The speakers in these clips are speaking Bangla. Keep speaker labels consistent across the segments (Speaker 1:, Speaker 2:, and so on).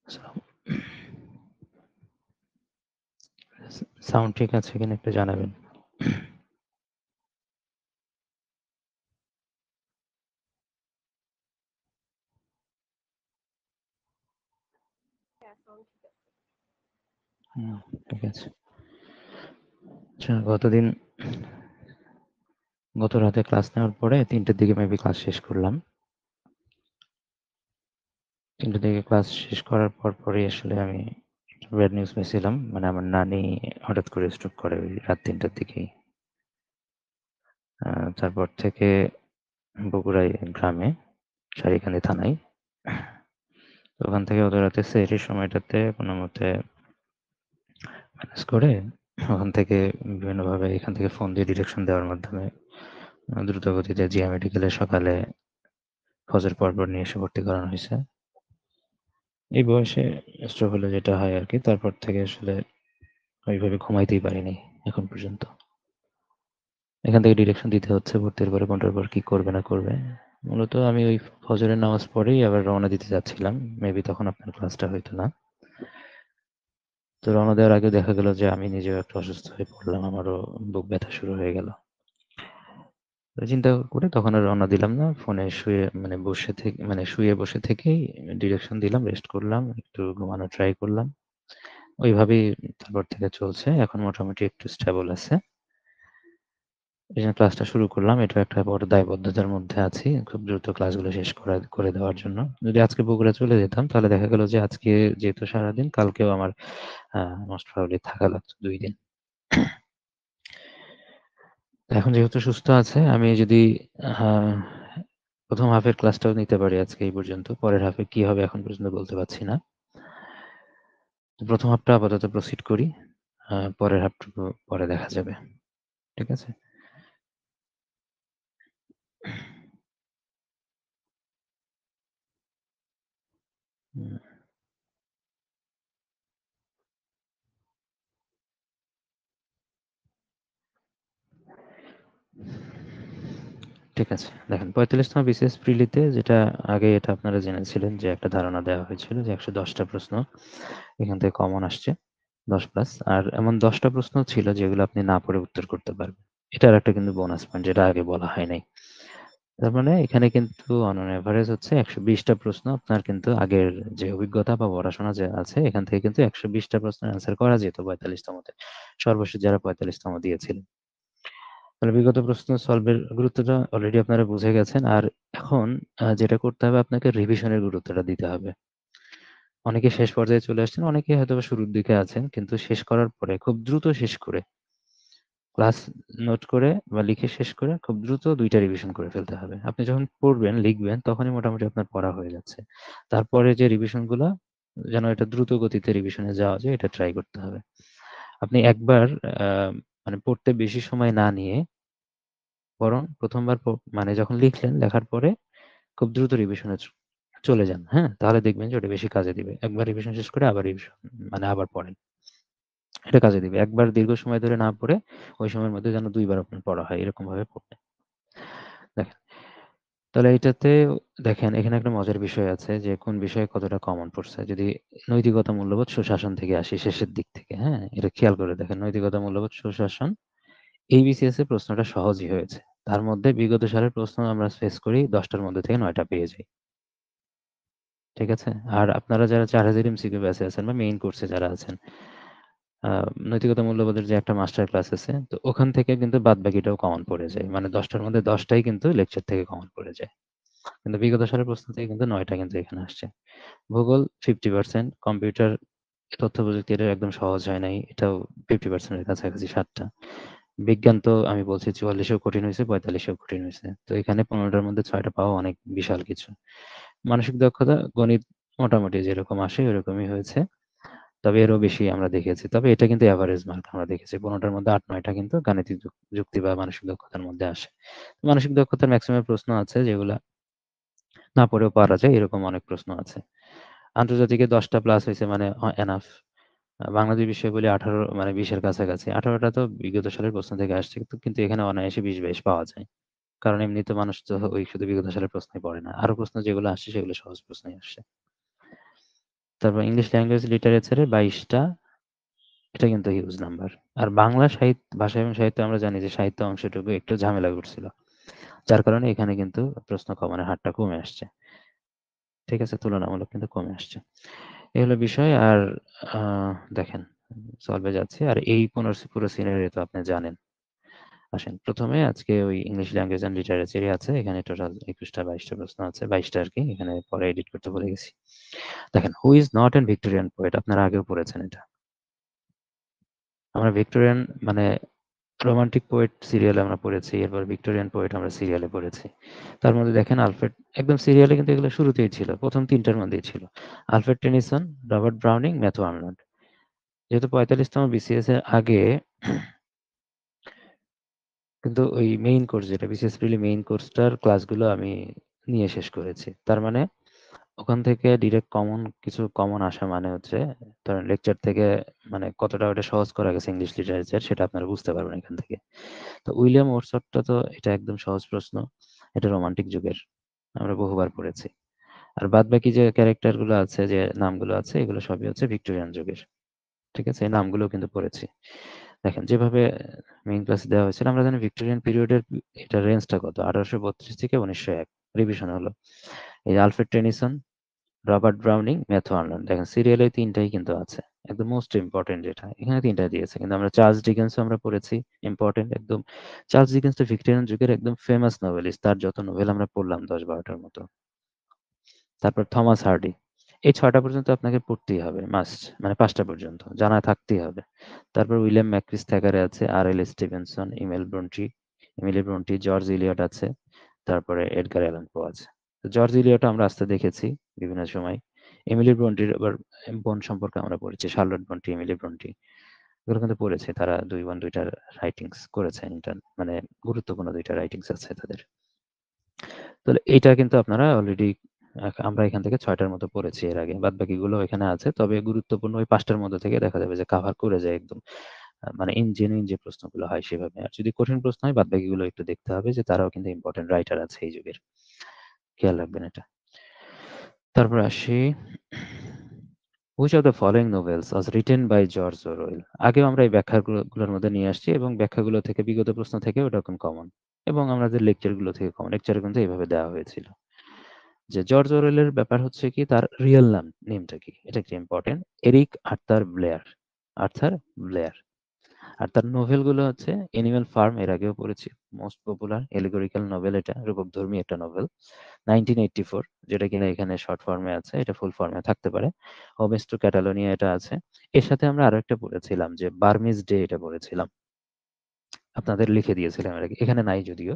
Speaker 1: সাউ- সাউন্ড ঠিক আছে কিনা একটু জানাবেন। হুম, ঠিক আছে। আচ্ছা, গত রাতে ক্লাস নেওয়ার পরে ৩টের দিকে মেবি ক্লাস শেষ করলাম। ৩টের দিকে ক্লাস শেষ করার পরই আসলে আমি ব্যাড নিউজ পেয়েছিলাম। মানে আমার নানি হঠাৎ করে স্ট্রোক করে ওই রাত ৩টার দিকেই। তারপর থেকে বগুড়ায় গ্রামে সারিকান্দি থানায়। তো ওখান থেকে অত রাতে সেহরির সময়টাতে কোনোমতে ম্যানেজ করে ওখান থেকে বিভিন্নভাবে এখান থেকে ফোন দিয়ে ডিরেকশন দেওয়ার মাধ্যমে দ্রুত গতিতে জিয়া মেডিকেলে সকালে ফজর পরপর নিয়ে এসে ভর্তি করানো হয়েছে। এই বয়সে স্ট্রোক হলে যেটা হয় আরকি, তারপর থেকে আসলে ওইভাবে ঘুমাইতেই পারিনি এখন পর্যন্ত। এখান থেকে ডিরেকশন দিতে হচ্ছে ভর্তির পরে কোনটার পর কি করবে না করবে। মূলত আমি ওই ফজরের নামাজ পড়েই আবার রওনা দিতে যাচ্ছিলাম। মেবি তখন আপনার ক্লাসটা হইতো না। তো রওনা দেওয়ার আগে দেখা গেল যে আমি নিজেও একটু অসুস্থ হয়ে পড়লাম। আমারও বুক ব্যথা শুরু হয়ে গেল। তো চিন্তা করে তখন আর রওনা দিলাম না। ফোনে শুয়ে মানে শুয়ে বসে থেকেই ডিরেকশন দিলাম, রেস্ট করলাম, একটু ঘুমানোর ট্রাই করলাম। ওইভাবেই তারপর থেকে চলছে। এখন মোটামুটি একটু স্টেবল আছে। এইজন্য ক্লাসটা শুরু করলাম। এটাও একটা বড় দায়বদ্ধতার মধ্যে আছি। খুব দ্রুত ক্লাসগুলো শেষ করে দেওয়ার জন্য। যদি আজকে বগুড়া চলে যেতাম তাহলে দেখা গেল যে আজকে যেহেতু সারাদিন, কালকেও আমার মোস্ট প্রবাবলি থাকা লাগতো ২ দিন। এখন যেহেতু সুস্থ আছে, আমি যদি আ ১ম হাফের ক্লাসটাও নিতে পারি আজকে এই পর্যন্ত। পরের হাফে কি হবে এখন পর্যন্ত বলতে পারছি না। তো ১ম হাফটা আপাতত প্রসিড করি। পরের হাফটুকু পরে দেখা যাবে। ঠিক আছে? হুম, ঠিক আছে। দেখেন ৪৫তম বিসিএস প্রিলিতে যেটা আগে এটা আপনারা জেনেছিলেন যে একটা ধারণা দেওয়া হয়েছিল যে ১১০ টা প্রশ্ন এখান থেকে কমন আসছে ১০ প্লাস। আর এমন ১০ টা প্রশ্ন ছিল যেগুলো আপনি না পড়ে উত্তর করতে পারবেন। এটার একটা কিন্তু বোনাস পয়েন্ট যেটা আগে বলা হয় নাই। তার মানে এখানে কিন্তু অন অন এভারেজ হচ্ছে ১২০ টা প্রশ্ন আপনার কিন্তু আগের যে অভিজ্ঞতা বা পড়াশোনা যে আছে এখান থেকে কিন্তু ১২০ টা প্রশ্নের অ্যান্সার করা যেত ৪৫ তমতে। সর্বশেষ যারা ৪৫ তম দিয়েছিলেন। তাহলে বিগত প্রশ্ন সলভের গুরুত্বটা অলরেডি আপনারা বুঝে গেছেন। আর এখন যেটা করতে হবে আপনাকে রিভিশনের গুরুত্বটা দিতে হবে। অনেকে শেষ পর্যায়ে চলে আসছেন, অনেকে হয়তোবা শুরুর দিকে আছেন। কিন্তু শেষ করার পরে খুব দ্রুত শেষ করে ক্লাস নোট করে বা লিখে শেষ করে খুব দ্রুত ২ টা রিভিশন করে ফেলতে হবে। আপনি যখন পড়বেন, লিখবেন তখনই মোটামুটি আপনার পড়া হয়ে যাচ্ছে। তারপরে যে রিভিশন গুলা যেন এটা দ্রুত গতিতে রিভিশনে যাওয়া যায় এটা ট্রাই করতে হবে। আপনি একবার আ মানে পড়তে বেশি সময় না নিয়ে বরং ১ম বার মানে যখন লিখলেন, লেখার পরে খুব দ্রুত রিভিশনে চলে যান। হ্যাঁ? তাহলে দেখবেন যে ওটা বেশি কাজে দিবে। একবার রিভিশন শেষ করে আবার রিভিশন মানে আবার পড়েন। এটা কাজে দিবে। একবার দীর্ঘ সময় ধরে না পড়ে ওই সময়ের মধ্যে যেন ২ বার আপনার পড়া হয়। এরকমভাবে পড়বেন। দেখেন, তাহলে এটাতে দেখেন এখানে একটা মজার বিষয় আছে যে কোন বিষয়ে কতটা কমন পড়ছে। যদি নৈতিকতা, মূল্যবোধ, সুশাসন থেকে আসি শেষের দিক থেকে, হ্যাঁ? এটা খেয়াল করে দেখেন। নৈতিকতা, মূল্যবোধ, সুশাসন এই বিসিএস এ প্রশ্নটা সহজই হয়েছে। তার মধ্যে বিগত সালের প্রশ্ন আমরা ফেস করি ১০ টার মধ্যে থেকে ৯ টা পেয়ে যাই। ঠিক আছে? আর আপনারা যারা ৪,০০০ এমসিকিউ ব্যাচে আছেন বা মেইন কোর্সে যারা আছেন, আ নৈতিকতা মূল্যবোধের যে একটা মাস্টার ক্লাস আছে, তো ওখান থেকে কিন্তু বাদবাকিটাও কমন পড়ে যায়। মানে ১০ টার মধ্যে ১০ টাই কিন্তু লেকচার থেকে কমন পড়ে যায়। কিন্তু বিগত সালের প্রশ্ন থেকে কিন্তু ৯ টা কিন্তু এখানে আসছে। ভূগোল 50%, কম্পিউটার তথ্য প্রযুক্তি এটা একদম সহজ হয় নাই। এটাও 50% এর কাছাকাছি ৭ টা। বিজ্ঞান তো আমি বলছি ৪৪ এও কঠিন হইছে, ৪৫ এও কঠিন হইছে। তো এখানে ১৫ টার মধ্যে ৬ টা পাওয়া অনেক বিশাল কিছু। মানসিক দক্ষতা, গণিত মোটামুটি যেরকম আসে ওরকমই হয়েছে। তবে এরও বেশি আমরা দেখেছি। তবে এটা কিন্তু এভারেজ মার্ক আমরা দেখেছি। ১৫ টার মধ্যে ৮-৯ টা কিন্তু গাণিতিক যুক্তি বা মানসিক দক্ষতার মধ্যে আসে। মানসিক দক্ষতার মেক্সিমাম প্রশ্ন আছে যেগুলা না পড়েও পারা যায়, এরকম অনেক প্রশ্ন আছে। আন্তর্জাতিকে ১০ টা প্লাস হইছে মানে এনাফ। বাংলাদেশ বিষয়াবলী ১৮ মানে ২০ এর কাছাকাছি। ১৮ টা তো বিগত সালের প্রশ্ন থেকে আসছে। কিন্তু এখানে অনায়াসে ২০-২২ পাওয়া যায়। কারণ এমনিতে মানুষ তো ওই শুধু বিগত সালের প্রশ্নই পড়ে না। আরো প্রশ্ন যেগুলো আসছে সেগুলো সহজ প্রশ্নই আসছে। তারপর ইংলিশ ল্যাঙ্গুয়েজ লিটারেচারে 22টা, এটা কিন্তু হিউজ নাম্বার। আর বাংলা ভাষা এবং সাহিত্য আমরা জানি যে সাহিত্য অংশটুকু একটু ঝামেলা করছিল। যার কারণে এখানে কিন্তু প্রশ্ন কমনের হারটা কমে আসছে। ঠিক আছে? তুলনামূলক কিন্তু কমে আসছে। এই হলো বিষয়। আর আ দেখেন সলভে যাচ্ছি। আর এই পুরো সিনারিও তো আপনি জানেন। আসেন ১ম এ আজকে ওই ইংলিশ ল্যাঙ্গুয়েজ অ্যান্ড লিটারেচারই আছে। এখানে টোটাল ২১টা ২২টা প্রশ্ন আছে। ২২টা আরকি। এখানে পরে এডিট করতে ভুলে গেছি। দেখেন, who is not an Victorian poet? আপনারা আগেও পড়েছেন এটা। আমরা ভিক্টোরিয়ান মানে রোমান্টিক পোয়েট সিরিয়ালে আমরা পড়েছি। এরপর ভিক্টোরিয়ান পোয়েট আমরা সিরিয়ালে পড়েছি। তার মধ্যে দেখেন আলফ্রেড, একদম সিরিয়ালে কিন্তু এগুলো শুরুতেই ছিল। ১ম ৩ টার মধ্যেই ছিল। Alfred Tennyson, Robert Browning, Matthew Arnold. যেহেতু ৪৫ তম বিসিএস এর আগে কিন্তু ওই মেইন কোর্স যেটা বিসিএস প্রিলি মেইন কোর্সটার ক্লাসগুলো আমি নিয়ে শেষ করেছি। তার মানে ওখান থেকে ডিরেক্ট কিছু কমন আসা মানে হচ্ছে ধরেন লেকচার থেকে মানে কতটা ওটা সহজ করা গেছে ইংলিশ লিটারেচার সেটা আপনারা বুঝতে পারবেন এখান থেকে। তো উইলিয়াম ওরসটটা তো এটা একদম সহজ প্রশ্ন। এটা রোমান্টিক যুগের। আমরা বহুবার পড়েছি। আর বাদবাকি যে ক্যারেক্টার গুলো আছে, যে নামগুলো আছে এগুলো সবই হচ্ছে ভিক্টোরিয়ান যুগের। ঠিক আছে? এই নামগুলোও কিন্তু পড়েছি। দেখেন যেভাবে মেইন ক্লাসে দেওয়া হয়েছিল আমরা জানি ভিক্টোরিয়ান পিরিয়ডের এটার রেঞ্জটা কত? ১৮৩২ থেকে ১৯০১ রিভিশন হলো। এই যে Alfred Tennyson, Robert Browning, Matthew Arnold. দেখেন সিরিয়ালে ৩ টাই কিন্তু আছে। একদম মোস্ট ইম্পোর্টেন্ট যেটা। এখানে ৩ টা দিয়েছে। কিন্তু আমরা চার্লস ডিকেন্সও আমরা পড়েছি। ইম্পোর্টেন্ট একদম। চার্লস ডিকেন্স তো ভিক্টোরিয়ান যুগের একদম ফেমাস নোবেলিস্ট। তার যত নোবেল আমরা পড়লাম ১০-১২ টার মতো। তারপর থমাস হার্ডি। এই ৬ টা পর্যন্ত আপনাকে পড়তেই হবে মাস্ট। মানে ৫ টা পর্যন্ত জানা থাকতেই হবে। তারপর উইলিয়াম ম্যাকক্রিস থ্যাকারে আছে, R L. Stevenson, Emily Bronte, George Eliot আছে। তারপরে এডগার অ্যালান পো আছে। তো জর্জ ইলিয়ট আমরা আসতে দেখেছি বিভিন্ন সময়। এমিলি ব্রন্টির আবার বোন সম্পর্কে আমরা পড়েছি। Charlotte Brontë, Emily Brontë. এগুলো কিন্তু পড়েছি। তারা ২ বোন ২ টার রাইটিংস করেছে। মানে গুরুত্বপূর্ণ ২ টা রাইটিংস আছে তাদের। তাহলে এইটা কিন্তু আপনারা অলরেডি আমরা এখান থেকে ৬ টার মতো পড়েছি এর আগে। বাদবাকিগুলো এখানে আছে। তবে গুরুত্বপূর্ণ ওই ৫ টার মধ্যে থেকে দেখা যাবে যে কভার করে যায় একদম। মানে জেনুইন যে প্রশ্নগুলো হয় সেভাবে। আর যদি কঠিন প্রশ্ন হয় বাদবাকিগুলো একটু দেখতে হবে যে তারাও কিন্তু ইম্পোর্টেন্ট রাইটার আছে এই যুগের। খেয়াল রাখবেন এটা। তারপর আসি Which of the following novels was written by George Orwell? আগেও আমরা এই ব্যাখ্যাগুলোর মধ্যে নিয়ে আসছি এবং ব্যাখ্যাগুলো থেকে বিগত প্রশ্ন থেকেও এরকম কমন। এবং আমাদের লেকচারগুলো থেকে কমন। লেকচারে কিন্তু এভাবে দেওয়া হয়েছিল। যে জর্জ অরওয়েলের ব্যাপার হচ্ছে কি তার রিয়েল নেমটা কি? এটা একটু important. Eric Arthur Blair. Arthur Blair. আর তার নোভেলগুলো হচ্ছে এনিম্যাল ফার্ম, এর আগেও পড়েছি। মোস্ট পপুলার অ্যালিগরিক্যাল নভেল এটা। রূপকধর্মী একটা নভেল। 1984 যেটা কিনা এখানে শর্ট ফর্মে আছে। এটা ফুল ফর্মে থাকতে পারে। হোমেস টু ক্যাটালোনিয়া এটা আছে। এর সাথে আমরা আরো একটা পড়েছিলাম যে বার্মিজ ডে এটা পড়েছিলাম। আপনাদের লিখে দিয়েছিলাম এর আগে। এখানে নাই যদিও।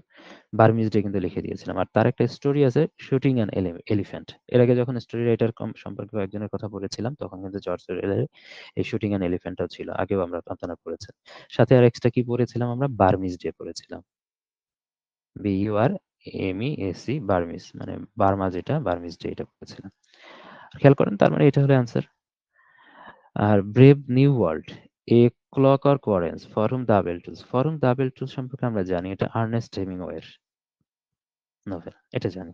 Speaker 1: বার্মিজ ডে কিন্তু লিখে দিয়েছিলাম। আর তার একটা স্টোরি আছে শুটিং অ্যান এলিফ্যান্ট। এর আগে যখন স্টোরি রাইটার সম্পর্কে কয়েকজনের কথা বলেছিলাম তখন কিন্তু জর্জ অরওয়েলের এই শুটিং অ্যান এলিফ্যান্টটাও ছিল। আগেও আপনারা পড়েছেন। সাথে আর এক্সট্রা কি পড়েছিলাম আমরা? বার্মিজ ডে পড়েছিলাম। BURMEAC বার্মিজ মানে বার্মা যেটা বার্মিজ ডে এটা পড়েছিলাম। খেয়াল করেন তার মানে এটা হলো অ্যান্সার। আর brave new world, a clockwork orange, for whom the bell tolls. For whom the bell tolls সম্পর্কে আমরা জানি এটা আর্নেস্ট হেমিংওয়ের নোভেল। এটা জানি।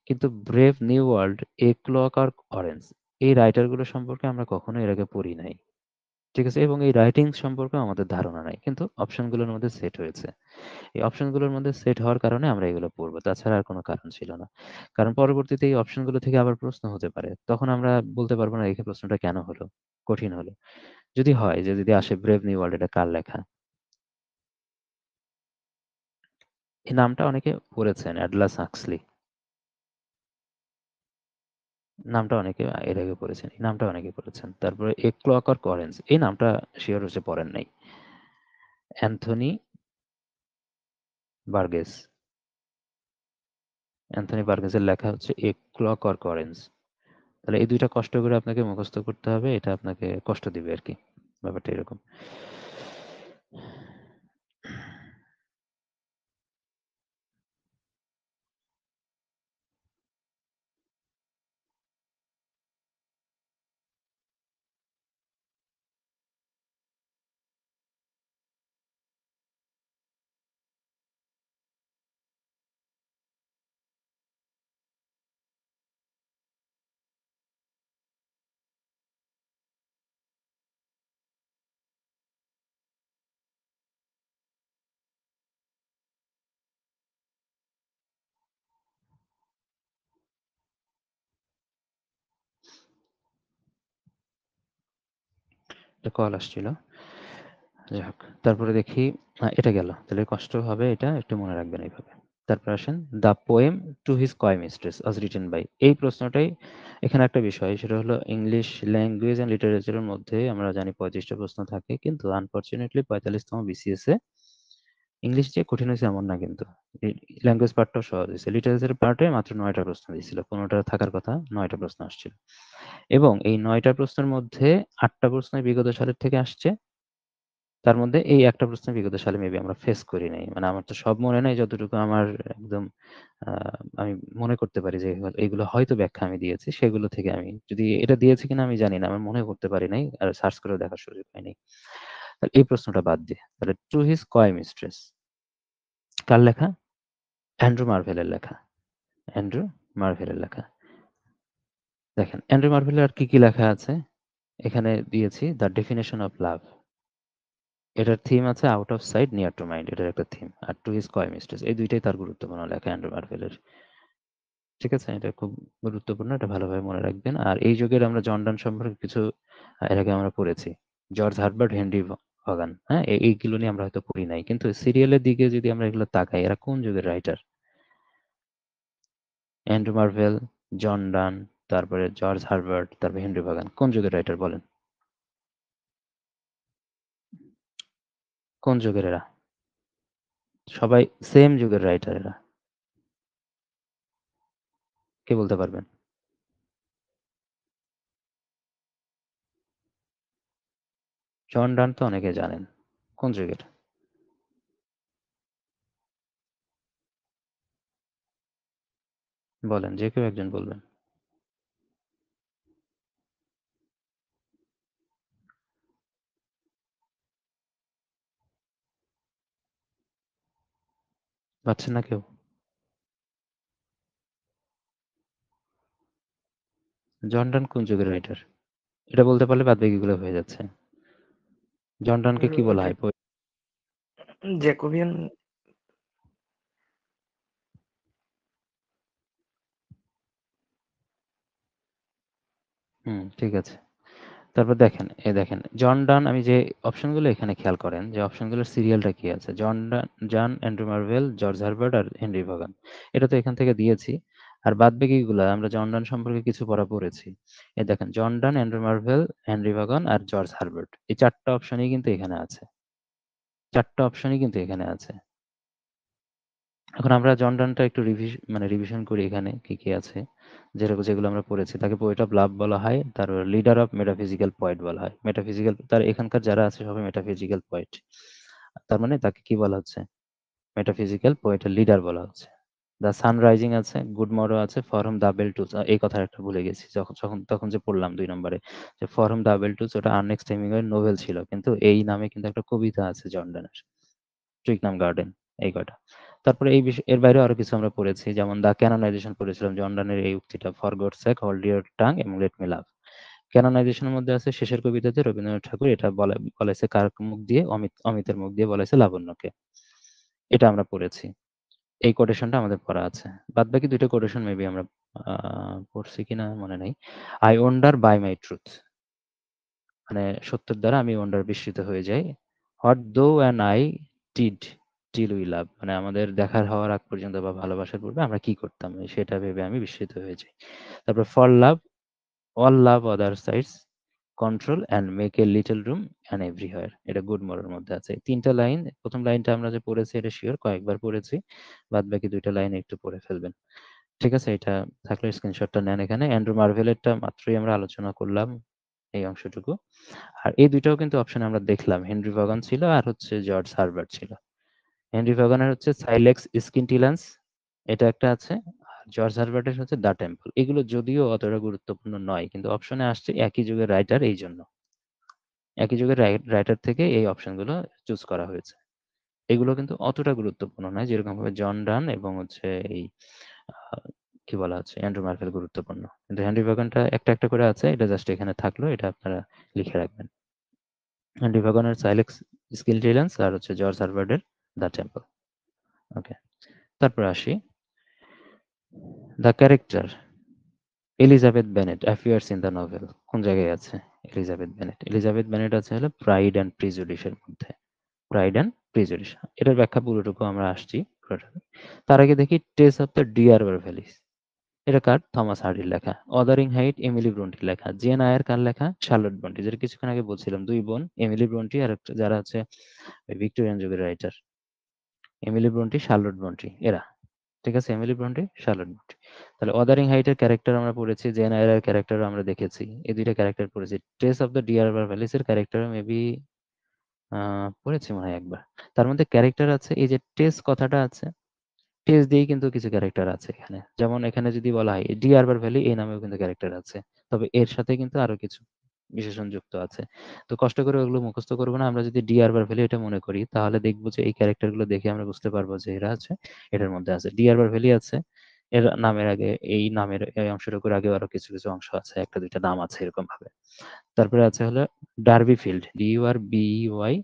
Speaker 1: কিন্তু brave new world, a ক্লকওয়ার্ক orange এই রাইটার গুলো সম্পর্কে আমরা কখনো এর আগে পড়ি নাই। ঠিক আছে? এবং এই রাইটিং সম্পর্কেও আমাদের ধারণা নাই। কিন্তু অপশনগুলোর মধ্যে সেট হয়েছে। এই অপশনগুলোর মধ্যে সেট হওয়ার কারণে আমরা এগুলো পড়ব। তাছাড়া আর কোনো কারণ ছিল না। কারণ পরবর্তীতে এই অপশনগুলো থেকে আবার প্রশ্ন হতে পারে। তখন আমরা বলতে পারব না এই প্রশ্নটা কেন হলো? কঠিন হলো। যদি হয় যে যদি আসে ব্রেভ নিউ ওয়ার্ল্ড এটা কার লেখা? এই নামটা অনেকে পড়েছেন অ্যাডলাস হাক্সলি। নামটা অনেকে এর আগে পড়েছেন। এই নামটা অনেকে পড়েছেন। তারপরে এ ক্লকওয়ার্ক অরেঞ্জ এই নামটা সিউর হচ্ছে পড়েন নাই। Anthony Burgess. অ্যান্থনি বার্গেসের লেখা হচ্ছে এ ক্লকওয়ার্ক অরেঞ্জ। তাহলে এই ২ টা কষ্ট করে আপনাকে মুখস্থ করতে হবে। এটা আপনাকে কষ্ট দিবে আরকি। ব্যাপারটা এরকম। কল আসছিল। যাই হোক, তারপরে দেখি এটা গেল। তাহলে কষ্ট হবে, এটা একটু মনে রাখবেন এইভাবে। তারপরে আসেন, the poem to his coy mistress was written by. এই প্রশ্নটাই এখানে একটা বিষয়, সেটা হলো ইংলিশ ল্যাঙ্গুয়েজ অ্যান্ড লিটারেচারের মধ্যে আমরা জানি 35টা প্রশ্ন থাকে, কিন্তু আনফরচুনেটলি 45তম বিসিএস এ ইংলিশ যে কঠিন হয়েছে এমন না, কিন্তু ল্যাঙ্গুয়েজ পার্টটাও সহজ হয়েছে। লিটারেচার পার্টে মাত্র 9টা প্রশ্ন দিয়েছিল, 15টা থাকার কথা, 9টা প্রশ্ন আসছিল। এবং এই 9টা প্রশ্নের মধ্যে 8টা প্রশ্নই বিগত সালের থেকে আসছে। তার মধ্যে এই একটা প্রশ্ন বিগত সালে মেবি আমরা ফেস করি নাই। মানে আমার তো সব মনে নাই, যতটুকু আমার একদম আমি মনে করতে পারি যে এগুলো হয়তো ব্যাখ্যা আমি দিয়েছি। সেগুলো থেকে আমি যদি এটা দিয়েছি কিনা আমি জানি না। আমার মনে করতে পারি নাই। আর সার্চ করেও দেখার সুযোগ পাইনি। তাহলে এই প্রশ্নটা বাদ দিয়ে, তাহলে টু হিজ কয় মিস্ট্রেস কার লেখা? অ্যান্ড্রু মার্ভেলের লেখা। অ্যান্ড্রু মার্ভেলের লেখা। দেখেন অ্যান্ড্রু মার্ভেলের আর কি লেখা আছে? এখানে দিয়েছি দ্য ডেফিনিশন অফ লাভ। এটার থিম আছে out of sight near to mind, এটার একটা থিম। আর টু হিজ কয় মিস্ট্রেস, এই দুইটাই তার গুরুত্বপূর্ণ লেখা অ্যান্ড্রু মার্ভেলের। ঠিক আছে? এটা খুব গুরুত্বপূর্ণ, এটা ভালোভাবে মনে রাখবেন। আর এই যুগের আমরা জন ডান সম্পর্কে কিছু এর আগে আমরা পড়েছি। জর্জ হারবার্ট, হেনরি ভগান, হ্যাঁ? এইগুলো নিয়ে আমরা হয়তো পড়ি নাই। কিন্তু সিরিয়ালের দিকে যদি আমরা এগুলো তাকাই, এরা কোন যুগের রাইটার? অ্যান্ড্রু মার্ভেল, জন ডান, তারপরে জর্জ হারবার্ট, তারপরে হেনরি ভগান। কোন যুগের রাইটার বলেন? কোন যুগের এরা? সবাই সেম যুগের রাইটার এরা। কে বলতে পারবেন? জন ডান তো অনেকে জানেন। কোন যুগের? বলেন, যে কেউ একজন বলবেন। পাচ্ছেন না কেউ? জন ডান কোন যুগের রাইটার? এটা বলতে পারলে বাদ বাকিগুলো হয়ে যাচ্ছে। জন ডানকে কি বলা হয়?
Speaker 2: জ্যাকোবিয়ান।
Speaker 1: হুম, ঠিক আছে। তারপর দেখেন, দেখেন জন ডান, আমি যে অপশনগুলো এখানে খেয়াল করেন যে অপশনগুলোর সিরিয়ালটা কি আছে। জন ডান, জন অ্যান্ড্রু মার্ভেল, জর্জ হারবার্ট আর হেনরি ভগান। এটা তো এখান থেকে দিয়েছি। আর বাদ বাকিগুলো আমরা জন ডান সম্পর্কে কিছু পড়া পড়েছি। এই দেখেন, জন ডান, অ্যান্ড্রু মার্ভেল, হেনরি ভগান আর জর্জ হারবার্ট, এই 4টা অপশনই কিন্তু এখানে আছে। 4টা অপশনই কিন্তু এখানে আছে। এখন আমরা জন ডানটা একটু রিভিশন করি, এখানে কি কি আছে। যেগুলো আমরা পড়েছি, তাকে পোয়েট অফ লাভ বলা হয়, তারপর লিডার অফ মেটাফিজিক্যাল পোয়েট বলা হয়। মেটাফিজিক্যাল, তার এখানকার যারা আছে সবাই মেটাফিজিক্যাল পোয়েট। তার মানে তাকে কি বলা হচ্ছে? মেটাফিজিক্যাল পোয়েটের লিডার বলা হচ্ছে। দ্য সানরাইজিং আছে, গুড মরো আছে, ফর হুম দ্য বেল টুজ, এই কথা একটা ভুলে গেছি তখন যে পড়লাম 2 নম্বরে, যে ফর হুম দ্য বেল টুজ, ওটা আর্নেস্ট হেমিংওয়ের নোভেল ছিল, কিন্তু এই নামে কিন্তু একটা কবিতা আছে জন ডানের, টুইকনাম গার্ডেন। এই কয়টা। তারপরে এই বিষয়, এর বাইরেও আরো কিছু আমরা পড়েছি, যেমন দ্য ক্যানোনাইজেশন পড়েছিলাম, জন ডানের এই উক্তিটা, for God's sake hold your tongue এবং লেট মি লাভ। ক্যানোনাইজেশনের মধ্যে আছে শেষের কবিতাতে রবীন্দ্রনাথ ঠাকুর এটা বলেছে কার মুখ দিয়ে? অমিতের মুখ দিয়ে বলেছে লাবণ্যকে। এটা আমরা পড়েছি। এই কোটেশনটা আমাদের পড়া আছে। বাদবাকি 2টা কোটেশন মেবি আমরা পড়ছি কিনা মনে নাই। I wonder by my truth, মানে সত্যের দ্বারা আমি ওন্ডার, বিস্মিত হয়ে যাই। হোয়াট দো and I did till we love, মানে আমাদের দেখার হওয়ার আগ পর্যন্ত বা ভালোবাসার পূর্বে আমরা কি করতাম, সেটা ভেবে আমি বিস্মিত হয়ে যাই। তারপর for love, all love other sides, control and make a little room and everywhere. এটা গুড মোরের মধ্যে আছে। 3টা লাইন, প্রথম লাইনটা আমরা যে পড়েছি এটা শিওর কয়েকবার পড়েছি। বাদ বাকি 2টা লাইন একটু পড়ে ফেলবেন। ঠিক আছে? এটা থাকলে স্ক্রিনশটটা নেন। এখানে অ্যান্ড্রু মার্ভেলেরটা মাত্রই আমরা আলোচনা করলাম, এই অংশটুকু। আর এই 2টাও কিন্তু অপশন আমরা দেখলাম, হেনরি ভগান ছিল আর হচ্ছে জর্জ হারবার্ট ছিল। হেনরি ভগানের হচ্ছে সাইলেক্স স্কিনটিল্যান্স, এটা একটা আছে। আর জর্জ হারবার্টের হচ্ছে দ্য টেম্পল। এগুলো যদিও অতটা গুরুত্বপূর্ণ নয়, কিন্তু অপশনে আসছে একই যুগের রাইটার, এই জন্য একই যুগের রাইটার থেকে এই অপশনগুলো চুজ করা হয়েছে। এগুলো কিন্তু অতটা গুরুত্বপূর্ণ নয়, যেরকম ভাবে জন ডান এবং হচ্ছে এই আহ, কি বলা হচ্ছে অ্যান্ড্রু মার্ভেল গুরুত্বপূর্ণ, কিন্তু হেনরি ভগানটা একটা একটা করে আছে। এটা জাস্ট এখানে থাকলো, এটা আপনারা লিখে রাখবেন। হেনরি ভগানের সাইলেক্স স্কিনটিল্যান্স আর হচ্ছে জর্জ হারবার্টের দ্য টেম্পল। ওকে, তারপর আসি। The character Elizabeth Bennett appears in the novel কোন জায়গায় আছে? Elizabeth Bennett. এলিজাবেথ বেনেট আছে হলো প্রাইড অ্যান্ড প্রিজুডিসের মধ্যে। Pride and prejudice. এটার ব্যাখ্যা পুরোটুকু আমরা আসছি পুরোটাতে। তার আগে দেখি টেস অফ দ্য ডিয়ারবার ভ্যালিস। এটা কার? থমাস হার্ডির লেখা। অদারিং হাইট এমিলি ব্রন্টির লেখা। জেন আয়ার কার লেখা? Charlotte Brontë. যেটা কিছুক্ষণ আগে বলছিলাম, ২ বোন এমিলি ব্রন্টি আর একটা যারা আছে ওই ভিক্টোরিয়ান যুগের writer. Emily Brontë, Charlotte Brontë এরা। ঠিক আছে? Emily Brontë, Charlotte Brontë. তাহলে অদারিং হাইটের ক্যারেক্টার আমরা পড়েছি, জেন আয়ারের ক্যারেক্টারও আমরা দেখেছি। এই ২ টা ক্যারেক্টার পড়েছি। টেস অফ দ্য ডিয়ারবার ভ্যালিস এর ক্যারেক্টার মেবি পড়েছি মনে হয় একবার। তার মধ্যে ক্যারেক্টার আছে এই যে টেস কথাটা আছে, টেস দিয়েই কিন্তু কিছু ক্যারেক্টার আছে এখানে। যেমন এখানে যদি বলা হয় ডি আরবার ভ্যালি এই নামেও কিন্তু ক্যারেক্টার আছে। তবে এর সাথে কিন্তু আরো কিছু বিশেষণ যুক্ত আছে। তো কষ্ট করে ওগুলো মুখস্থ করব না। আমরা যদি ডি আরবার ভ্যালি এটা মনে করি তাহলে দেখব যে এই ক্যারেক্টার গুলো দেখে আমরা বুঝতে পারবো যে এরা আছে, এটার মধ্যে আছে। ডি আরবার ভ্যালি আছে। এর নামের আগে এই নামের এই অংশটুকুর আগেও আরো কিছু, কিছু অংশ আছে। ১ টা ২ টা নাম আছে এরকম ভাবে। তারপরে আছে হলো derby field. DURBEYFIELD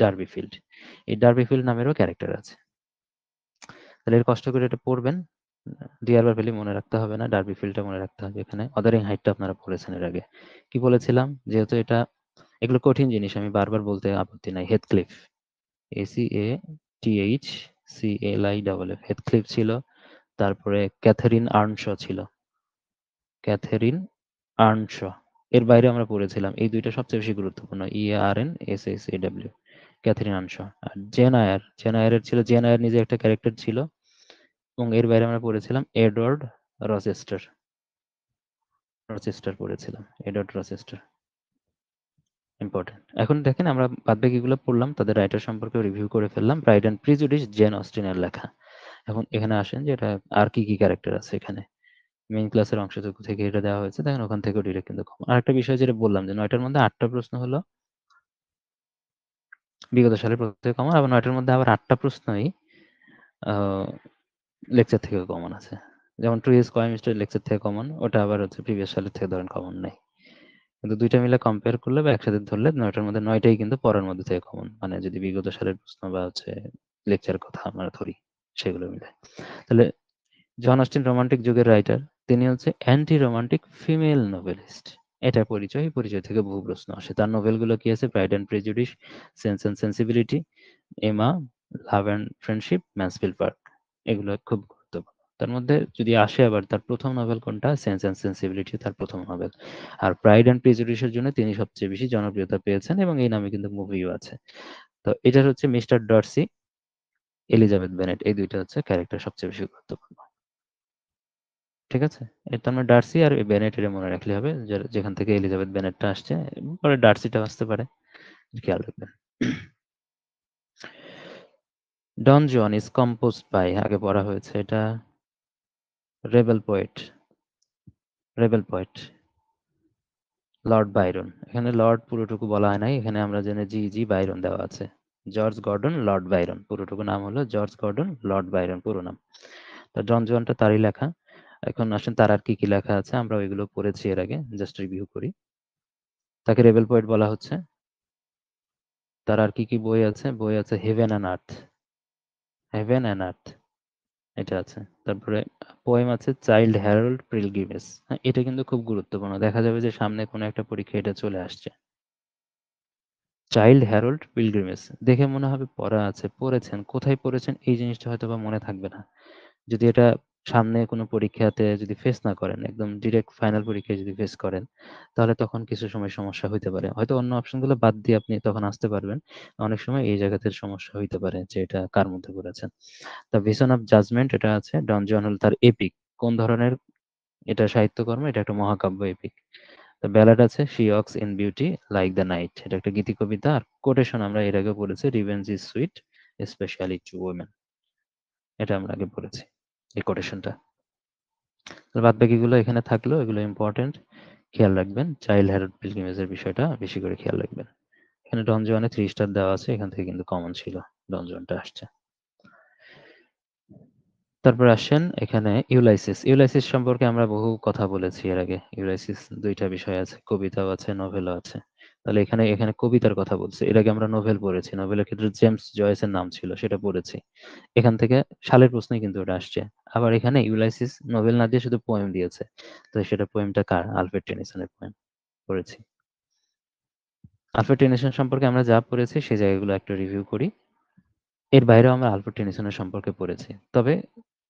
Speaker 1: derby field. এই ডার্বি ফিল্ড নামেরও ক্যারেক্টার আছে। তাহলে এর কষ্ট করে এটা পড়বেন। ডিআরবার ভ্যালি মনে রাখতে হবে না, ডার্বি ফিল্ডটা মনে রাখতে হবে এখানে। অদারিং হাইটটা আপনারা পড়েছেন এর আগে। কি বলেছিলাম? যেহেতু এটা এগুলো কঠিন জিনিস আমি বারবার বলতে আপত্তি নাই। হেথক্লিফ, HEATHCLIFF হেথক্লিফ ছিল। তারপরে ক্যাথারিন আর্নশ ছিল। ক্যাথেরিন আর্নশ। এর বাইরে আমরা পড়েছিলাম। এই ২ টা সবচেয়ে বেশি গুরুত্বপূর্ণ। EARNSSAW Catherine Earnshaw. আর জেন আয়ার, জেন আয়ারের ছিল জেন আয়ার নিজে একটা ক্যারেক্টার ছিল। এবং এর বাইরে আমরা পড়েছিলাম এডওয়ার্ড রচেস্টার। রচেস্টার পড়েছিলাম। Edward Rochester. ইম্পোর্টেন্ট। এখন দেখেন আমরা বাদবাকিগুলো পড়লাম, তাদের রাইটার সম্পর্কে রিভিউ করে ফেললাম। প্রাইড অ্যান্ড প্রিজুডিস জেন অস্টিনের লেখা। এখন এখানে আসেন যে এটা আর কি, কি ক্যারেক্টার আছে এখানে। মেইন ক্লাসের অংশটুকু থেকে এটা দেওয়া হয়েছে। দেখেন ওখান থেকেও ডিরেক্ট কিন্তু কমন। আরেকটা বিষয় যেটা বললাম যে ৯ টার মধ্যে ৮ টা প্রশ্ন হলো বিগত সালের প্রশ্ন থেকে কমন, আবার ৯ টার মধ্যে আবার ৮ টা প্রশ্নই আ লেকচার থেকেও কমন আছে। যেমন ট্রুইস কয়-মিস্টার লেকচার থেকে কমন, ওটা আবার হচ্ছে প্রিভিয়াস সালের থেকে ধরেন কমন নাই। কিন্তু ২ টা মিলে কম্পেয়ার করলে বা একসাথে ধরলে ৯ টার মধ্যে ৯ টাই কিন্তু পড়ার মধ্যে থেকে কমন। মানে যদি বিগত সালের প্রশ্ন বা হচ্ছে লেকচার কথা আমরা ধরি সেগুলো মিলে। তাহলে জন অস্টিন রোমান্টিক যুগের রাইটার। তিনি হচ্ছে অ্যান্টি রোমান্টিক ফিমেল নোভেলিস্ট। এটা পরিচয়, এই পরিচয় থেকে বহু প্রশ্ন আসে। তার নোভেলগুলো কি আছে? Pride and prejudice, sense and sensibility, Emma, love and friendship, Mansfield park. এগুলো খুব গুরুত্বপূর্ণ। তার মধ্যে যদি আসে আবার তার প্রথম নভেল কোনটা? সেন্স অ্যান্ড সেন্সিবিলিটি তার প্রথম নভেল। আর প্রাইড অ্যান্ড প্রেজুডিসের জন্য তিনি সবচেয়ে বেশি জনপ্রিয়তা পেয়েছেন এবং এই নামে কিন্তু মুভিও আছে। তো এটার হচ্ছে মিস্টার ডার্সি, এলিজাবেথ বেনেট এই ২ টা হচ্ছে ক্যারেক্টার সবচেয়ে বেশি গুরুত্বপূর্ণ। ঠিক আছে? এটা আমরা ডার্সি আর বেনেট এটা মনে রাখলেই হবে। যেখান থেকে এলিজাবেথ বেনেটটা আসছে, পরে ডার্সিটাও আসতে পারে। খেয়াল রাখবেন। ডন জুয়ান ইজ কম্পোজড বাই আগে পড়া হয়েছে এটা rebel poet. Rebel poet Lord Byron. এখানে লর্ড পুরোটুকু বলা হয় নাই। এখানে আমরা জেনে জি বাইরন দেওয়া আছে। George Gordon Lord Byron. পুরোটুকু নাম হলো জর্জ গর্ডন লর্ড বাইরন পুরো নাম। তো ডন জুয়ানটা তারই লেখা। এখন আসেন তার আর কি, কি লেখা আছে আমরা ওইগুলো পড়েছি এর আগে। জাস্ট রিভিউ করি। তাকে রেবেল পোয়েট বলা হচ্ছে। তার আর কি, কি বই আছে? বই আছে heaven and earth. Heaven and earth এটা আছে। তারপরে পোয়েম আছে চাইল্ড হ্যারল্ড পিলগ্রিমেজ। হ্যাঁ, এটা কিন্তু খুব গুরুত্বপূর্ণ। দেখা যাবে যে সামনে কোনো একটা পরীক্ষায় এটা চলে আসছে। চাইল্ড হ্যারল্ড পিলগ্রিমেজ দেখে মনে হবে পড়া আছে, পড়েছেন, কোথায় পড়েছেন এই জিনিসটা হয়তোবা মনে থাকবে না। যদি এটা সামনে কোনো পরীক্ষাতে যদি ফেস না করেন, একদম ডিরেক্ট ফাইনাল পরীক্ষায় যদি ফেস করেন, তাহলে তখন কিছু সময় সমস্যা হইতে পারে। হয়তো অন্য অপশনগুলো বাদ দিয়ে আপনি তখন আসতে পারবেন। অনেক সময় এই জায়গাতে সমস্যা হইতে পারে যে এটা কার মধ্যে পড়েছেন। দ্য ভিশন অফ জাজমেন্ট এটা আছে। ডন জন হল তার এপিক। কোন ধরনের? এটা সাহিত্যকর্ম, এটা একটা মহাকাব্য এপিক। দ্য ব্যালাড আছে she walks in beauty like the night. এটা একটা গীতি কবিতা। আর কোটেশন আমরা এর আগে পড়েছি revenge is sweet specially to women. এটা আমরা আগে পড়েছি এই কোটেশনটা। বাদ বাকিগুলো এখানে থাকলেও এগুলো ইম্পর্টেন্ট। খেয়াল রাখবেন। চাইল্ড হ্যারল্ড পিলগ্রিমেজের বিষয়টা বেশি করে খেয়াল রাখবেন। এখানে ডন জুয়ানে 3 স্টার দেওয়া আছে। এখান থেকে কিন্তু কমন ছিল। ডন জুয়ানটা আসছে। তারপর আসেন এখানে ইউলাইসিস। ইউলাইসিস সম্পর্কে আমরা বহু কথা বলেছি এর আগে। ইউলাইসিস ২ টা বিষয় আছে, কবিতাও আছে, নোভেলও আছে। তাহলে এখানে কবিতার কথা বলছি। এর আগে আমরা নোভেল পড়েছি। নোভেলের ক্ষেত্রে জেমস জয়েসের নাম ছিল, সেটা পড়েছি। এখান থেকে সালের প্রশ্নেই কিন্তু ওটা আসছে। আবার এখানে ইউলাইসিস নোভেল না দিয়ে শুধু পোয়েম দিয়েছে। তো সেটা পোয়েমটা কার? আলফ্রেড টেনিসনের পোয়েম। পড়েছি। আলফ্রেড টেনিসন সম্পর্কে আমরা যা পড়েছি সেই জায়গাগুলো একটু রিভিউ করি। এর বাইরেও আমরা আলফ্রেড টেনিসনের সম্পর্কে পড়েছি। তবে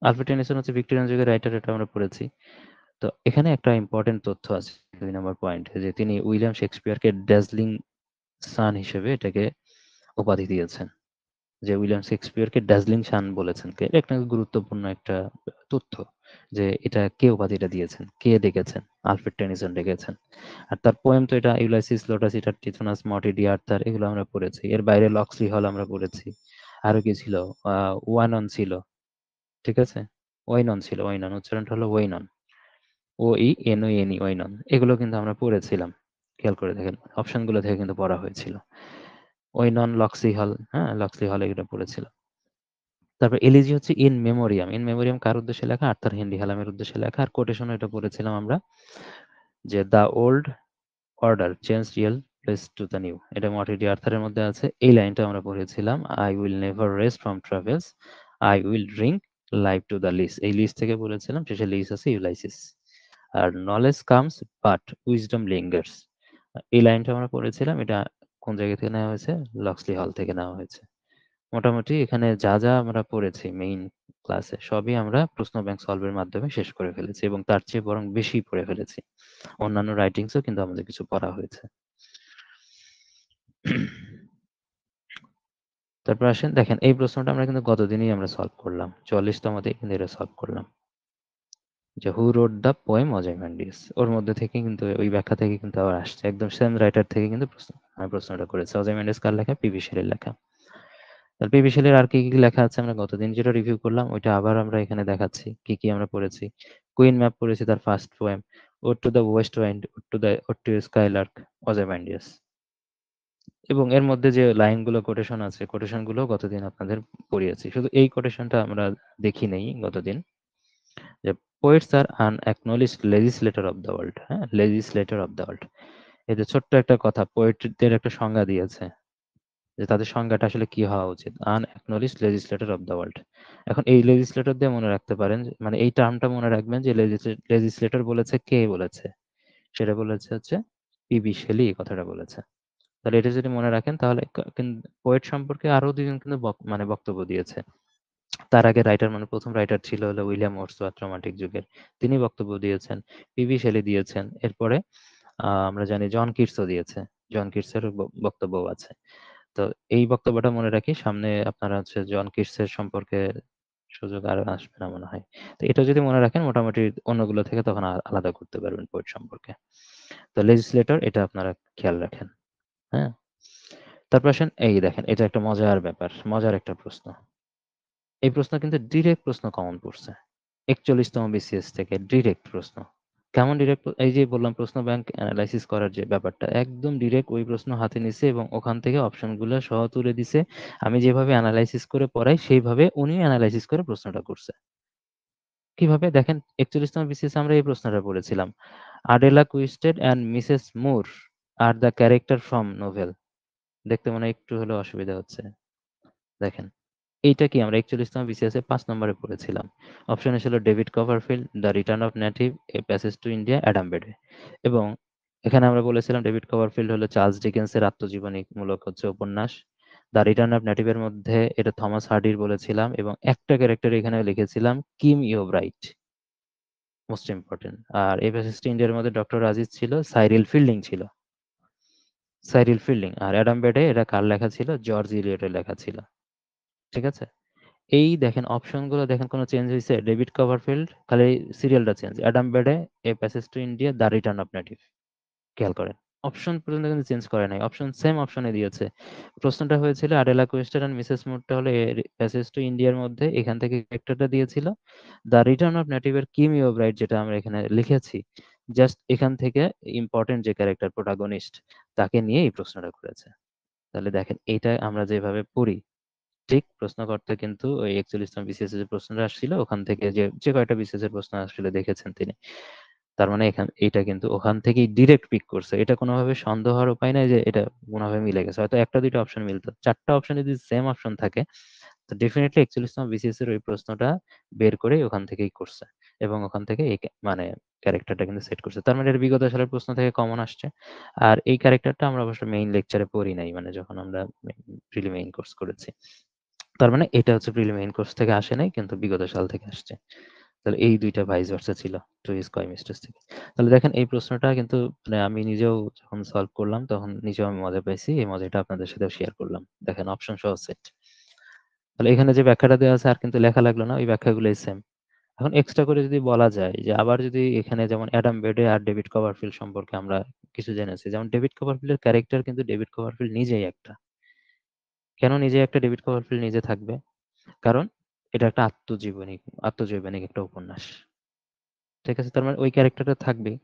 Speaker 1: আলফ্রেড টেনিসন হচ্ছে ভিক্টোরিয়ান যুগের রাইটার, এটা আমরা পড়েছি। তো এখানে একটা ইম্পোর্টেন্ট তথ্য আছে ২ নম্বর পয়েন্টে, যে তিনি উইলিয়াম শেক্সপিয়ারকে ড্যাজলিং সান হিসেবে এটাকে উপাধি দিয়েছেন। যে উইলিয়াম শেক্সপিয়ারকে ড্যাজলিং সান বলেছেন কে? এটা একটা গুরুত্বপূর্ণ একটা তথ্য, যে এটা কে উপাধিটা দিয়েছেন, কে ডেকেছেন? আলফ্রেড টেনিসন ডেকেছেন। আর তার পোয়েম তো এটা Ulysses, lotus, Tithonus, Morte, d'Arthur, এগুলো আমরা পড়েছি। এর বাইরে লক্সলি হল আমরা পড়েছি। আরো কি ছিল? ওয়ানন ছিল। ঠিক আছে? ওয়াইনন ছিল, ওয়াইনন। উচ্চারণটা হলো ওয়াইনন। OENONE, ওয়াইনন। এগুলো কিন্তু আমরা পড়েছিলাম। খেয়াল করে দেখেন। অপশনগুলো থেকে কিন্তু পড়া হয়েছিল। ওয়াইনন, লক্সলি হল, হ্যাঁ? লক্সলি হল এগুলো পড়েছিলাম। তারপর এলিজি হচ্ছে ইন মেমোরিয়াম। ইন মেমোরিয়াম কার উদ্দেশ্যে লেখা? আর্থার হেনরি হ্যালামের উদ্দেশ্যে লেখা। আর কোটেশন এটা পড়েছিলাম আমরা, যে the old order change real place to the new. এটা মর্টিডি আর্থারের মধ্যে আছে। এই লাইনটা আমরা পড়েছিলাম, I will never rest from travels, I will drink life to the lees. এই লিস থেকে বলেছিলাম, শেষে লিস আছে ইউলাইসিস। আর knowledge comes but wisdom lingers, এই লাইনটা আমরা পড়েছিলাম। এটা কোন জায়গা থেকে নেওয়া হয়েছে? লক্সলি হল থেকে নেওয়া হয়েছে। মোটামুটি এখানে যা যা আমরা পড়েছি মেইন ক্লাসে, সবই আমরা প্রশ্ন ব্যাংক সলভের মাধ্যমে শেষ করে ফেলেছি, এবং তার চেয়ে বরং বেশি পড়ে ফেলেছি। অন্যান্য রাইটিংসও কিন্তু আমাদের কিছু পড়া হয়েছে। তারপর আসেন, দেখেন এই প্রশ্নটা আমরা কিন্তু গতদিনই আমরা সলভ করলাম। 44তমতে কিন্তু এটা সলভ করলাম, যে হু রোড দ্য পোয়েম অজাইমান্ডিয়াস। ওর মধ্যে থেকে কিন্তু, ওই ব্যাখ্যা থেকে কিন্তু আবার আসছে, একদম সেম রাইটার থেকে কিন্তু প্রশ্নটা করেছে। অজাইমান্ডিয়াস কার লেখা? পিবি শেলের লেখা। তাহলে পিবি শেলের আর কি কি লেখা আছে আমরা গতদিন যেটা রিভিউ করলাম, ওইটা আবার আমরা এখানে দেখাচ্ছি কি কি আমরা পড়েছি। কুইন ম্যাপ পড়েছি, তার first poem. Ode to the west wind, ode to skylark, Ozymandias. এবং এর মধ্যে যে লাইনগুলো কোটেশন আছে, কোটেশন গুলো গতদিন আপনাদের পড়িয়েছি। শুধু এই কোটেশনটা আমরা দেখি নেই গতদিন, যে poets are unacknowledged legislator of the world. হ্যাঁ, লেজিসলেটর অফ দ্য ওয়ার্ল্ড। এই যে ছোট্ট একটা কথা, পোয়েটদের একটা সংজ্ঞা দিয়েছে, যে তাদের সংজ্ঞাটা আসলে কি হওয়া উচিত। আনঅ্যাকনোলেজড লেজিসলেটর অফ দ্য ওয়ার্ল্ড। এখন এই লেজিসলেটর দিয়ে মনে রাখতে পারেন, মানে এই টার্মটা মনে রাখবেন, যে লেজিসলেটর বলেছে, কে বলেছে? সেটা বলেছে হচ্ছে পিবি শেলি, এই কথাটা বলেছে। তাহলে এটা যদি মনে রাখেন, তাহলে পোয়েট সম্পর্কে আরো দুজন কিন্তু মানে বক্তব্য দিয়েছে। তার আগে রাইটার, মানে প্রথম রাইটার ছিল হলো উইলিয়াম ওয়ার্ডসওয়ার্থ রোমান্টিক যুগের, তিনি বক্তব্য দিয়েছেন। পিবি শেলি দিয়েছেন। এরপরে আমরা জানি জন কিটসও দিয়েছে। জন কিটসের বক্তব্য আছে। তো এই বক্তব্যটা মনে রাখি, সামনে আপনারা হচ্ছে জন কিটসের সম্পর্কে সুযোগ আর আসবে না মনে হয়। তো এটা যদি মনে রাখেন, মোটামুটি অন্যগুলো থেকে তখন আলাদা করতে পারবেন পোয়েট সম্পর্কে। তো লেজিসলেটর, এটা আপনারা খেয়াল রাখেন। হ্যাঁ, তারপর আসেন, এই দেখেন, এটা একটা মজার ব্যাপার, মজার একটা প্রশ্ন। এই প্রশ্ন কিন্তু ডিরেক্ট প্রশ্ন কমন পড়ছে ৪১তম বিসিএস থেকে, ডিরেক্ট প্রশ্ন। কেমন ডিরেক্ট? এই যে বললাম প্রশ্ন ব্যাংক অ্যানালাইসিস করার যে ব্যাপারটা, একদম ডিরেক্ট ওই প্রশ্ন হাতে নিছে এবং ওখান থেকে অপশনগুলো সহ তুলে দিছে। আমি যেভাবে অ্যানালাইসিস করে পড়াই, সেইভাবে উনিও অ্যানালাইসিস করে প্রশ্নটা করছে। কিভাবে? দেখেন, ৪১তম বিসিএস আমরা এই প্রশ্নটা পড়েছিলাম। Adela Quested and Mrs Moore আর দ্য ক্যারেক্টার ফ্রম নোভেল। দেখতে মনে হয় একটু হলেও অসুবিধা হচ্ছে। দেখেন, এইটা কি আমরা ৪১তম বিসিএস এ ৫ নম্বরে পড়েছিলাম। অপশনে ছিল David Copperfield, the return of native, A passage to India, Adam বেডে। এবং এখানে আমরা বলেছিলাম ডেভিড কপারফিল্ড হলো চার্লস ডিকেন্সের আত্মজীবনীমূলক হচ্ছে উপন্যাস। দ্য রিটার্ন অফ নেটিভ এর মধ্যে এটা থমাস হার্ডির বলেছিলাম, এবং একটা ক্যারেক্টার এখানে লিখেছিলাম কিম ইও ব্রাইট, মোস্ট ইম্পর্টেন্ট। আর এ প্যাসেজ টু ইন্ডিয়ার মধ্যে ডক্টর আজিজ ছিল, সাইরিল ফিল্ডিং ছিল, সাইরিল ফিল্ডিং। আর অ্যাডাম বেডে এটা কার লেখা ছিল? জর্জ ইলিয়টের লেখা ছিল। ঠিক আছে? এই দেখেন অপশনগুলো দেখেন, কোনো চেঞ্জ হইছে? ডেভিড কভারফিল্ড, খালি সিরিয়ালটা চেঞ্জ। অ্যাডাম বেডে, এ passage to India, the return of native. খেয়াল করেন। অপশন পর্যন্ত কিন্তু চেঞ্জ করে নাই। অপশন সেম অপশনে দিয়েছে। প্রশ্নটা হয়েছিল আডেলা কোয়েস্টার এন্ড মিসেস মুরটা হলো প্যাসেজ টু ইন্ডিয়ার মধ্যে, এখান থেকে ক্যারেক্টারটা দিয়েছিল। দ্য রিটার্ন অফ নেটিভ এর কিম ইও ব্রাইট, যেটা আমরা এখানে লিখেছি, জাস্ট এখান থেকে ইম্পর্টেন্ট যে ক্যারেক্টার প্রোটাগনিস্ট, তাকে নিয়ে এই প্রশ্নটা করেছে। তাহলে দেখেন, এইটা আমরা যেভাবে পড়ি, ঠিক প্রশ্নকর্তা কিন্তু ওই ৪১তম বিসিএস এর যে প্রশ্নটা আসছিল, ওখান থেকে যে কয়টা বিসিএস এর প্রশ্ন আসলে দেখেছেন তিনি। তার মানে এইটা কিন্তু ওখান থেকেই ডিরেক্ট পিক করছে। এটা কোনোভাবে সন্দেহ হওয়ার উপায় নাই যে এটা কোনোভাবে মিলে গেছে। হয়তো ১টা ২টা অপশন মিলতো। ৪টা অপশনে যদি সেম অপশন থাকে, তো ডেফিনিটলি ৪১তম বিসিএস এর ওই প্রশ্নটা বের করে ওখান থেকেই করছে এবং ওখান থেকে এই মানে ক্যারেক্টারটা কিন্তু সেট করছে। তার মানে এটা বিগত সালের প্রশ্ন থেকে কমন আসছে। আর এই ক্যারেক্টারটা আমরা অবশ্য মেইন লেকচারে পড়ি নাই। মানে যখন আমরা প্রিলি মেইন কোর্স করেছি। তার মানে এটা হচ্ছে প্রিলি মেইন কোর্স থেকে আসে নাই কিন্তু বিগত সাল থেকে আসছে। তাহলে এই ২ টা ভাইস ভার্সা ছিল। 2 is কয় মিস্টেক্স থেকে। তাহলে দেখেন এই প্রশ্নটা কিন্তু মানে আমি নিজেও যখন সলভ করলাম তখন নিজেও আমি মজা পাইছি। এই মজাটা আপনাদের সাথেও শেয়ার করলাম। দেখেন অপশন সহ সেট। তাহলে এখানে যে ব্যাখ্যাটা দেওয়া আছে আর কিন্তু লেখা লাগলো না। ওই ব্যাখ্যাগুলোই সেম। এখন এক্সট্রা করে যদি বলা যায় যে আবার যদি এখানে যেমন অ্যাডাম বেডে আর ডেভিড কপারফিল্ড সম্পর্কে আমরা কিছু জেনেছি। যেমন ডেভিড কপারফিল্ডের ক্যারেক্টার কিন্তু ডেভিড কপারফিল্ড নিজেই একটা। কেন নিজেই একটা ডেভিড কপারফিল্ড নিজে থাকবে? কারণ এটা একটা আত্মজৈবনিক একটা উপন্যাস। ঠিক আছে? তার মানে ওই ক্যারেক্টারটা থাকবেই।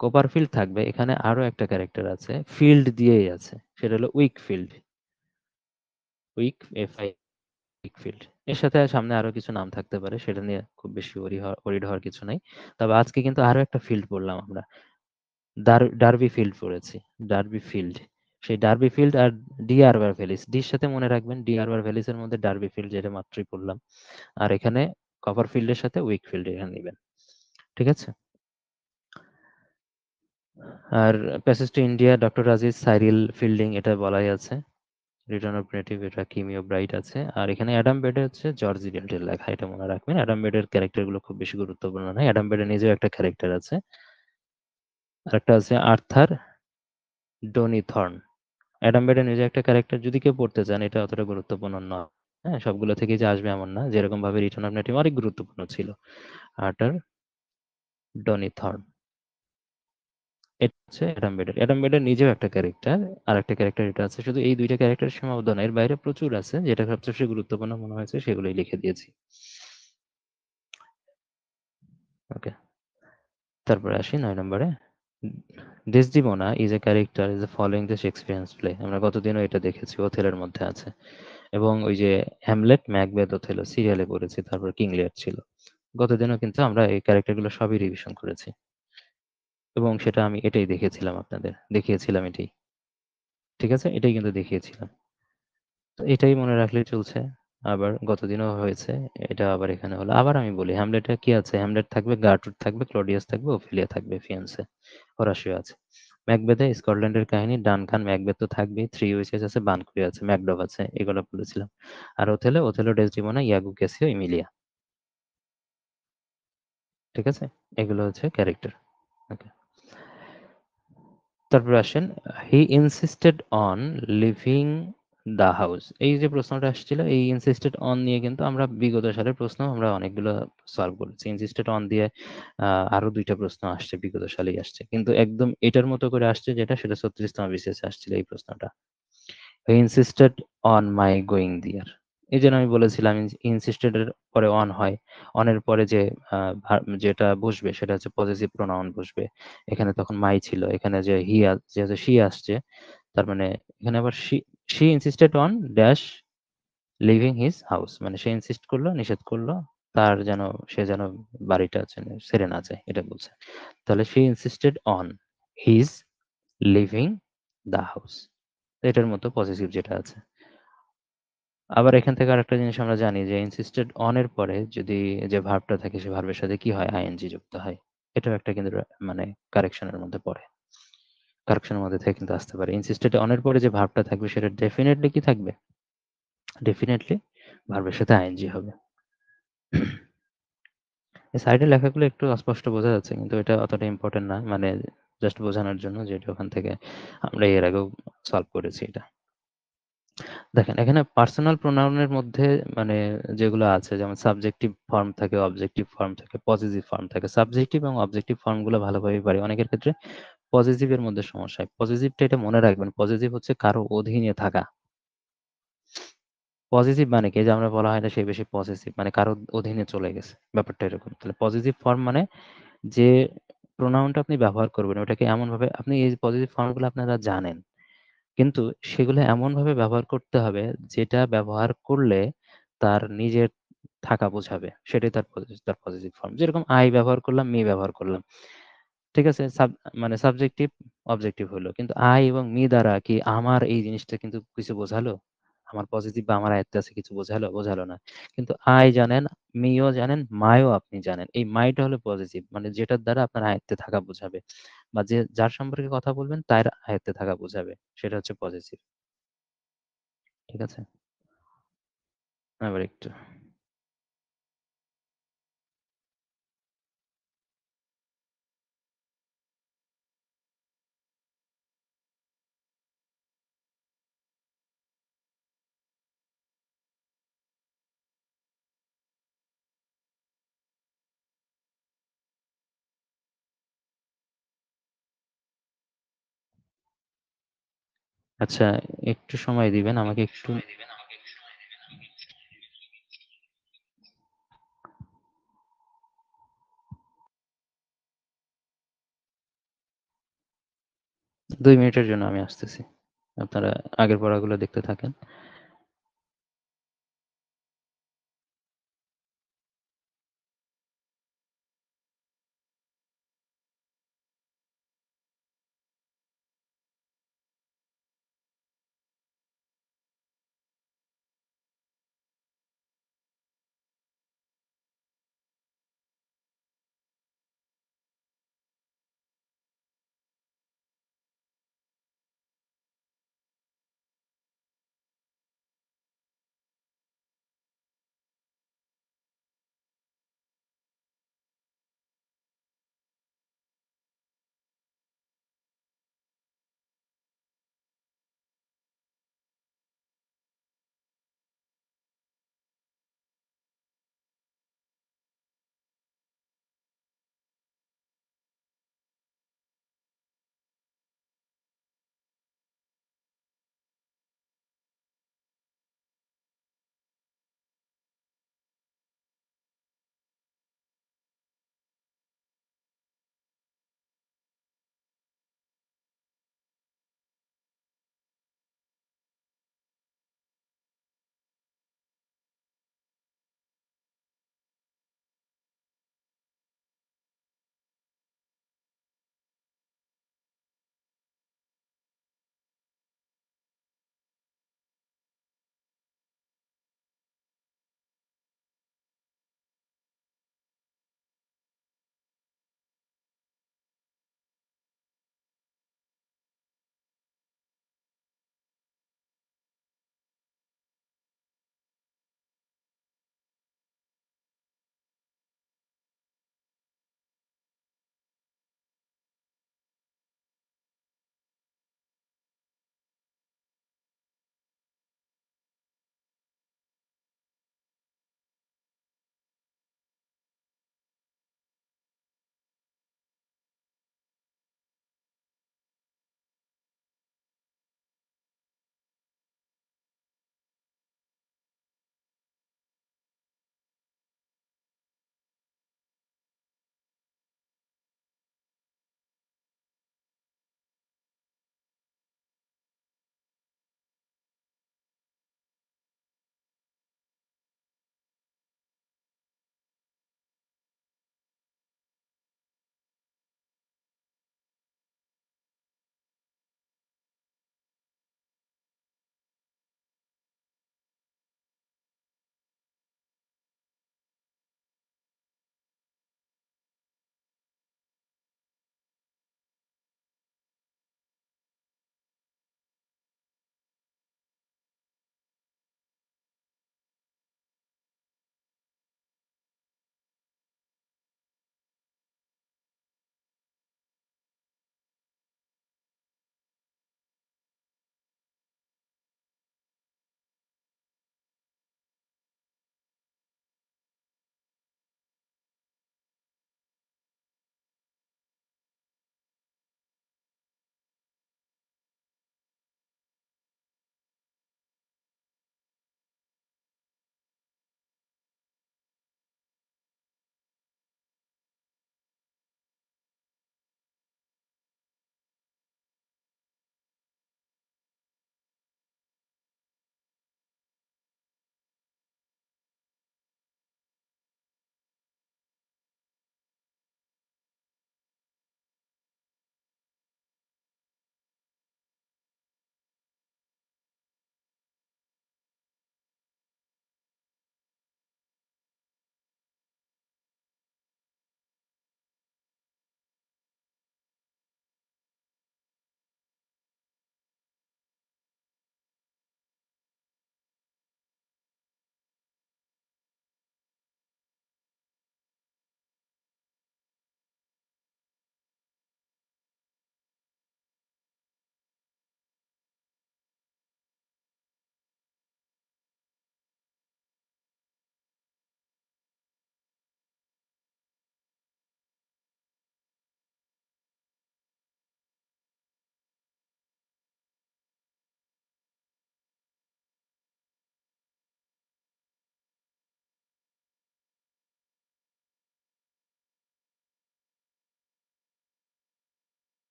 Speaker 1: কপারফিল্ড থাকবে। এখানে আরো একটা ক্যারেক্টার আছে। ফিল্ড দিয়েই আছে। সেটা হলো উইকফিল্ড। উইকফিল্ড। এর সাথে সামনে আরো কিছু নাম থাকতে পারে। সেটা নিয়ে খুব বেশি ওরিড হওয়ার কিছু নাই। তবে আজকে কিন্তু আরো একটা ফিল্ড পড়লাম আমরা। ডার্বি ফিল্ড পড়েছি। Derby field. সেই ডার্বি ফিল্ড আর ডি আরবার ভ্যালিস। ডির সাথে মনে রাখবেন ডি আরবার ভ্যালিসের মধ্যে ডার্বি ফিল্ড যেটা মাত্রই পড়লাম। আর এখানে কপারফিল্ডের সাথে উইকফিল্ড এখানে নিবেন। ঠিক আছে? আর passage to India doctor Aziz Cyril Fielding এটা বলাই আছে। রিটার্ন অফ নেটিভ এটা কিমিও ব্রাইট আছে। আর এখানে অ্যাডাম বেডে হচ্ছে জর্জ ইলিয়টের লেখা। এটা মনে রাখবেন। অ্যাডাম বেডের ক্যারেক্টার গুলো খুব বেশি গুরুত্বপূর্ণ নয়। অ্যাডাম বেডের নিজেও একটা ক্যারেক্টার আছে। আরেকটা আছে আর্থার ডোনিথর্ন। অ্যাডাম বেডের নিজে একটা ক্যারেক্টার যদি কেউ পড়তে চান এটা অতটা গুরুত্বপূর্ণ নয়। হ্যাঁ, সবগুলো থেকেই যে আসবে এমন না। যেরকম ভাবে রিটার্ন অফ নেটিভ অনেক গুরুত্বপূর্ণ ছিল। আর্থার ডোনিথর্ন। এটা হচ্ছে অ্যাডাম বেডের। অ্যাডাম বেডের নিজেও একটা ক্যারেক্টার, আরেকটা ক্যারেক্টার এটা আছে। শুধু এই ২ টা ক্যারেক্টারের সীমাবদ্ধ না। এর বাইরে প্রচুর আছে। যেটা সবচেয়ে বেশি গুরুত্বপূর্ণ মনে হয়েছে সেগুলোই লিখে দিয়েছি। ওকে। তারপরে আসি ৯ নম্বরে। Desdemona is a character is following the Shakespeare's play. আমরা গতদিনও এটা দেখেছি। ওথেলোর মধ্যে আছে। এবং ওই যে হ্যামলেট, ম্যাকবেথ, ওথেলো সিরিয়ালে পড়েছি। তারপর কিং লিয়ার ছিল। গতদিনও কিন্তু আমরা এই ক্যারেক্টারগুলো সবই রিভিশন করেছি। এবং সেটা আমি এটাই দেখিয়েছিলাম আপনাদের। দেখিয়েছিলাম এটাই। ঠিক আছে? এটাই কিন্তু দেখিয়েছিলাম। তো এটাই মনে রাখলেই চলছে। আবার গতদিনও হয়েছে। এটা আবার এখানে হলো। আবার আমি বলি হ্যামলেটে কি আছে? হ্যামলেট থাকবে, গার্ট্রুড থাকবে, ক্লডিয়াস থাকবে, ওফেলিয়া থাকবে, ফিয়ান্সে। হোরাসিও আছে। ম্যাকবেথে স্কটল্যান্ডের কাহিনী, ডানকান, ম্যাকবেথ তো থাকবেই। থ্রি উইচেস আছে, বানকুরি আছে, ম্যাকডভ আছে। এগুলো বলেছিলাম। আর ওথেলো, ডেসডিমোনা, ইয়াগো, ক্যাসিও, এমিলিয়া। ঠিক আছে? এগুলো হচ্ছে ক্যারেক্টার। ওকে। তারপরে আসেন হি insisted on living the house. এই যে প্রশ্নটা আসছিল এই ইনসিস্টেড অন নিয়ে কিন্তু আমরা বিগত সালের প্রশ্ন আমরা অনেকগুলো সলভ করেছি। ইনসিস্টেড অন দিয়ে আরো ২ টা প্রশ্ন আসছে বিগত সালেই আসছে। কিন্তু একদম এটার মতো করে আসছে যেটা সেটা ৩৬তম বিসিএস আসছিল এই প্রশ্নটা। He insisted on my going there. এইজন্য আমি বলেছিলাম ইনসিস্টেড এর পরে অন হয়। অন এর পরে যে যেটা বসবে সেটা হচ্ছে পজেসিভ প্রোনাউন বসবে। এখানে তখন মাই ছিল। এখানে যে যেহেতু শি আসছে তার মানে এখানে আবার she insisted on dash living his house. মানে সে ইনসিস্ট করলো, নিষেধ করলো তার যেন সে যেন বাড়িটা ছেড়ে না যায় এটা বলছে। তাহলে she insisted on his living the house. এটার মতো পজিটিভ যেটা আছে। আবার এখান থেকে আরেকটা জিনিস আমরা জানি যে ইনসিস্টেড অন এর পরে যদি যে ভার্বটা থাকে সে ভার্বের সাথে কি হয়? আইএনজি যুক্ত হয়। এটাও একটা কিন্তু মানে কারেকশনের মধ্যে পড়ে। কারেকশনের মধ্যে থেকে কিন্তু আসতে পারে। ইনসিস্টেড অন এর পরে যে ভার্বটা থাকবে সেটা ডেফিনিটলি কি থাকবে? ডেফিনিটলি ভার্বের সাথে আইএনজি হবে। এই সাইডের লেখাগুলো একটু অস্পষ্ট বোঝা যাচ্ছে কিন্তু এটা অতটা ইম্পোর্টেন্ট না। মানে জাস্ট বোঝানোর জন্য যে এটা ওখান থেকে আমরা এর আগেও সলভ করেছি এটা। দেখেন এখানে পার্সোনাল প্রোনাউনের মধ্যে মানে যেগুলো আছে যেমন সাবজেক্টিভ ফর্ম থাকে, অবজেক্টিভ ফর্ম থাকে, পজিটিভ ফর্ম থাকে। সাবজেক্টিভ এবং অবজেক্টিভ ফর্মগুলো ভালোভাবেই পারি। অনেকের ক্ষেত্রে পজিটিভ এর মধ্যে সমস্যা হয়। পজিটিভটা এটা মনে রাখবেন। পজিটিভ হচ্ছে কারো অধীনে থাকা। পজিটিভ মানে কি? এই যে আমরা বলা হয় না সে বেশি পসেসিভ মানে কারো অধীনে চলে গেছে। ব্যাপারটা এরকম। তাহলে পজিটিভ ফর্ম মানে যে প্রোনাউনটা আপনি ব্যবহার করবেন ওটাকে এমনভাবে আপনি এই পজিটিভ ফর্মগুলো আপনারা জানেন। কিন্তু সেগুলো এমনভাবে ব্যবহার করতে হবে যেটা ব্যবহার করলে তার নিজের থাকা বোঝাবে। সেটাই তার পজিটিভ ফর্ম। যেরকম I ব্যবহার করলাম, মি ব্যবহার করলাম। ঠিক আছে? মানে সাবজেক্টিভ, অবজেক্টিভ হলো। কিন্তু I এবং মি দ্বারা কি আমার এই জিনিসটা কিন্তু কিছু বোঝালো? আমার পজিটিভ বা আমার আয়ত্তে আছে কিছু বোঝালো? বোঝালো না। কিন্তু জানেন, ও জানেন, ও আপনি জানেন। এই টা হলো পজিটিভ। মানে যেটার দ্বারা আপনার আয়ত্তে থাকা বোঝাবে। বা যার সম্পর্কে কথা বলবেন তার আয়ত্তে থাকা বোঝাবে। সেটা হচ্ছে পজিটিভ। ঠিক আছে? আবার একটু। আচ্ছা, একটু সময় দিবেন আমাকে একটু ২ মিনিটের জন্য আমি আসতেছি। আপনারা আগের পড়াগুলো দেখতে থাকেন।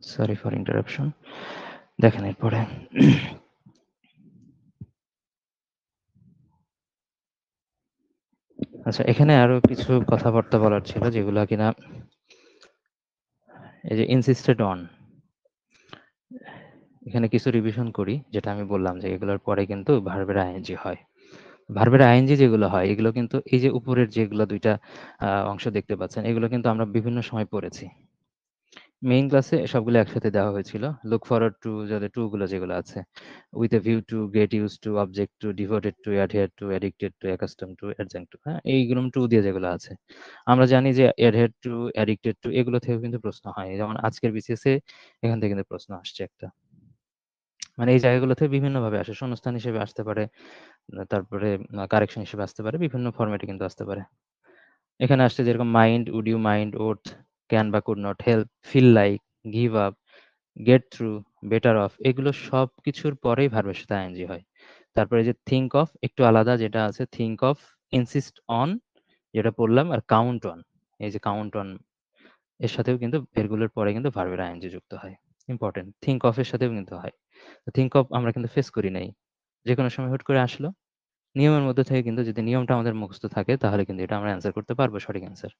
Speaker 1: Sorry for interruption. দেখেন এরপরে আচ্ছা, এখানে আরো কিছু কথাবার্তা বলার ছিল যেগুলা কিনা এই যে insisted on, এখানে কিছু রিভিশন করি। যেটা আমি বললাম যে এগুলোর পরে কিন্তু ভার্বের আইএনজি হয়। ভার্বের আইএনজি যেগুলো হয় এগুলো কিন্তু এই যে উপরের যেগুলো ২ টা অংশ দেখতে পাচ্ছেন এগুলো কিন্তু আমরা বিভিন্ন সময় পড়েছি। মেইন ক্লাসে সবগুলো একসাথে দেওয়া হয়েছিল। look forward to যাদের to গুলো যেগুলো আছে। with a view to, get used to, object to, devoted to, adhere to, addicted to, accustomed to, adjunct to, হ্যাঁ? এইগুলো to দিয়ে যেগুলো আছে। আমরা জানি যে adhere to, addicted to এগুলো থেকেও কিন্তু প্রশ্ন হয়। যেমন আজকের বিসিএস এ এখান থেকে কিন্তু প্রশ্ন আসছে একটা। মানে এই জায়গাগুলো থেকে বিভিন্নভাবে আসে। শূন্যস্থান হিসেবে আসতে পারে, তারপরে কারেকশন হিসেবে আসতে পারে, বিভিন্ন ফরম্যাটে কিন্তু আসতে পারে। এখানে আসছে যেরকম mind, would you mind, would, can বা could not, help, feel like, give up, get through, better off এগুলো সবকিছুর পরেই ভার্বের সাথে আইএনজি হয়। তারপরে যে think of একটু আলাদা যেটা আছে think of, insist on যেটা পড়লাম আর count on, এই যে count on এর সাথেও কিন্তু এগুলোর পরে কিন্তু ভার্বের আইএনজি যুক্ত হয়। ইম্পোর্টেন্ট। think of এর সাথেও কিন্তু হয়। তো think of আমরা কিন্তু ফেস করি নাই। যেকোনো সময় হুট করে আসলো। নিয়মের মধ্যে থেকে কিন্তু যদি নিয়মটা আমাদের মুখস্থ থাকে তাহলে কিন্তু এটা আমরা অ্যান্সার করতে পারবো, সঠিক অ্যান্সার।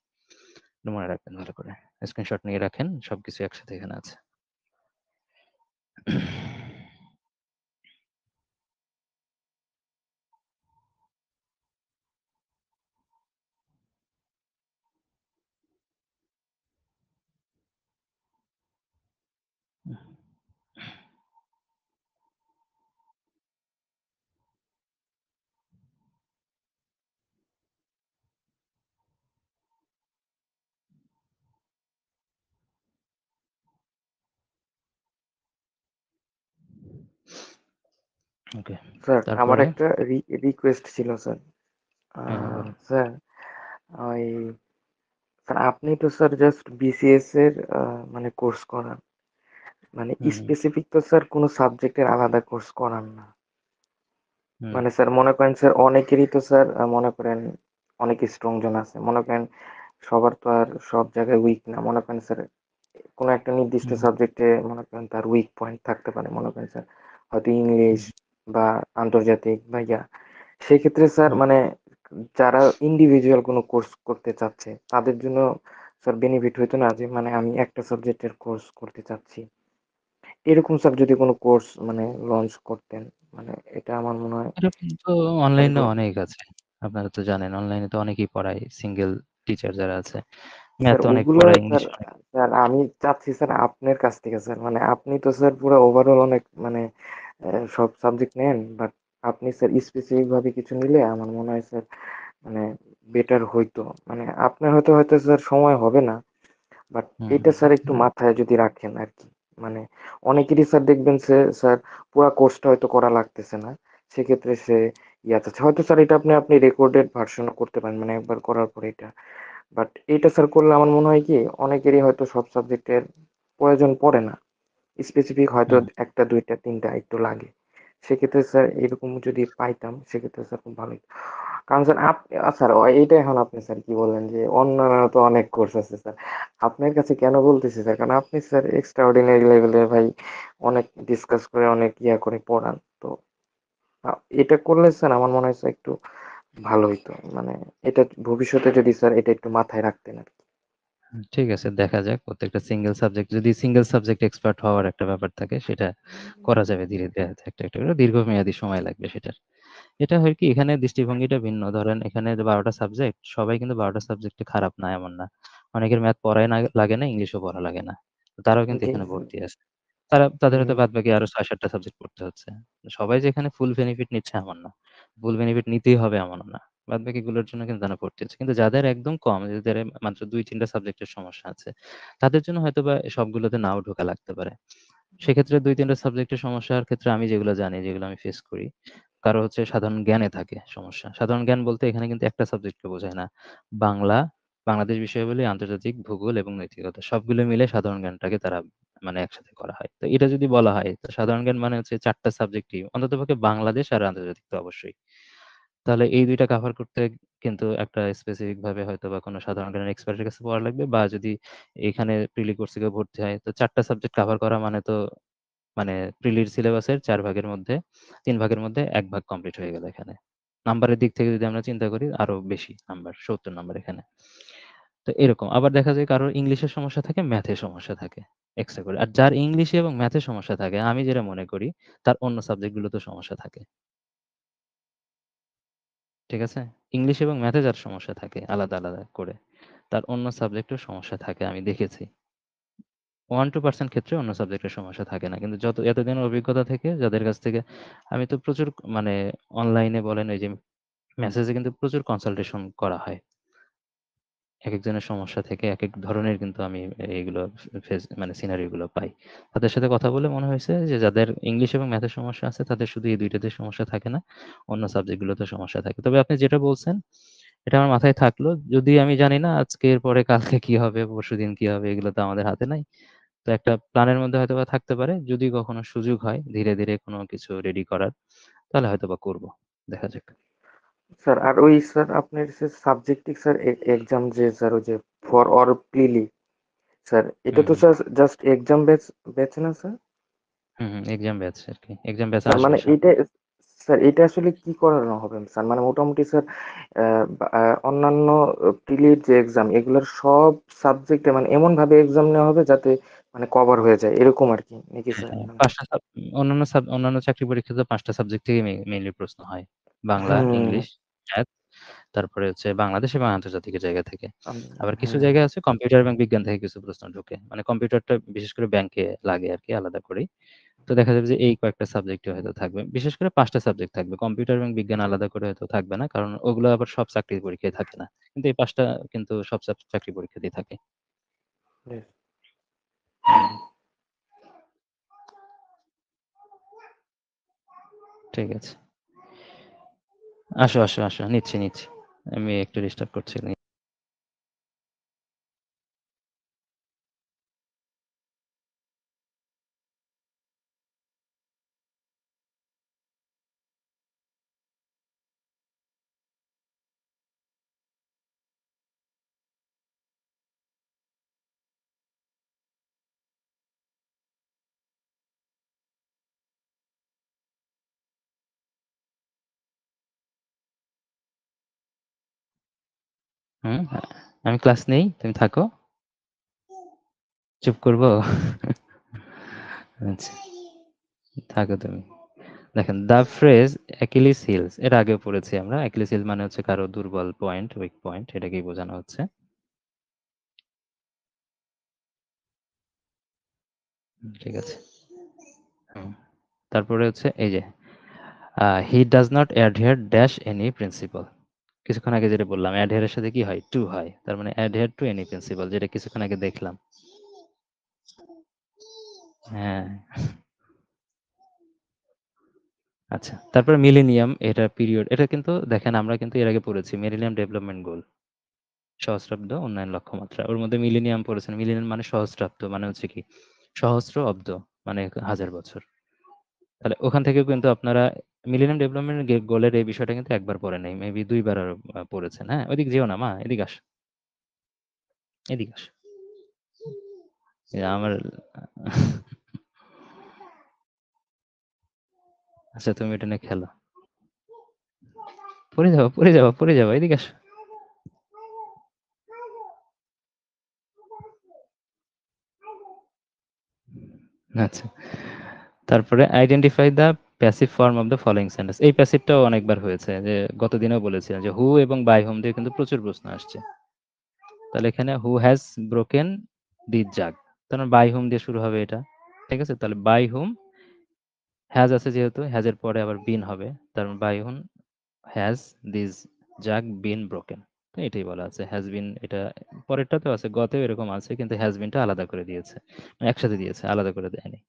Speaker 1: মনে রাখবেন ভালো করে। স্ক্রিনশট নিয়ে রাখেন। সবকিছু একসাথে এখানে আছে। ওকে।
Speaker 2: স্যার আমার
Speaker 1: তারপরে
Speaker 2: একটা রিকোয়েস্ট ছিল স্যার।
Speaker 1: হ্যাঁ, বলুন।
Speaker 2: স্যার ওই স্যার আপনি তো স্যার জাস্ট বিসিএস এর মানে কোর্স করান, মানে
Speaker 1: হুম, হুম,
Speaker 2: স্পেসিফিক তো স্যার কোনো সাবজেক্টের আলাদা কোর্স করান না।
Speaker 1: হুম,
Speaker 2: মানে স্যার মনে করেন স্যার অনেকেরই তো স্যার মনে করেন অনেক স্ট্রং জন আছে, মনে করেন সবার তো আর সব জায়গায় উইক না, মনে করেন স্যার কোনো একটা নির্দিষ্ট
Speaker 1: হুম,
Speaker 2: সাবজেক্টে মনে করেন তার উইক পয়েন্ট থাকতে পারে, মনে করেন স্যার হয়তো ইংলিশ
Speaker 1: হুম,
Speaker 2: বা আন্তর্জাতিক বা সেক্ষেত্রে স্যার
Speaker 1: হুম।
Speaker 2: মানে যারা ইন্ডিভিজুয়াল কোনো কোর্স করতে চাচ্ছে তাদের জন্য স্যার বেনিফিট হইতো না যে মানে আমি একটা সাবজেক্টের কোর্স করতে চাচ্ছি, এরকম স্যার যদি কোনো কোর্স মানে লঞ্চ করতেন, মানে এটা আমার মনে হয়
Speaker 1: এরকম তো
Speaker 2: স্যার
Speaker 1: অনলাইনে অনেক আছে। আপনারা তো জানেন অনলাইনে তো অনেকেই পড়ায়। সিঙ্গেল টিচার যারা আছে। ম্যাথ
Speaker 2: স্যার
Speaker 1: অনেক
Speaker 2: ওগুলো
Speaker 1: পড়ায়,
Speaker 2: স্যার,
Speaker 1: ইংলিশ অনেক।
Speaker 2: স্যার আমি চাচ্ছি স্যার আপনার কাছ থেকে স্যার, মানে আপনি তো স্যার পুরো ওভারঅল অনেক মানে সব সাবজেক্ট নেন, বাট আপনি স্যার স্পেসিফিক ভাবে কিছু নিলে আমার মনে হয় স্যার মানে বেটার হইতো। মানে আপনার হয়তো হয়তো স্যার সময় হবে না, বাট
Speaker 1: হুম,
Speaker 2: এটা স্যার একটু
Speaker 1: হুম,
Speaker 2: মাথায় যদি রাখেন আর কি। মানে অনেকেরই স্যার দেখবেন সে স্যার পুরা কোর্সটা হয়তো করা লাগতেছে না, সেক্ষেত্রে সে চাচ্ছে হয়তো স্যার এটা আপনি আপনি রেকর্ডেড ভার্সনও করতে পারেন, মানে একবার করার পরে এটা, বাট এটা স্যার করলে আমার মনে হয় কি অনেকেরই হয়তো সব সাবজেক্টের প্রয়োজন পড়ে না, স্পেসিফিক হয়তো
Speaker 1: হুম।
Speaker 2: একটা দুইটা তিনটা একটু লাগে। সেক্ষেত্রে স্যার এরকম যদি পাইতাম সেক্ষেত্রে স্যার খুব ভালোই। কারণ স্যার আপনি স্যার এইটা এখন আপনি স্যার কি বললেন যে অন্যান্য তো অনেক কোর্স আছে স্যার, আপনার কাছে কেন বলতেছি স্যার কারণ আপনি স্যার এক্সট্রা অর্ডিনারি লেভেলের ভাই, অনেক ডিসকাস করে অনেক করে পড়ান তো। এটা করলে স্যার আমার মনে হয় স্যার একটু ভালো হইতো, মানে এটা ভবিষ্যতে যদি স্যার এটা একটু মাথায় রাখতেন আর কি।
Speaker 1: ঠিক আছে, দেখা যাক। প্রত্যেকটা সিঙ্গেল সাবজেক্ট যদি সিঙ্গেল সাবজেক্ট এক্সপার্ট হওয়ার একটা ব্যাপার থাকে সেটা করা যাবে ধীরে, ধীরে একটা, একটা করে দীর্ঘমেয়াদী সময় লাগবে সেটার। এটা হয় কি এখানে দৃষ্টিভঙ্গিটা ভিন্ন। ধরেন এখানে ১২ টা সাবজেক্ট, সবাই কিন্তু ১২ টা সাবজেক্টে খারাপ না এমন না। অনেকের ম্যাথ পড়াই না লাগে না, ইংলিশও পড়া লাগে না। তো তারাও কিন্তু
Speaker 2: জি
Speaker 1: এখানে
Speaker 2: জি।
Speaker 1: ভর্তি আছে। তাদের হয়তো
Speaker 2: হুম।
Speaker 1: বাদবাকি আরো ৬-৭ টা সাবজেক্ট পড়তে হচ্ছে। সবাই যে এখানে ফুল বেনিফিট নিচ্ছে এমন না। ফুল বেনিফিট নিতেই হবে এমনও না। বাদবাকিগুলোর জন্য কিন্তু তারা ভর্তি হচ্ছে। কিন্তু যাদের একদম কম, যাদের মাত্র ২-৩ টা সাবজেক্টের সমস্যা আছে, তাদের জন্য হয়তোবা সবগুলোতে নাও ঢোকা লাগতে পারে। সেক্ষেত্রে ২-৩ টা সাবজেক্টের সমস্যার ক্ষেত্রে আমি যেগুলো জানি, যেগুলো আমি ফেস করি, কারো হচ্ছে সাধারণ জ্ঞানে থাকে সমস্যা। সাধারণ জ্ঞান বলতে এখানে কিন্তু একটা সাবজেক্টকে বোঝায় না। বাংলা, বাংলাদেশ বিষয়াবলী, আন্তর্জাতিক, ভূগোল এবং নৈতিকতা সবগুলো মিলে সাধারণ জ্ঞানটাকে তারা মানে একসাথে করা হয়। তো এটা যদি বলা হয় তো সাধারণ জ্ঞান মানে হচ্ছে ৪ টা সাবজেক্টই অন্ততপক্ষে বাংলাদেশ আর আন্তর্জাতিক তো অবশ্যই। তাহলে এই ২ টা কভার করতে কিন্তু একটা স্পেসিফিক ভাবে হয়তোবা কোনো সাধারণ জ্ঞানের এক্সপার্টের কাছে পড়া লাগবে, বা যদি এখানে প্রিলি কোর্সে কেউ ভর্তি হয়, তো ৪ টা সাবজেক্ট কভার করা মানে তো মানে প্রিলির সিলেবাসের ৪ ভাগের মধ্যে ৩ ভাগের মধ্যে ১ ভাগ কমপ্লিট হয়ে গেল এখানে। নাম্বারের দিক থেকে যদি আমরা চিন্তা করি আরো বেশি নাম্বার, ৭০ নাম্বার এখানে। তো এরকম। আবার দেখা যায় কারোর ইংলিশের সমস্যা থাকে, ম্যাথের সমস্যা থাকে এক্সট্রা করে। আর যার ইংলিশে এবং ম্যাথের সমস্যা থাকে, আমি যেটা মনে করি তার অন্য সাবজেক্টগুলোতেও সমস্যা থাকে। ঠিক আছে? ইংলিশ এবং ম্যাথে যার সমস্যা থাকে আলাদা, আলাদা করে, তার অন্য সাবজেক্টেও সমস্যা থাকে আমি দেখেছি। 1-2% ক্ষেত্রে অন্য সাবজেক্টের সমস্যা থাকে না। কিন্তু যত এতদিনের অভিজ্ঞতা থেকে যাদের কাছ থেকে আমি তো প্রচুর মানে অনলাইনে বলেন, ওই যে মেসেজে কিন্তু প্রচুর কনসালটেশন করা হয়। একেকজনের সমস্যা থেকে একেক ধরনের কিন্তু আমি এইগুলো মানে সিনারিও গুলো পাই। তাদের সাথে কথা বলে মনে হয়েছে যে যাদের ইংলিশ এবং ম্যাথের সমস্যা আছে তাদের শুধু এই ২ টাতে সমস্যা থাকে না, অন্য সাবজেক্ট গুলোতে সমস্যা থাকে। তবে আপনি যেটা বলছেন এটা আমার মাথায় থাকলো। যদি আমি জানি না আজকের পরে কালকে কি হবে, পরশুদিন কি হবে, এগুলো তো আমাদের হাতে নাই। তো একটা প্ল্যানের মধ্যে হয়তোবা থাকতে পারে। যদি কখনো সুযোগ হয় ধীরে, ধীরে কোনো কিছু রেডি করার, তাহলে হয়তোবা করব। দেখা যাক।
Speaker 2: স্যার আর ওই স্যার আপনার যে সাবজেক্টিভ স্যার এক্সাম যে স্যার ওই যে ফর অর প্রিলি স্যার এটা
Speaker 1: হুম,
Speaker 2: তো
Speaker 1: হুম।
Speaker 2: Sir just exam batch batch না স্যার?
Speaker 1: হুম, হুম। এক্সাম ব্যাচ আরকি। এক্সাম ব্যাচ
Speaker 2: স্যার
Speaker 1: আসবে
Speaker 2: মানে
Speaker 1: সামনে।
Speaker 2: এটা স্যার এটা আসলে কি করানো হবে স্যার? মানে মোটামুটি স্যার অন্যান্য প্রিলির যে এক্সাম এগুলোর সব সাবজেক্টে মানে এমন ভাবে এক্সাম নেওয়া হবে যাতে মানে কভার হয়ে যায় এরকম আর কি নাকি স্যার?
Speaker 1: হ্যাঁ,
Speaker 2: মানে
Speaker 1: ৫ টা অন্যান্য চাকরি পরীক্ষাতে ৫ টা সাবজেক্ট থেকে মেইনলি প্রশ্ন হয়। বাংলা,
Speaker 2: হুম,
Speaker 1: ইংলিশ, ম্যাথ, তারপরে হচ্ছে বাংলাদেশ এবং আন্তর্জাতিক জায়গা থেকে। আবার কিছু
Speaker 2: হ্যাঁ,
Speaker 1: জায়গায় আছে কম্পিউটার এবং বিজ্ঞান থেকে কিছু প্রশ্ন ঢোকে। মানে কম্পিউটারটা বিশেষ করে ব্যাংকে লাগে আরকি আলাদা করেই। তো দেখা যাবে যে এই কয়েকটা সাবজেক্টই হয়তো থাকবে। বিশেষ করে ৫ টা সাবজেক্ট থাকবে। কম্পিউটার এবং বিজ্ঞান আলাদা করে হয়তো থাকবে না। কারণ ওগুলো আবার সব চাকরির পরীক্ষায় থাকে না। কিন্তু এই ৫ টা কিন্তু সব চাকরি পরীক্ষাতেই থাকে।
Speaker 2: বেশ।
Speaker 1: হুম, ঠিক আছে। আসো। নিচ্ছি। আমি একটু ডিস্টার্ব করছি। হুম, আমি ক্লাস নেই, তুমি থাকো। চুপ করব? আচ্ছা, থাকো তুমি। দেখেন দ্য ফ্রেজ অ্যাকিলিস হিলস এর আগেও পড়েছি আমরা। অ্যাকিলিস হিল মানে হচ্ছে কারো দুর্বল পয়েন্ট, উইক পয়েন্ট, এটাকেই বোঝানো হচ্ছে। ঠিক আছে। হুম। তারপরে হচ্ছে এই যে he does not adhere dash any principal. কিছুক্ষণ আগে যেটা বললাম অ্যাডহেয়ার এর সাথে কি হয়? টু হয়। তার মানে অ্যাডহেয়ার টু এনি প্রিন্সিপাল, যেটা কিছুক্ষণ আগে দেখলাম। হ্যাঁ। আচ্ছা। তারপরে মিলেনিয়াম, এটা পিরিয়ড। এটা কিন্তু দেখেন আমরা কিন্তু এর আগে পড়েছি মিলেনিয়াম ডেভেলপমেন্ট গোল। সহস্রাব্দ উন্নয়ন লক্ষ্যমাত্রা। ওর মধ্যে মিলেনিয়াম পড়েছেন। মিলেনিয়াম মানে সহস্রাব্দ, মানে হচ্ছে কি? সহস্র অব্দ মানে ১০০০ বছর। তাহলে ওখান থেকেও কিন্তু আপনারা মিলেনিয়াম ডেভেলপমেন্ট গোলের এই বিষয়টা কিন্তু একবার পড়েন নাই। মেবি ২ বার আরো পড়েছেন। হ্যাঁ? ওইদিকে যেও না মা, এদিকে আসো। এদিকে আসো। আমার আচ্ছা তুমি এটা নিয়ে খেলো। পড়ে যাবা। এদিকে আসো। আচ্ছা। তারপরে identify the passive form of the following sentence. এই প্যাসিভটাও অনেকবার হয়েছে, যে গতদিনেও বলেছিলাম যে হু এবং বাই হোম দিয়ে কিন্তু প্রচুর প্রশ্ন আসছে। তাহলে এখানে হু হ্যাজ ব্রোকেন দি জাগ, তার মানে বাই হোম দিয়ে শুরু হবে এটা। ঠিক আছে? তাহলে বাই হোম, হ্যাজ আছে যেহেতু হ্যাজ এর পরে আবার বিন হবে, তার মানে by whom has this jug been broken. তো এটাই বলা আছে হ্যাজ বিন। এটা পরেরটাতেও আছে, গতেও এরকম আছে, কিন্তু হ্যাজ বিনটা আলাদা করে দিয়েছে, মানে একসাথে দিয়েছে, আলাদা করে দেয়নি।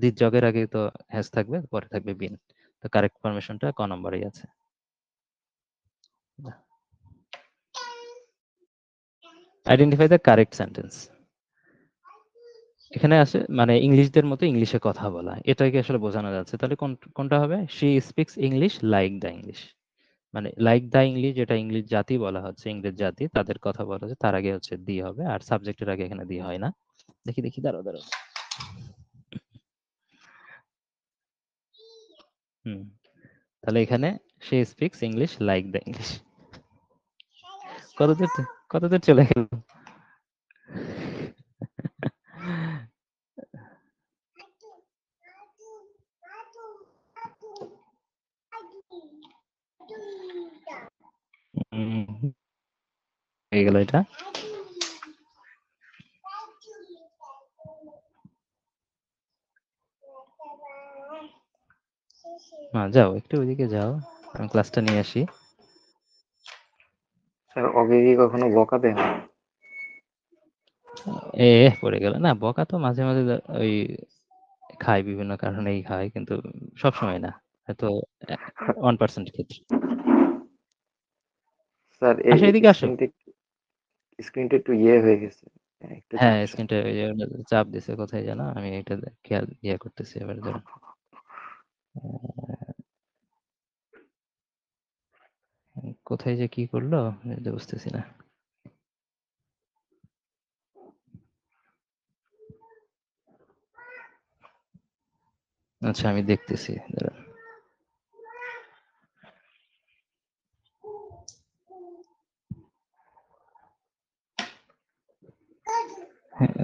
Speaker 1: দিস জগের আগে তো হ্যাজ থাকবে, পরে থাকবে বিন। তো কারেক্ট ফরমেশনটা ক নম্বরেই আছে। Identify the correct sentence. এখানে আছে মানে ইংলিশদের মতো ইংলিশে কথা বলা, এটাকে আসলে বোঝানো যাচ্ছে। তাহলে কোনটা হবে? She speaks English like the English. মানে লাইক দা ইংলিশ, যেটা ইংলিশ জাতি বলা হচ্ছে, ইংরেজ জাতি, তাদের কথা বলা হচ্ছে, তার আগে হচ্ছে দি হবে, আর সাবজেক্টের আগে এখানে দি হয় না। দেখি দেখি, দাঁড়াও দাঁড়াও। হুম, তাহলে এখানে সে speaks English like the English. কতদূর কতদূর চলে গেল? হয়ে গেল এটা। যাও একটু ওইদিকে যাও, আমি ক্লাসটা নিয়ে আসি।
Speaker 2: স্যার ওকে কি কখনো বকা দেন?
Speaker 1: পড়ে গেল না, বকা তো মাঝে মাঝে ওই খায়, বিভিন্ন কারণেই খায়, কিন্তু সব সময় না, হয়তো 1% ক্ষেত্রে।
Speaker 2: স্যার
Speaker 1: আসো,
Speaker 2: এই
Speaker 1: এদিকে আসো।
Speaker 2: স্ক্রিনটা একটু হয়ে গেছে, একটু
Speaker 1: হ্যাঁ,
Speaker 2: ঝাপসা।
Speaker 1: স্ক্রিনটা চাপ দিছে কোথায় জানো, আমি এটা খেয়াল করতেছি এবার, ধরো। কোথায় যে কি করলো এটা বুঝতেছি না। আচ্ছা, আমি দেখতেছি, দাঁড়াও।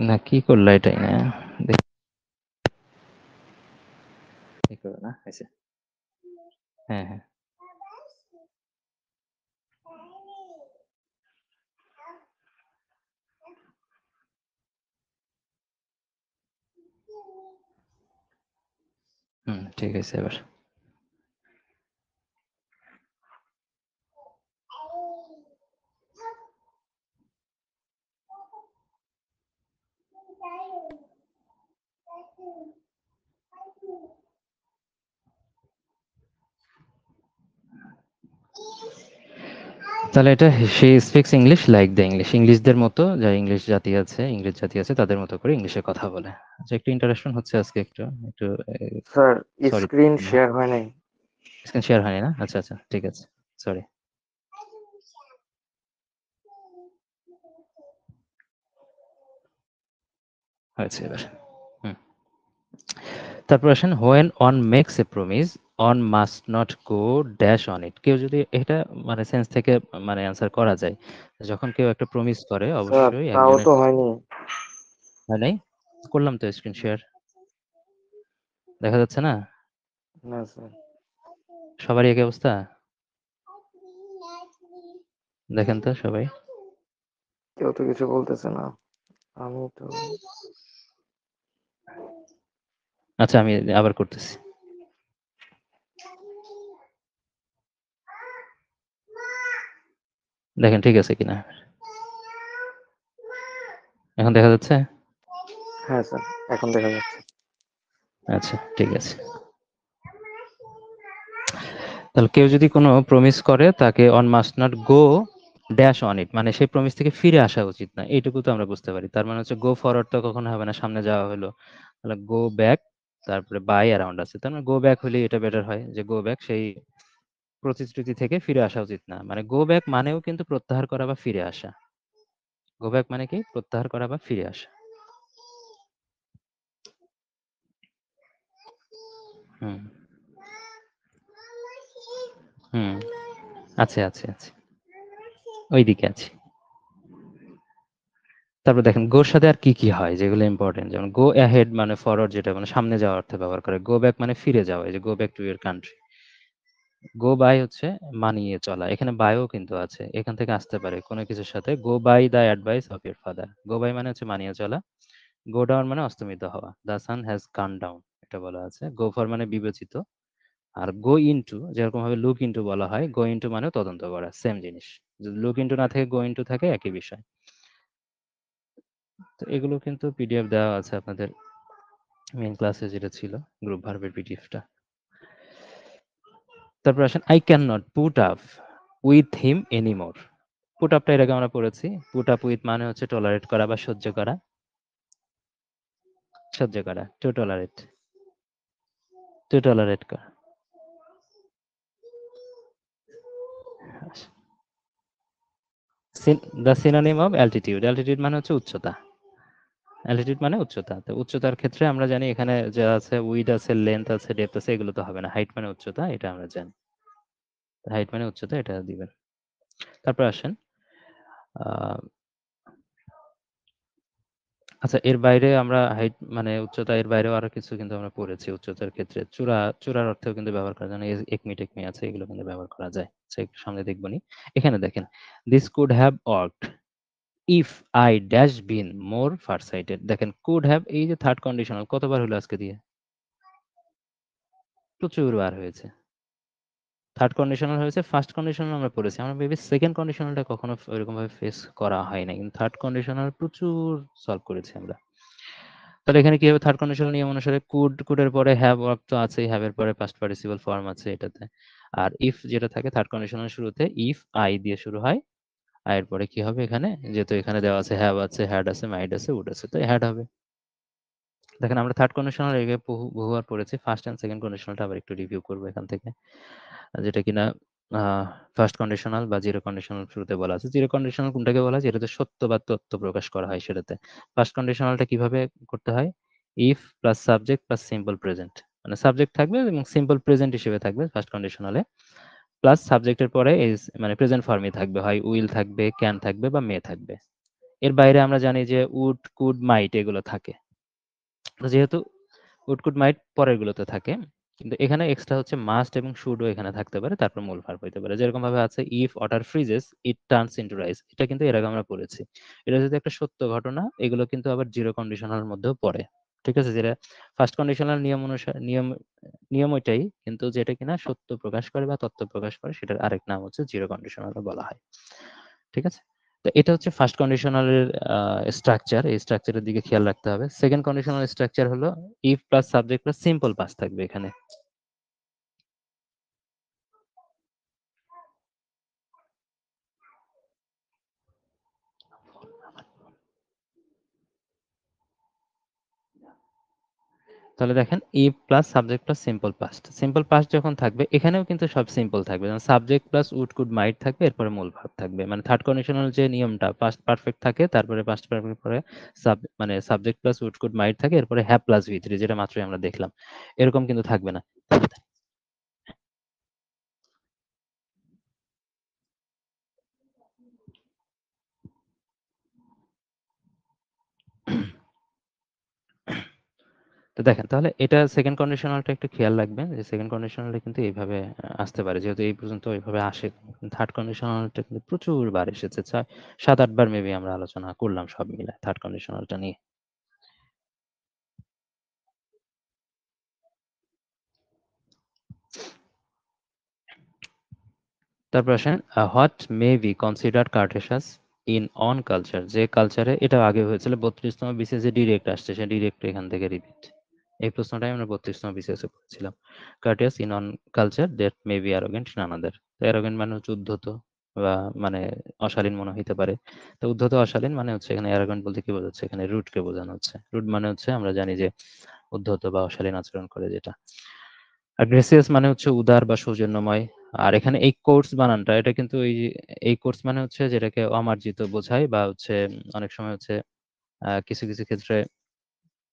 Speaker 1: না, কি করলো এটাই না, কি করলো না, হয়েছে। হ্যাঁ হ্যাঁ, ঠিক আছে এবার। তাহলে এটা সে speaks English like the English, ইংলিশদের মতো, যা ইংলিশ জাতি আছে, ইংরেজ জাতি আছে, তাদের মতো করে ইংলিশে কথা বলে। আচ্ছা, একটু ইন্টারাকশন হচ্ছে আজকে, একটু একটু
Speaker 2: স্যার
Speaker 1: সরি।
Speaker 2: স্ক্রিন শেয়ার হয় নাই।
Speaker 1: স্ক্রিন শেয়ার হয়নি না? আচ্ছা আচ্ছা, ঠিক আছে, সরি। হয়েছে এবার। হুম, তারপর আসেন, when one makes a promise, one must not go dash on it. কেউ যদি এটা মানে সেন্স থেকে মানে অ্যান্সার করা যায়, যখন কেউ একটা প্রমিস করে,
Speaker 2: স্যার
Speaker 1: অবশ্যই
Speaker 2: তাও
Speaker 1: একজনের।
Speaker 2: তো হয়নি।
Speaker 1: হয় নাই? করলাম তো স্ক্রিন শেয়ার, দেখা যাচ্ছে না?
Speaker 2: না স্যার,
Speaker 1: সবারই একই অবস্থা? দেখেন তো সবাই।
Speaker 2: কেউ তো কিছু বলতেছে না। আমি তো
Speaker 1: আচ্ছা, আমি আবার করতেছি। দেখেন ঠিক আছে কিনা, এখন দেখা যাচ্ছে?
Speaker 2: হ্যাঁ স্যার, এখন দেখা যাচ্ছে।
Speaker 1: আচ্ছা, ঠিক আছে। তাহলে কেউ যদি কোনো প্রমিস করে, তাকে on must not go dash on ইট, মানে সেই প্রমিস থেকে ফিরে আসা উচিত না, এইটুকু তো আমরা বুঝতে পারি। তার মানে হচ্ছে গো ফরওয়ার্ড তো কখনো হবে না, সামনে যাওয়া হলো, তাহলে গো ব্যাক, তারপরে বাই অ্যারাউন্ড আছে, তার মানে গো ব্যাক হলে এটা বেটার হয়, যে গো ব্যাক সেই প্রতিশ্রুতি থেকে ফিরে আসা উচিত না। মানে গো ব্যাক মানেও কিন্তু প্রত্যাহার করা বা ফিরে আসা। গো ব্যাক মানে কি? প্রত্যাহার করা বা ফিরে আসা। হুম হুম, আছে আছে আছে, ওইদিকে আছে। তারপর দেখেন গোর সাথে আর কি কি হয় যেগুলো ইম্পর্টেন্ট, যেমন গো অ্যাহেড মানে ফরওয়ার্ড, যেটা মানে সামনে যাওয়ার অর্থে ব্যবহার করে। গো ব্যাক মানে ফিরে যাওয়া, এই যে go back to your country. Go by হচ্ছে মানিয়ে চলা, এখানে বাইও কিন্তু আছে, এখান থেকে আসতে পারে কোনো কিছুর সাথে। Go by the advice of your father, go by মানে হচ্ছে মানিয়ে চলা। গো ডাউন মানে অস্তমিত হওয়া, the sun has gone down, এটা বলা আছে। গো ফর মানে বিবেচিত। আর গো ইনটু, যেরকম ভাবে লুক ইনটু বলা হয়, গো ইনটু মানে তদন্ত করা, সেম জিনিস। যদি লুক ইনটু না থাকে, গো ইনটু থাকে, একই বিষয়। তো এগুলো কিন্তু পিডিএফ দেওয়া আছে আপনাদের মেইন ক্লাসে, যেটা ছিল গ্রুপ ভার্বের পিডিএফটা। তারপর আসেন, I can not put up with him anymore. Put আপটা এর আগে আমরা পড়েছি। পুট আপ উইথ মানে হচ্ছে টলারেট করা বা সহ্য করা, সহ্য করা, টু টলারেট করা। The synonym of altitude, altitude মানে হচ্ছে উচ্চতা, অ্যালটিটিউড মানে উচ্চতা। তো উচ্চতার ক্ষেত্রে আমরা জানি এখানে যে আছে উইড আছে, লেন্থ আছে, ডেপথ আছে, এগুলো তো হবে না। হাইট মানে উচ্চতা, এটা আমরা জানি। হাইট মানে উচ্চতা, এটা দিবেন। তারপর আসেন আচ্ছা, এর বাইরে আমরা হাইট মানে উচ্চতা, এর বাইরেও আরো কিছু কিন্তু আমরা পড়েছি উচ্চতার ক্ষেত্রে। চূড়ার অর্থেও কিন্তু ব্যবহার করা যায় না। একমি টেকমি আছে, এগুলো কিন্তু ব্যবহার করা যায়। আচ্ছা, একটু সামনে দেখবনি। এখানে দেখেন, this could have worked if I dash been more farsighted. দেখেন কুড হ্যাভ, এই যে থার্ড কন্ডিশনাল কতবার হলো আজকে দিয়ে? প্রচুর বার হয়েছে। থার্ড কন্ডিশনাল হয়েছে, ফার্স্ট কন্ডিশনাল আমরা পড়েছি। আমরা মেবি সেকেন্ড কন্ডিশনালটা কখনো ওইরকম ভাবে ফেস করা হয় না, কিন্তু থার্ড কন্ডিশনাল প্রচুর সলভ করেছি আমরা। তাহলে এখানে কি হবে? থার্ড কন্ডিশনাল নিয়ম অনুসারে কুড এর পরে হ্যাভ ওয়ার্ক তো আছেই, হ্যাভ এর পরে পাস্ট পার্টিসিপল ফর্ম আছে এটাতে। আর ইফ যেটা থাকে থার্ড কন্ডিশনাল শুরুতে, ইফ আই দিয়ে শুরু হয়, আই এর পরে কি হবে এখানে? যেহেতু এখানে দেওয়া আছে হ্যাভ আছে, হ্যাড আছে, মাইড আছে, উড আছে, তো হ্যাড হবে। দেখেন আমরা থার্ড কন্ডিশনাল এর আগে বহুবার পড়েছি। ফার্স্ট এন্ড সেকেন্ড কন্ডিশনালটা আবার একটু রিভিউ করব এখান থেকে। যেটা কিনা ফার্স্ট কন্ডিশনাল বা জিরো কন্ডিশনাল শুরুতে বলা আছে। জিরো কন্ডিশনাল কোনটাকে বলা হয়? যেটাতে সত্য বা তথ্য প্রকাশ করা হয় সেটাতে। ফার্স্ট কন্ডিশনালটা কিভাবে করতে হয়? If plus subject plus simple present, মানে সাবজেক্ট থাকবে এবং সিম্পল প্রেজেন্ট হিসেবে থাকবে ফার্স্ট কন্ডিশনালে, প্লাস সাবজেক্টের পরে ইজ মানে প্রেজেন্ট ফর্মই থাকবে, হয় উইল থাকবে, ক্যান থাকবে বা মে থাকবে। এর বাইরে আমরা জানি যে উড, কুড, মাইট এগুলো থাকে। তো যেহেতু উড, কুড, মাইট পরেরগুলোতে থাকে, কিন্তু এখানে এক্সট্রা হচ্ছে মাস্ট এবং শুডও এখানে থাকতে পারে, তারপর মূল ভার্ব হইতে পারে। যেরকম ভাবে আছে if water freezes it turns into rice, এটা কিন্তু এর আগে আমরা পড়েছি। এটা যদি একটা সত্য ঘটনা, এগুলো কিন্তু আবার জিরো কন্ডিশনাল মধ্যেও পড়ে। ঠিক আছে, যেটা ফার্স্ট কন্ডিশনাল নিয়ম অনুসারে নিয়ম ওইটাই, কিন্তু যেটা কিনা সত্য প্রকাশ করে বা তথ্য প্রকাশ করে, সেটার আরেক নাম হচ্ছে জিরো কন্ডিশনাল বলা হয়। ঠিক আছে, তো এটা হচ্ছে ফার্স্ট কন্ডিশনালের স্ট্রাকচার। এই স্ট্রাকচারের দিকে খেয়াল রাখতে হবে। সেকেন্ড কন্ডিশনাল স্ট্রাকচার হলো if plus subject plus simple past থাকবে এখানে। তাহলে দেখেন if plus subject plus simple past, simple past যখন থাকবে এখানেও কিন্তু সব সিম্পল থাকবে, যেমন subject plus would could might থাকবে, এরপরে মূল ভার্ব থাকবে। মানে থার্ড কন্ডিশনাল যে নিয়মটা, পাস্ট পারফেক্ট থাকে, তারপরে পাস্ট পারফেক্ট পরে মানে subject plus would could might থাকে, এরপরে হ্যাভ প্লাস ভি থ্রি, যেটা মাত্রই আমরা দেখলাম, এরকম কিন্তু থাকবে না। তো দেখেন, তাহলে এটা সেকেন্ড কন্ডিশনালটা একটু খেয়াল রাখবেন, যে সেকেন্ড কন্ডিশনালটা কিন্তু এইভাবে আসতে পারে, যেহেতু এই পর্যন্ত ওইভাবে আসে। থার্ড কন্ডিশনালটা কিন্তু প্রচুর বার এসেছে, 7-8 বার মেবি আমরা আলোচনা করলাম সব মিলে থার্ড কন্ডিশনালটা নিয়ে। তারপর আসেন, what may be considered courteous in one culture, যে কালচারে, এটা আগে হয়েছিল 32তম বিসিএস ডিরেক্ট আসছে, সে ডিরেক্ট এখান থেকে রিপিট। এই প্রশ্নটাই আমরা 32তম বিসিএস এ পড়েছিলাম। Courteous in one culture that may be arrogant in another. Arrogant মানে হচ্ছে উদ্ধত বা মানে অশালীন মনে হইতে পারে। তো উদ্ধত অশালীন মানে হচ্ছে, এখানে অ্যারোগেন্ট বলতে কি বোঝাচ্ছে? এখানে রুটকে বোঝানো হচ্ছে। রুট মানে হচ্ছে আমরা জানি যে উদ্ধত বা অশালীন আচরণ করে যেটা। আর গ্রেসিয়াস মানে হচ্ছে উদার বা সৌজন্যময়। আর এখানে এই কোর্স বানানটা, এটা কিন্তু এই কোর্স মানে হচ্ছে যেটাকে অমার্জিত বোঝায়, বা হচ্ছে অনেক সময় হচ্ছে কিছু কিছু ক্ষেত্রে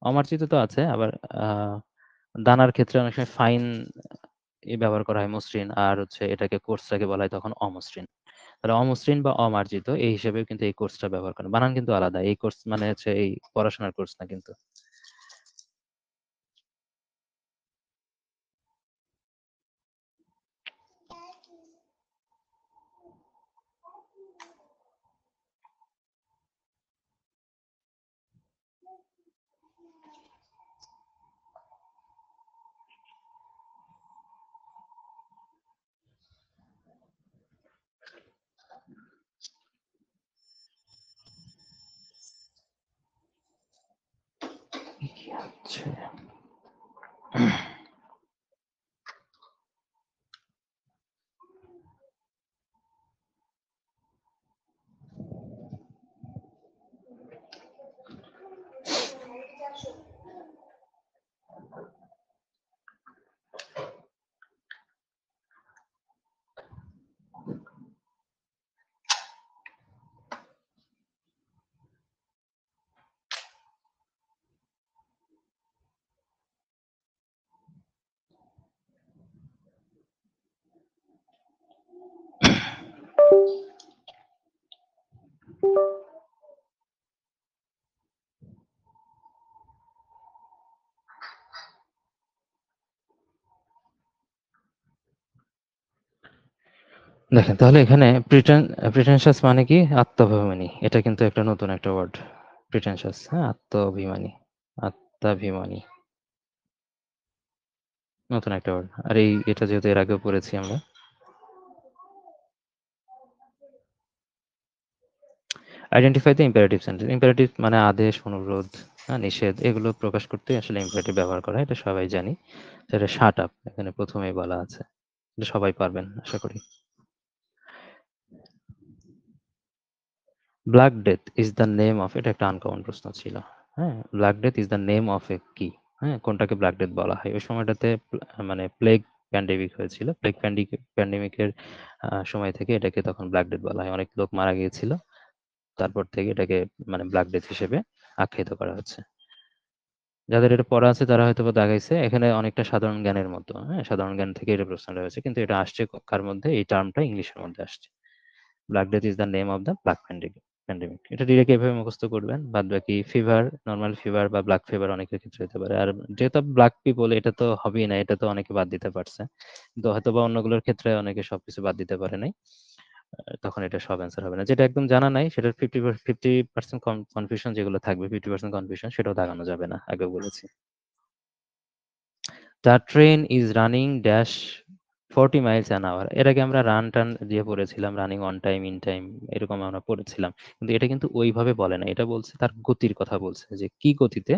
Speaker 1: অমার্জিত তো আছে, আবার দানার ক্ষেত্রে অনেক সময় ফাইন ব্যবহার করা হয়, মসৃণ, আর হচ্ছে এটাকে কোর্সটাকে বলা হয় তখন অমসৃণ। তাহলে অমসৃণ বা অমার্জিত এই হিসেবেও কিন্তু এই কোর্সটা ব্যবহার করে। বানান কিন্তু আলাদা। এই কোর্স মানে হচ্ছে এই পড়াশোনার কোর্স না কিন্তু। কি হচ্ছে? দেখেন তাহলে এখানে প্রিটেনশাস মানে কি? আত্মাভিমানী। এটা কিন্তু একটা নতুন একটা ওয়ার্ড। প্রিটেনশাস, হ্যাঁ? আত্মাভিমানী। আত্মাভিমানী। নতুন একটা ওয়ার্ড। আর এটা যেহেতু এর আগেও পড়েছি আমরা। Identify the imperative sentence. Imperative মানে আদেশ, অনুরোধ, হ্যাঁ? নিষেধ এগুলো প্রকাশ করতে আসলে ইম্পারেটিভ ব্যবহার করা হয়। এটা সবাই জানি। সেটা শাট আপ এখানে ১ম এই বলা আছে। এটা সবাই পারবেন আশা করি। Black death is the name of, এটা একটা আনকমন প্রশ্ন ছিল। হ্যাঁ? Black death is the name of a কি? হ্যাঁ? কোনটাকে ব্ল্যাক ডেথ বলা হয়? ওই সময়টাতে মানে প্লেগ প্যান্ডেমিক হয়েছিল। প্লেগ প্যান্ডেমিকের সময় থেকে এটাকে তখন ব্ল্যাক ডেথ বলা হয়। অনেক লোক মারা গিয়েছিল। তারপর থেকে এটাকে মানে ব্ল্যাক ডেথ হিসেবে আখ্যায়িত করা হচ্ছে। যাদের এটা পড়া আছে তারা হয়তোবা দাগাইছে। এখানে অনেকটা সাধারণ জ্ঞানের মতো, হ্যাঁ? সাধারণ জ্ঞান থেকে এটা প্রশ্নটা হয়েছে। কিন্তু এটা আসছে কার মধ্যে? এই টার্মটা ইংলিশের মধ্যে আসছে। Black death is the name of the black pandemic. এটা ডিরেক্ট এভাবে মুখস্থ করবেন। বাদবাকি ফিভার, নরমাল ফিভার বা ব্ল্যাক ফিভার অনেকের ক্ষেত্রে হতে পারে। আর যেহেতু ব্ল্যাক পিপল এটা তো হবেই না। এটা তো অনেকে বাদ দিতে পারছে। কিন্তু হয়তোবা অন্যগুলোর ক্ষেত্রে অনেকে সবকিছু বাদ দিতে পারে নাই। তখন এটা সব অ্যান্সার হবে না। যেটা একদম জানা নাই সেটার 50% কনফিউশন যেগুলো থাকবে, 50% কনফিউশন সেটাও দাগানো যাবে না। আগেও বলেছি। The train is running dash 40 miles an hour. এর আগে আমরা রান-টান দিয়ে পড়েছিলাম। Running on time, in time এরকম আমরা পড়েছিলাম। কিন্তু এটা কিন্তু ওইভাবে বলে না। এটা বলছে তার গতির কথা বলছে যে কি গতিতে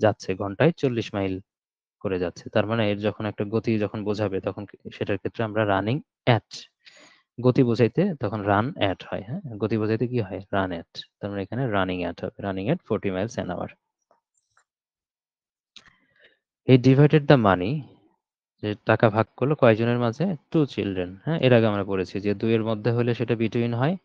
Speaker 1: যাচ্ছে, ঘন্টায় 40 মাইল করে যাচ্ছে। তার মানে এর যখন একটা গতি যখন বোঝাবে তখন সেটার ক্ষেত্রে আমরা রানিং এট, গতি বোঝাইতে তখন রান এট হয়, হ্যাঁ? গতি বোঝাইতে কি হয়? Run at. তার মানে এখানে রানিং এট হবে। Running at 40 miles an hour. He divided the money, যে টাকা ভাগ করলো কয়জনের মাঝে? 2 চিলড্রেন, হ্যাঁ? এর আগে আমরা পড়েছি যে 2 এর মধ্যে হলে সেটা বিটুইন হয়,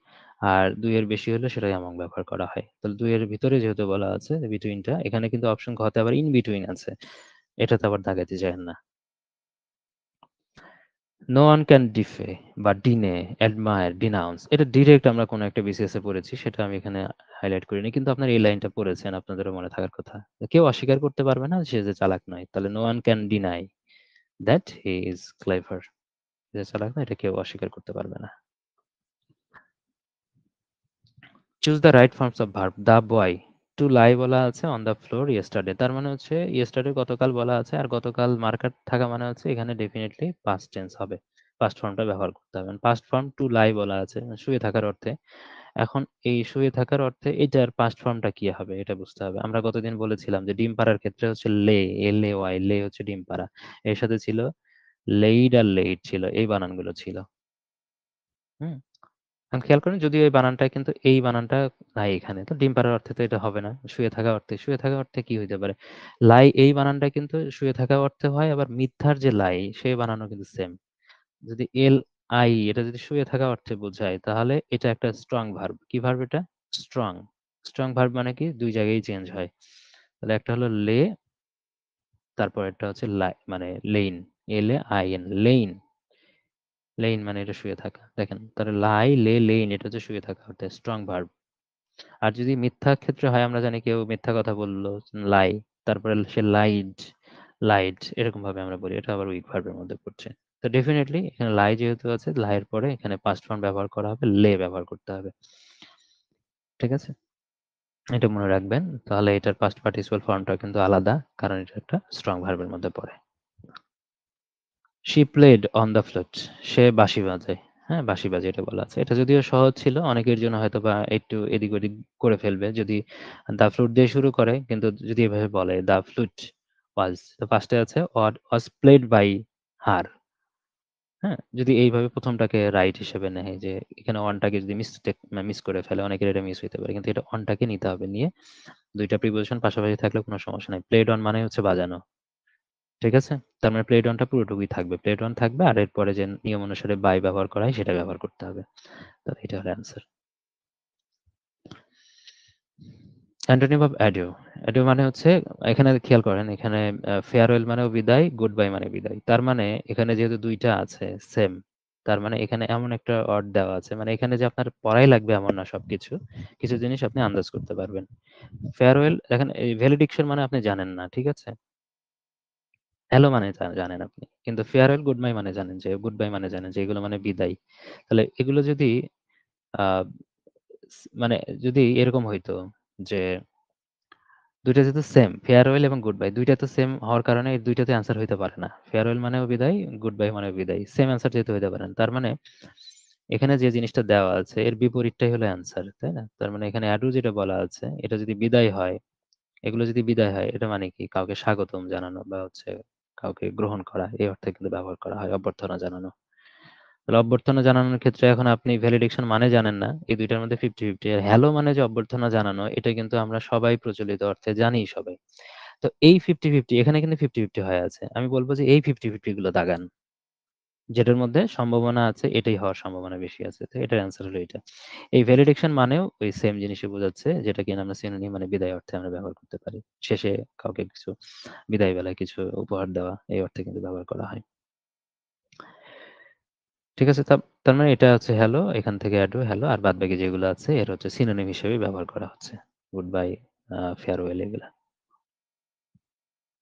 Speaker 1: আর 2 এর বেশি হলে সেটা অ্যামং ব্যবহার করা হয়। তাহলে 2 এর ভিতরে যেহেতু বলা আছে বিটুইনটা, এখানে কিন্তু অপশন ঘ তে আবার ইন বিটুইন আছে। এটাতে আবার দাগাইতে যায়েন না। নো ওয়ান ক্যান ডিফে বা ডিনে, অ্যাডমায়ার, ডিনাউন্স এটা ডিরেক্ট আমরা কোনো একটা বিসিএস এ পড়েছি। সেটা আমি এখানে হাইলাইট করিনি। কিন্তু আপনারা এই লাইনটা পড়েছেন, আপনাদেরও মনে থাকার কথা। কেউ অস্বীকার করতে পারবে না সে যে চালাক নয়। তাহলে no one can deny that he is clever. যে চালাক না এটা কেউ অস্বীকার করতে পারবে না। Choose the right forms of verb. The boy to lie বলা আছে অন দ্য ফ্লোর ইয়েস্টারডে। তার মানে হচ্ছে ইয়েস্টারডে গতকাল বলা আছে, আর গতকাল মার্কার থাকা মানে হচ্ছে এখানে ডেফিনিটলি পাস্ট টেন্স হবে। পাস্ট ফর্মটা ব্যবহার করতে হবে। পাস্ট ফর্ম টু লাই বলা আছে শুয়ে থাকার অর্থে। এখন এই শুয়ে থাকার অর্থে এটার পাস্ট ফর্মটা কি হবে এটা বুঝতে হবে। আমরা গতদিন বলেছিলাম যে ডিম পাড়ার ক্ষেত্রে হচ্ছে লে, এল এ ওয়াই, লে হচ্ছে ডিম পাড়া। এর সাথে ছিল লেইড আর লেইড ছিল, এই বানানগুলো ছিল। হুম? এখন খেয়াল করেন যদিও এই বানানটা কিন্তু এই বানানটা নাই এখানে। তো ডিম পাড়ার অর্থে তো এটা হবে না। শুয়ে থাকা অর্থে, শুয়ে থাকা অর্থে কি হইতে পারে? লাই এই বানানটা কিন্তু শুয়ে থাকা অর্থে হয়, আবার মিথ্যার যে লাই সেই বানানও কিন্তু সেম। যদি এল আই এটা যদি শুয়ে থাকা অর্থে বোঝায় তাহলে এটা একটা স্ট্রং ভার্ব। কি ভার্ব এটা? স্ট্রং। স্ট্রং ভার্ব মানে কি ২ জায়গায় চেঞ্জ হয়। তাহলে একটা হলো লে, তারপর একটা হচ্ছে লাই মানে lain. L A I N lain. Lain মানে এটা শুয়ে থাকা। দেখেন তাহলে লাই, লে, লেইন এটা হচ্ছে শুয়ে থাকা অর্থে স্ট্রং ভার্ব। আর যদি মিথ্যা ক্ষেত্রে হয় আমরা জানি কেউ মিথ্যা কথা বলল, লাই, তারপরে সে লাইড, লাইড এরকম ভাবে আমরা বলি। এটা আবার উইক ভার্বের মধ্যে পড়ছে। তো ডেফিনিটলি এখানে লাই যেহেতু আছে, লাই এর পরে এখানে পাস্ট ফর্ম ব্যবহার করা হবে, লে ব্যবহার করতে হবে। ঠিক আছে? এটা মনে রাখবেন। তাহলে এটার পাস্ট পার্টিসিপল ফর্মটা কিন্তু আলাদা, কারণ এটা একটা স্ট্রং ভার্বের মধ্যে পড়ে। She played on the flute. সে বাঁশি বাজায়। হ্যাঁ, বাঁশি বাজায় এটা বলা আছে। এটা যদিও সহজ ছিল, অনেকের জন্য হয়তোবা একটু এদিক ওদিক করে ফেলবে যদি দ্য ফ্লুট দিয়ে শুরু করে, কিন্তু যদি এভাবে বলে দ্য ফ্লুট ওয়াজ, তো ফার্স্টে আছে ওয়াজ প্লেড বাই হার। হ্যাঁ? যদি এইভাবে ১ম টাকে রাইট হিসেবে নেয় যে এখানে অন টাকে যদি মিস করে ফেলে, অনেকের এটা মিস হইতে পারে। কিন্তু এটা অন টাকে নিতে হবে। নিয়ে ২ টা প্রিপোজিশন পাশাপাশি থাকলে কোনো সমস্যা নাই। প্লেড অন মানে হচ্ছে বাজানো। ঠিক আছে? তার মানে প্লেড অন টা পুরোটুকুই থাকবে। প্লেড অন থাকবে আর এরপরে যে নিয়ম অনুসারে বাই ব্যবহার করা হয় সেটা ব্যবহার করতে হবে। তো এটা হলো answer. Antonym of adieu. Adieu মানে হচ্ছে এখানে খেয়াল করেন এখানে ফেয়ারওয়েল মানেও বিদায়, গুড বাই মানে বিদায়। তার মানে এখানে যেহেতু ২ টা আছে সেম, তার মানে এখানে এমন একটা অর্থ দেওয়া আছে। মানে এখানে যে আপনার পড়াই লাগবে এমন না সবকিছু। কিছু জিনিস আপনি আন্দাজ করতে পারবেন। ফেয়ারওয়েল দেখেন এই ভ্যালিডিকশন মানে আপনি জানেন না। ঠিক আছে? হ্যালো মানে জানেন আপনি। কিন্তু ফেয়ারওয়েল গুড বাই মানে জানেন যে এগুলো মানে বিদায়। তাহলে এগুলো যদি আহ, মানে যদি এরকম হইতো যে দুইটা যেহেতু সেম, ফেয়ারওয়েল এবং গুড বাই দুইটা তো সেম হওয়ার কারণে এই দুইটাতে আনসার হইতে পারে না। ফেয়ারওয়েল মানেও বিদায়, গুড বাই মানেও বিদায়, সেম আনসার যেহেতু হইতে পারে না, তার মানে এখানে যে জিনিসটা দেওয়া আছে এর বিপরীতটাই হলো অ্যান্সার, তাই না? তার মানে এখানে অ্যাডু যেটা বলা আছে এটা যদি বিদায় হয়, এগুলো যদি বিদায় হয়, এটা মানে কি কাউকে স্বাগতম জানানো বা হচ্ছে কাউকে গ্রহণ করা, এই অর্থে কিন্তু ব্যবহার করা হয় অভ্যর্থনা জানানো। তাহলে অভ্যর্থনা জানানোর ক্ষেত্রে এখন আপনি ভ্যালিডেশন মানে জানেন না, এই দুইটার মধ্যে 50-50। আর হ্যালো মানে যে অভ্যর্থনা জানানো, এটা কিন্তু আমরা সবাই প্রচলিত অর্থে জানি সবাই। তো এই 50-50 এখানে কিন্তু 50-50 হয়ে আছে। আমি বলব যে এই 50-50 গুলো দাগান। যেটার মধ্যে সম্ভাবনা আছে এটাই হওয়ার সম্ভাবনা বেশি আছে। তো এটার অ্যান্সার হলো এটা। এই ভ্যালিডেশন মানেও ওই সেম জিনিসই বোঝাচ্ছে, যেটা কিনা আমরা সিনোনিম মানে বিদায় অর্থে আমরা ব্যবহার করতে পারি। শেষে কাউকে কিছু বিদায় বেলায় কিছু উপহার দেওয়া, এই অর্থে কিন্তু ব্যবহার করা হয়। ঠিক আছে? তার মানে এটা হচ্ছে হ্যালো, এখান থেকে অ্যাডও হ্যালো, আর বাদবাকি যেগুলো আছে এর হচ্ছে সিনোনিম হিসেবে ব্যবহার করা হচ্ছে। গুড বাই, ফেয়ারওয়েল এগুলা।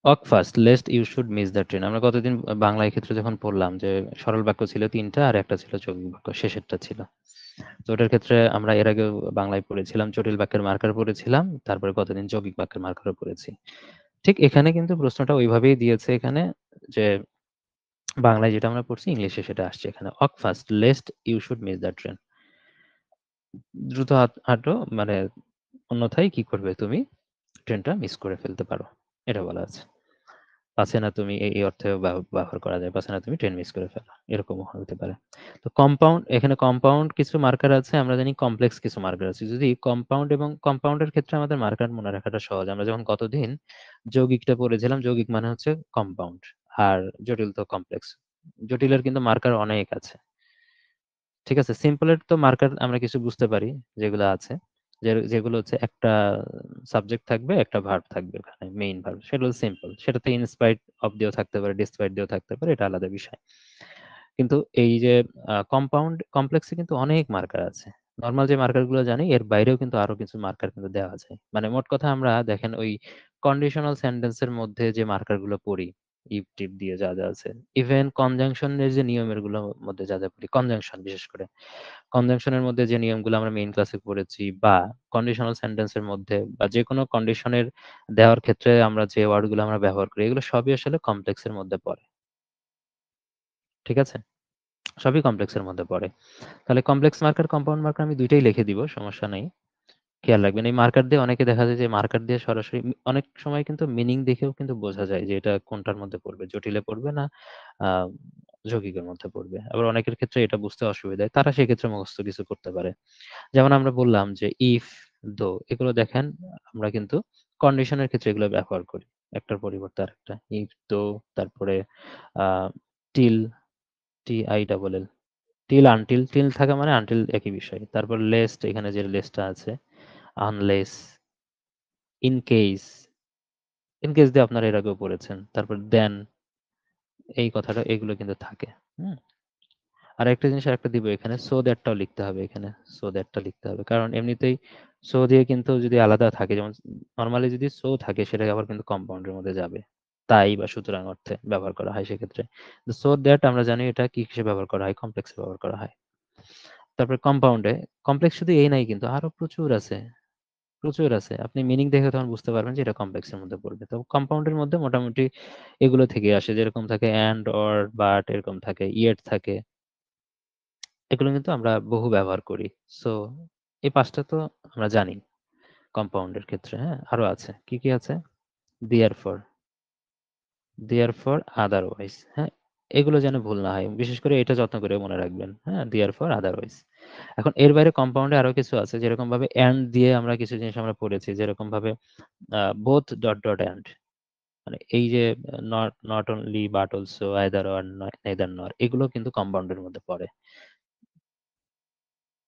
Speaker 1: Walk fast lest you should miss the train. আমরা কতদিন বাংলায় ক্ষেত্রে যখন পড়লাম যে সরল বাক্য ছিল ৩টা আর একটা ছিল যৌগিক বাক্য, শেষেরটা ছিল। তো ওটার ক্ষেত্রে আমরা এর আগেও বাংলায় পড়েছিলাম জটিল বাক্যের মার্কার পড়েছিলাম, তারপরে কতদিন যৌগিক বাক্যের মার্কারও পড়েছি। ঠিক এখানে কিন্তু প্রশ্নটা ওইভাবেই দিয়েছে এখানে, যে বাংলায় যেটা আমরা পড়ছি ইংলিশে সেটা আসছে এখানে। Walk fast lest you should miss the train. দ্রুত হাঁটো, মানে অন্যথায় কি করবে তুমি ট্রেনটা মিস করে ফেলতে পারো, এটা বলা আছে। পাছে না তুমি এই অর্থেও ব্যবহার করা যায়, পাছে না তুমি ট্রেন মিস করে ফেলো, এরকমও হতে পারে। তো কম্পাউন্ড, এখানে কম্পাউন্ড কিছু মার্কার আছে, আমরা জানি কমপ্লেক্স কিছু মার্কার আছে। যদি কম্পাউন্ড এবং কম্পাউন্ডের ক্ষেত্রে আমাদের মার্কার মনে রাখাটা সহজ। আমরা যখন কতদিন যৌগিকটা পড়েছিলাম, যৌগিক মানে হচ্ছে কম্পাউন্ড, আর জটিল তো কমপ্লেক্স। জটিলের কিন্তু মার্কার অনেক আছে। ঠিক আছে? সিম্পলের তো মার্কার আমরা কিছু বুঝতে পারি, যেগুলো আছে, যেগুলো হচ্ছে একটা সাবজেক্ট থাকবে, একটা ভার্ব থাকবে, ওখানে মেইন ভার্ব, সেটা হলো সিম্পল। সেটাতে ইনস্পাইট অফ দিয়েও থাকতে পারে, ডিসপাইট দিয়েও থাকতে পারে, এটা আলাদা বিষয়। কিন্তু এই যে কম্পাউন্ড কমপ্লেক্সে কিন্তু অনেক মার্কার আছে। নরমাল যে মার্কার গুলো জানি এর বাইরেও কিন্তু আরো কিছু মার্কার কিন্তু দেওয়া যায়। মানে মোট কথা আমরা দেখেন ওই কন্ডিশনাল সেন্টেন্সের মধ্যে যে মার্কার গুলো পড়ি, ইফ টিপ দিয়ে যা যা আছে, ইভেন কনজাংশনের যে নিয়মের গুলোর মধ্যে যা যা পড়ি, কনজাংশন বিশেষ করে কনজাংশনের মধ্যে যে নিয়মগুলো আমরা মেইন ক্লাসে পড়েছি, বা কন্ডিশনাল সেন্টেন্সের মধ্যে বা যে কোনো কন্ডিশনের দেওয়ার ক্ষেত্রে আমরা যে ওয়ার্ডগুলো আমরা ব্যবহার করি, এগুলো সবই আসলে কমপ্লেক্সের মধ্যে পড়ে। ঠিক আছে? সবই কমপ্লেক্সের মধ্যে পড়ে। তাহলে কমপ্লেক্স মার্কার, কম্পাউন্ড মার্কার আমি দুইটাই লিখে দিব, সমস্যা নেই। খেয়াল রাখবেন এই মার্কার দিয়ে অনেকে দেখা যায় যে মার্কার দিয়ে সরাসরি অনেক সময় কিন্তু মিনিং দেখেও কিন্তু বোঝা যায় যে এটা কোনটার মধ্যে পড়বে, জটিলে পড়বে না আহ যৌগিকের মধ্যে পড়বে। আবার অনেকের ক্ষেত্রে এটা বুঝতে অসুবিধা হয়, তারা সেক্ষেত্রে মুখস্থ কিছু করতে পারে। যেমন আমরা বললাম যে ইফ, দো, এগুলো দেখেন আমরা কিন্তু কন্ডিশনের ক্ষেত্রে এগুলো ব্যবহার করি, একটার পরিবর্তে আরেকটা। ইফ, দো, তারপরে ah till, TILL, till until, till থাকা মানে আনটিল একই বিষয়। তারপর লেস্ট, এখানে যে লেসটা আছে, unless, in case, in case দিয়ে আপনারা এর আগেও পড়েছেন। তারপর দেন, এই কথাটা, এগুলো কিন্তু থাকে। হুম। আর একটা জিনিস আরেকটা দিব এখানে, সো দ্যাটটাও লিখতে হবে এখানে, সো দ্যাটটা লিখতে হবে, কারণ এমনিতেই সো দিয়ে কিন্তু যদি আলাদা থাকে, যেমন নর্মালি যদি সো থাকে সেটা আবার কিন্তু কম্পাউন্ডের মধ্যে যাবে, তাই বা সুতরাং অর্থে ব্যবহার করা হয় সেক্ষেত্রে। সো দ্যাট আমরা জানি এটা কি হিসেবে ব্যবহার করা হয়, কমপ্লেক্সে ব্যবহার করা হয়। তারপরে কম্পাউন্ডে, কমপ্লেক্স শুধু এই নাই কিন্তু আরো প্রচুর আছে, প্রচুর আছে। আপনি মিনিং দেখে তখন বুঝতে পারবেন যে এটা কমপ্লেক্সের মধ্যে পড়বে। তো কম্পাউন্ডের মধ্যে মোটামুটি এগুলো থেকে আসে, যেরকম থাকে অ্যান্ড, অর, বাট, এরকম থাকে, ইয়েট থাকে। এগুলো কিন্তু আমরা বহু ব্যবহার করি। সো এই 5টা তো আমরা জানি কম্পাউন্ডের ক্ষেত্রে। হ্যাঁ, আরো আছে। কি কি আছে? Therefore, therefore, otherwise. হ্যাঁ, এগুলো যেন ভুল না হয়, বিশেষ করে এটা যত্ন করে মনে রাখবেন। হ্যাঁ, দেয়ারফর, আদারওয়াইজ। এখন এর বাইরে কম্পাউন্ডে আরো কিছু আছে, যেরকম ভাবে এন্ড দিয়ে আমরা কিছু জিনিস আমরা পড়েছি, যেরকম ভাবে বোথ ডট ডট এন্ড, মানে এই যে not, not only, but also, either or, neither nor, এগুলো কিন্তু কম্পাউন্ডের মধ্যে পড়ে।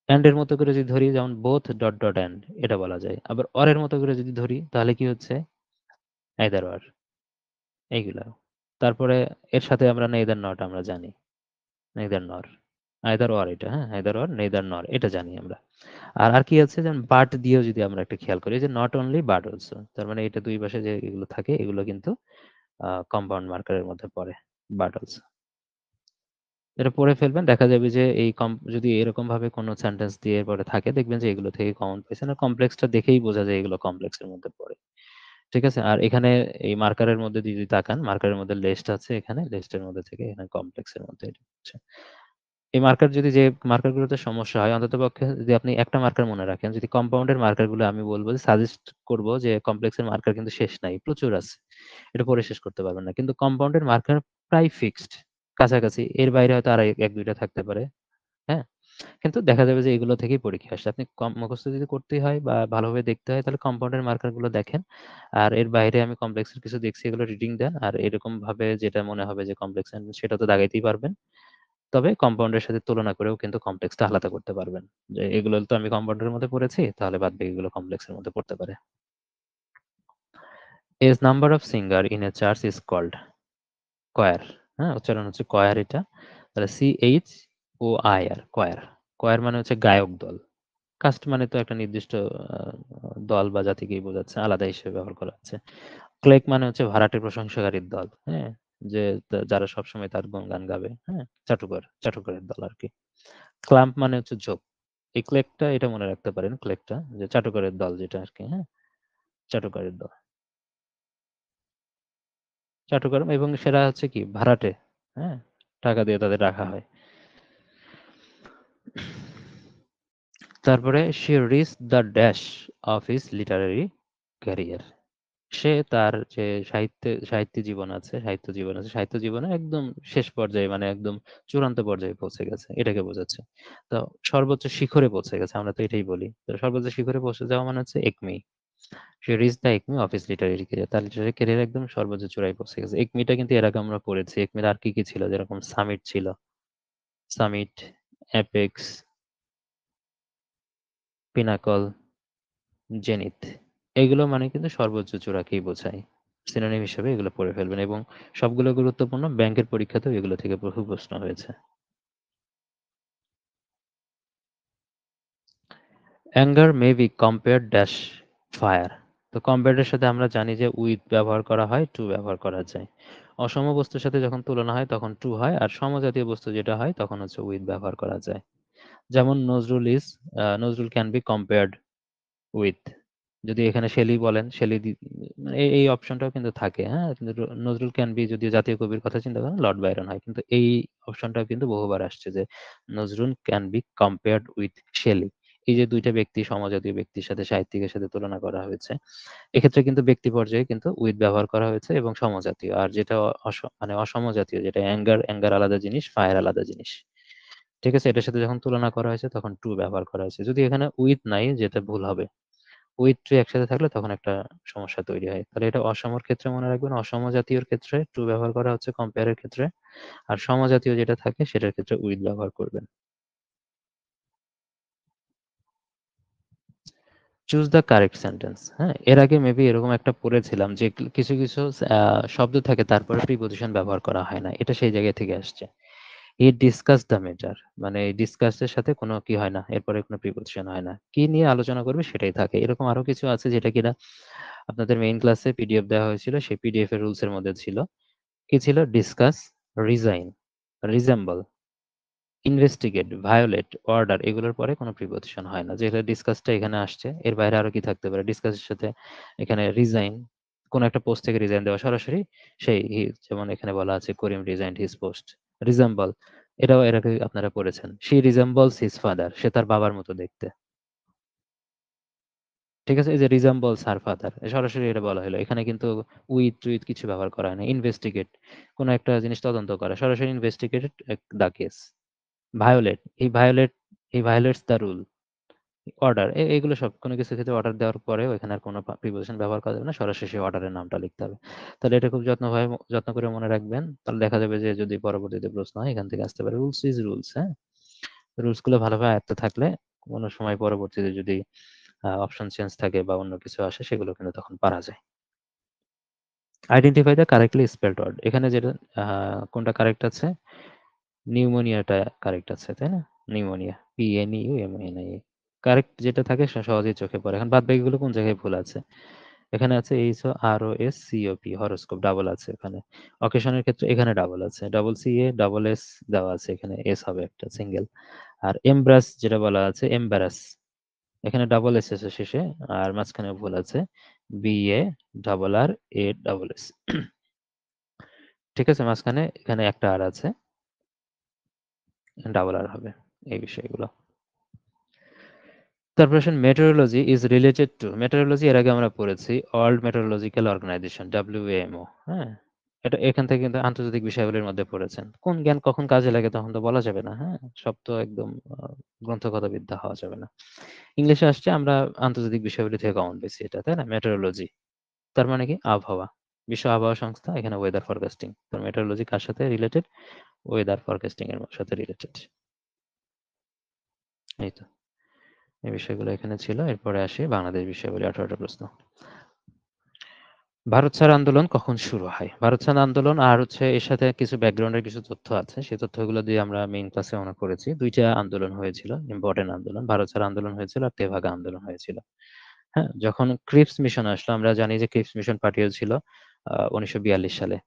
Speaker 1: এন্ড এর মতো করে যদি ধরি, যেমন বোথ ডট ডট এন্ড, এটা বলা যায়। আবার অর এর মতো করে যদি ধরি তাহলে কি হচ্ছে, আইদার অর, এইগুলা। তারপরে এর সাথে আমরা নেদার নট আমরা জানি, নেদার নর, আইদার অর, এটা হ্যাঁ, আইদার অর, নেদার নর, এটা জানি আমরা। আর আর কি আছে, যেমন বাট দিয়েও যদি আমরা একটা খেয়াল করি, যে নট অনলি বাট অলসো, তার মানে এটা দুই পাশে যে এগুলো থাকে এগুলো কিন্তু কম্পাউন্ড মার্কারের মধ্যে পড়ে। But also. এটা পড়ে ফেলবেন, দেখা যাবে যে এই যদি এরকম ভাবে কোনো সেন্টেন্স দিয়ে পরে থাকে দেখবেন যে এগুলো থেকে কমন পেয়েছেন। আর কমপ্লেক্সটা দেখেই বোঝা যায় এগুলো কমপ্লেক্সের মধ্যে পড়ে। ঠিক আছে? আর এখানে এই মার্কারের মধ্যে যদি তাকান, মার্কারের মধ্যে লেস্ট আছে এখানে, লেস্টের মধ্যে থেকে এখানে কমপ্লেক্সের মধ্যে এটা হচ্ছে। এই মার্কার যদি যে মার্কারগুলোতে সমস্যা হয় অন্ততপক্ষে যদি আপনি একটা মার্কার মনে রাখেন, যদি কম্পাউন্ডের মার্কারগুলো আমি বলব যে সাজেস্ট করব যে কমপ্লেক্সের মার্কার কিন্তু শেষ নাই, প্রচুর আছে। এটা পড়ে শেষ করতে পারবেন না। কিন্তু কম্পাউন্ডের মার্কার প্রায় ফিক্সড, কাছাকাছি। এর বাইরে হয়তো আর ১-২ টা থাকতে পারে। হ্যাঁ? কিন্তু দেখা যাবে যে এগুলো থেকেই পরীক্ষা আসে। আপনি মুখস্থ যদি করতেই হয় বা ভালোভাবে দেখতে হয় তাহলে কম্পাউন্ডের মার্কারগুলো দেখেন। আর এর বাইরে আমি কমপ্লেক্সের কিছু দেখছি এগুলো রিডিং দেন। আর এরকমভাবে যেটা মনে হবে যে কমপ্লেক্স সেটা তো দাগাইতেই পারবেন। তবে কম্পাউন্ডের সাথে তুলনা করেও কিন্তু কমপ্লেক্সটা আলাদা করতে পারবেন। যে এগুলো তো আমি কম্পাউন্ডের মধ্যে পড়েছি, তাহলে বাদ বাকিগুলো কমপ্লেক্সের মধ্যে পড়তে পারে। As number of singer in a church is called choir. হ্যাঁ? উচ্চারণ হচ্ছে কয়ার এটা। তাহলে CHOIR কয়ার। কয়ার মানে হচ্ছে গায়ক দল। কাস্ট মানে তো একটা নির্দিষ্ট দল বা জাতিকেই বোঝাচ্ছে, আলাদা হিসেবে ব্যবহার করা হচ্ছে। ক্লেক মানে হচ্ছে ভাড়াটে প্রশংসাকারীর দল। হ্যাঁ? যে যারা সবসময় তার গুণগান গাবে। হ্যাঁ? চাটুকারের দল আরকি। ক্লাম্প মানে হচ্ছে ঝোপ। এই ক্লেকটা এটা মনে রাখতে পারেন, ক্লেকটা যে চাটুকারের দল যেটা আরকি, হ্যাঁ? চাটুকারের দল। চাটুকার এবং সেটা হচ্ছে কি ভাড়াটে, হ্যাঁ? টাকা দিয়ে তাদের রাখা হয়। তারপরে she reached the dash of his literary career. সে তার যে সাহিত্য জীবন আছে, সাহিত্য জীবনে একদম শেষ পর্যায়ে মানে একদম চূড়ান্ত পর্যায়ে পৌঁছে গেছে। এটাকে বোঝাচ্ছে। তো সর্বোচ্চ শিখরে পৌঁছে গেছে। আমরা তো এটাই বলি। তো সর্বোচ্চ শিখরে পৌঁছে যাওয়া মানে হচ্ছে একমি। সে reached the acme of his literary career. তার লিটারেরি ক্যারিয়ার একদম সর্বোচ্চ চূড়ায় পৌঁছে গেছে। একমিটা কিন্তু এর আগে আমরা পড়েছি। একমির আর কি ছিল? যেরকম সামিট ছিল। Summit, apex, pinnacle, zenith. এগুলো মানে কিন্তু সর্বোচ্চ চূড়াকেই বোঝায়। সিনোনিম হিসেবে এগুলো পড়ে ফেলবেন এবং সবগুলো গুরুত্বপূর্ণ। ব্যাংকের পরীক্ষাতেও এগুলো থেকে বহু প্রশ্ন হয়েছে। Anger may be compared dash fire. তো কম্পেয়ার্ড এর সাথে আমরা জানি যে উইথ ব্যবহার করা হয়, টু ব্যবহার করা যায়। অসম বস্তুর সাথে যখন তুলনা হয় তখন টু হয়, আর সমজাতীয় বস্তু যেটা হয় তখন হচ্ছে উইথ ব্যবহার করা যায়। যেমন Nazrul can be compared with. যদি এখানে শেলী বলেন, মানে এই অপশনটাও কিন্তু থাকে, হ্যাঁ? কিন্তু নজরুল ক্যান বি যদি জাতীয় কবির কথা চিন্তা করেন লর্ড বাইরন হয়। কিন্তু এই অপশনটাও কিন্তু বহুবার আসছে যে Nazrul can be compared with Shelley. এই যে ২ টা ব্যক্তি সমজাতীয় ব্যক্তির সাথে সাহিত্যিকের সাথে তুলনা করা হয়েছে। এক্ষেত্রে কিন্তু ব্যক্তি পর্যায়ে কিন্তু উইথ ব্যবহার করা হয়েছে এবং সমজাতীয়। আর যেটা মানে অসমজাতীয় যেটা অ্যাঙ্গার আলাদা জিনিস, ফায়ার আলাদা জিনিস। ঠিক আছে? এটার সাথে যখন তুলনা করা হয়েছে তখন টু ব্যবহার করা হয়েছে। যদি এখানে উইথ নাই যেটা ভুল হবে। উইথ টু একসাথে থাকলে তখন একটা সমস্যা তৈরি হয়। তাহলে এটা অসমর ক্ষেত্রে মনে রাখবেন, অসমজাতীয়র ক্ষেত্রে টু ব্যবহার করা হচ্ছে কম্পেয়ার এর ক্ষেত্রে। আর সমজাতীয় যেটা থাকে সেটার ক্ষেত্রে উইথ ব্যবহার করবেন। Choose the correct sentence. হ্যাঁ? এর আগে মেবি এরকম একটা পড়েছিলাম যে কিছু আ শব্দ থাকে তারপরে প্রিপজিশন ব্যবহার করা হয় না। এটা সেই জায়গা থেকে আসছে। হি ডিসকাস দ্য ম্যাটার। মানে ডিসকাস এর সাথে কোনো কি হয় না, এরপরে কোনো প্রিপজিশন হয় না। কি নিয়ে আলোচনা করবে সেটাই থাকে। এরকম আরো কিছু আছে যেটা কিনা আপনাদের মেইন ক্লাসে পিডিএফ দেওয়া হয়েছিল। সেই পিডিএফ এর রুলস এর মধ্যে ছিল। কি ছিল? Discuss, resign, resemble, investigate, violate, order এগুলোর পরে কোনো প্রিপজিশন হয় না। যেটা ডিসকাসটা এখানে আসছে। এর বাইরে আরো কি থাকতে পারে? ডিসকাসের সাথে এখানে রিজাইন, কোন একটা পোস্ট থেকে রিজাইন দেওয়া সরাসরি যেমন এখানে বলা আছে Karim resigned his post. Resemble এটাও এর আগে আপনারা পড়েছেন। She resembles his father. সে তার বাবার মতো দেখতে। ঠিক আছে? এই যে resembles her father সরাসরি এটা বলা হলো। এখানে কিন্তু with কিছু ব্যবহার করা হয় না। investigate কোন একটা জিনিস তদন্ত করা। সরাসরি investigated the case. violate he violates the rule. Order এগুলো সব কোনো কিছুর ক্ষেত্রে অর্ডার দেওয়ার পরেও এখানে আর কোনো প্রিপোজিশন ব্যবহার করা যাবে না। সরাসরি সেই অর্ডারের নামটা লিখতে হবে। তাহলে এটা খুব যত্ন করে মনে রাখবেন। তাহলে দেখা যাবে যে যদি পরবর্তীতে প্রশ্ন হয় এখান থেকে আসতে পারে। রুলস ইজ রুলস, হ্যাঁ? রুলস গুলো ভালোভাবে আয়ত্তে থাকলে কোনো সময় পরবর্তীতে যদি অপশন চেঞ্জ থাকে বা অন্য কিছু আসে সেগুলো কিন্তু তখন পারা যায়। Identify the correctly spelled word. এখানে যেটা কোনটা কারেক্ট আছে? নিউমোনিয়াটা কারেক্ট আছে, তাই না? নিউমোনিয়া। PNEUMONIA কারেক্ট যেটা থাকে সহজেই চোখে পড়ে। এখন বাদ বাকিগুলো কোন জায়গায় ভুল আছে? এখানে আছে HOROSCOP, হরোস্কোপ ডাবল আছে এখানে। অকেশনের ক্ষেত্রে এখানে ডাবল আছে, ডবল CA ডবল S দেওয়া আছে, এখানে S হবে একটা সিঙ্গেল। আর এমব্রাস যেটা বলা আছে এম্বারাস, এখানে ডাবল S আছে শেষে, আর মাঝখানে ভুল আছে, BARRAS। ঠিক আছে, মাঝখানে এখানে একটা আর আছে, ডাবল আর হবে, এই বিষয়গুলো। তারপর আসেন metrology is related to, metrology এর আগে আমরা পড়েছি ওয়ার্ল্ড মেটেরোলজিক্যাল অর্গানাইজেশন, WMO। হ্যাঁ, এটা এখান থেকে কিন্তু আন্তর্জাতিক বিষয়াবলীর মধ্যে পড়েছেন। কোন জ্ঞান কখন কাজে লাগে তখন তো বলা যাবে না, হ্যাঁ, সব তো একদম গ্রন্থগত বিদ্যা হওয়া যাবে না। ইংলিশে আসছে, আমরা আন্তর্জাতিক বিষয়াবলী থেকে কমন পেয়েছি এটা, তাই না? মেটেরোলজি তার মানে কি? আবহাওয়া, বিশ্ব আবহাওয়া সংস্থা, এখানে ওয়েদার ফরকাস্টিং। তো মেটেরোলজি কার সাথে রিলেটেড? ওয়েদার ফরকাস্টিং এর সাথে রিলেটেড। এই তো, এই বিষয়গুলো এখানে ছিল। এরপরে আসি বাংলাদেশ বিষয়াবলী, 18টা প্রশ্ন। ভারত ছাড় আন্দোলন কখন শুরু হয়? ভারত ছাড় আন্দোলন আর হচ্ছে এর সাথে কিছু ব্যাকগ্রাউন্ডের কিছু তথ্য আছে, সেই তথ্যগুলো দিয়ে আমরা মেইন ক্লাসে মনে করেছি। দুইটা আন্দোলন হয়েছিল, ইম্পর্টেন্ট আন্দোলন, ভারত ছাড় আন্দোলন হয়েছিল আর তেভাগা আন্দোলন হয়েছিল। হ্যাঁ, যখন ক্রিপস মিশন আসলো, আমরা জানি যে ক্রিপস মিশন পাঠিয়েছিল 1942 সালে।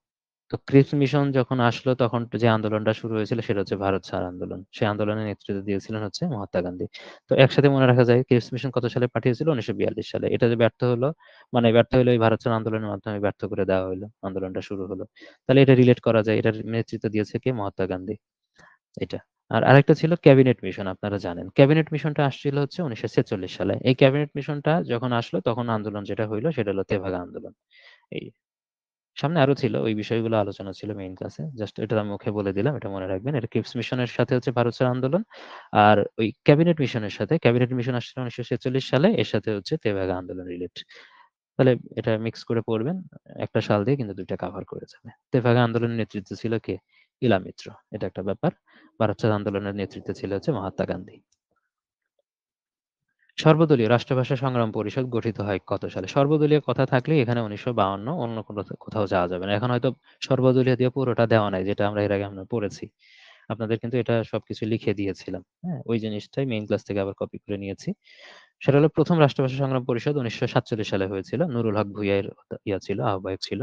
Speaker 1: তো ক্রিপস মিশন যখন আসলো তখন যে আন্দোলনটা শুরু হয়েছিল সেটা হচ্ছে ভারত ছাড় আন্দোলন। সেই আন্দোলনের নেতৃত্ব দিয়েছিলেন হচ্ছে মহাত্মা গান্ধী। তো একসাথে মনে রাখা যায়, ক্রিপস মিশন কত সালে পাঠিয়েছিল? 1942 সালে। এটা যে ব্যর্থ হলো, মানে ব্যর্থ হলো এই ভারত ছাড় আন্দোলনের মাধ্যমে ব্যর্থ করে দেওয়া হলো, আন্দোলনটা শুরু হলো। তাহলে এটা রিলেট করা যায়, এটার নেতৃত্ব দিয়েছে কে? মহাত্মা গান্ধী। এটা। আর আরেকটা ছিল ক্যাবিনেট মিশন, আপনারা জানেন। ক্যাবিনেট মিশনটা আসছিল হচ্ছে 1946 সালে। এই ক্যাবিনেট মিশনটা যখন আসলো তখন আন্দোলন যেটা হইলো সেটা হলো তেভাগা আন্দোলন। এই, সামনে আরো ছিল, ওই বিষয়গুলো আলোচনা ছিল মেইন ক্লাসে। জাস্ট এটা আমি মুখে বলে দিলাম, এটা মনে রাখবেন। এটা ক্রিপস মিশনের সাথে হচ্ছে ভারত ছাড় আন্দোলন, আর ওই ক্যাবিনেট মিশনের সাথে, ক্যাবিনেট মিশন আসছিল 1946 সালে, এর সাথে হচ্ছে তেভাগা আন্দোলন রিলেট। তাহলে এটা মিক্স করে পড়বেন, একটা সাল দিয়ে কিন্তু দুইটা কাভার করে যাবে। তেভাগা আন্দোলনের নেতৃত্বে ছিল কে? ইলা মিত্র, এটা একটা ব্যাপার। ভারত ছাড় আন্দোলনের নেতৃত্বে ছিল হচ্ছে মহাত্মা গান্ধী। সর্বদলীয় রাষ্ট্রভাষা সংগ্রাম পরিষদ গঠিত হয় কত সালে? সর্বদলীয় কথা থাকলে এখানে 1952, অন্য কোনো কোথাও যাওয়া যাবে না। এখন হয়তো সর্বদলীয় দিয়ে পুরোটা দেওয়া নাই, যেটা আমরা এর আগে আমরা পড়েছি। আপনাদের কিন্তু এটা সবকিছু লিখে দিয়েছিলাম। হ্যাঁ, ওই জিনিসটাই মেইন ক্লাস থেকে আবার কপি করে নিয়েছি। সেটা হলো প্রথম রাষ্ট্রভাষা সংগ্রাম পরিষদ 1947 সালে হয়েছিল। নুরুল হক ভূঁইয়া এর ছিল, আহ্বায়ক ছিল।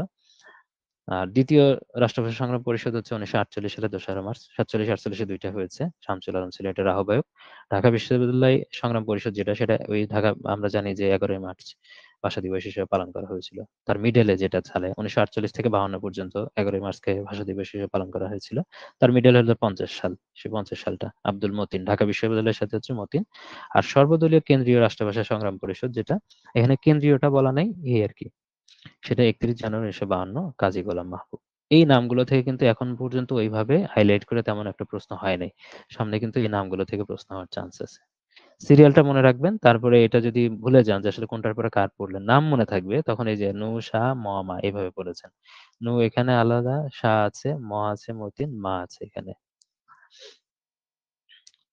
Speaker 1: আর দ্বিতীয় রাষ্ট্রভাষা সংগ্রাম পরিষদ হচ্ছে 1948 সালে 2রা মার্চ। 47-48 দুইটা হয়েছে। শামসুল আলম ছিল এটার আহ্বায়ক। ঢাকা বিশ্ববিদ্যালয় সংগ্রাম পরিষদ যেটা, সেটা ওই ঢাকা, আমরা জানি যে 11ই মার্চ ভাষা দিবস হিসেবে পালন করা হয়েছিল। তার মিডলে যেটা সালে 1948 থেকে 52 পর্যন্ত 11ই মার্চকে ভাষা দিবস হিসেবে পালন করা হয়েছিল। তার মিডল হলো 50 সাল। সেই 50 সালটা আব্দুল মতিন, ঢাকা বিশ্ববিদ্যালয়ের সাথে হচ্ছে মতিন। আর সর্বদলীয় কেন্দ্রীয় রাষ্ট্রভাষা সংগ্রাম পরিষদ যেটা, এখানে কেন্দ্রীয়টা বলা নাই, এই আর কি। সেটা 31 জানুয়ারি 1952, কাজী গোলাম মাহবুব। এই নামগুলো থেকে কিন্তু এখন পর্যন্ত ওইভাবে হাইলাইট করে তেমন একটা প্রশ্ন হয় নাই। সামনে কিন্তু এই নামগুলো থেকে প্রশ্ন হওয়ার চান্স আছে। সিরিয়ালটা মনে রাখবেন, তারপরে এটা যদি ভুলে যান যে আসলে কোনটার পরে কার পড়লেন, নাম মনে থাকবে, তখন এই যে নু, শাহ, ম, মা এভাবে পড়েছেন। নু এখানে আলাদা, শাহ আছে, ম আছে, মতিন, মা আছে এখানে।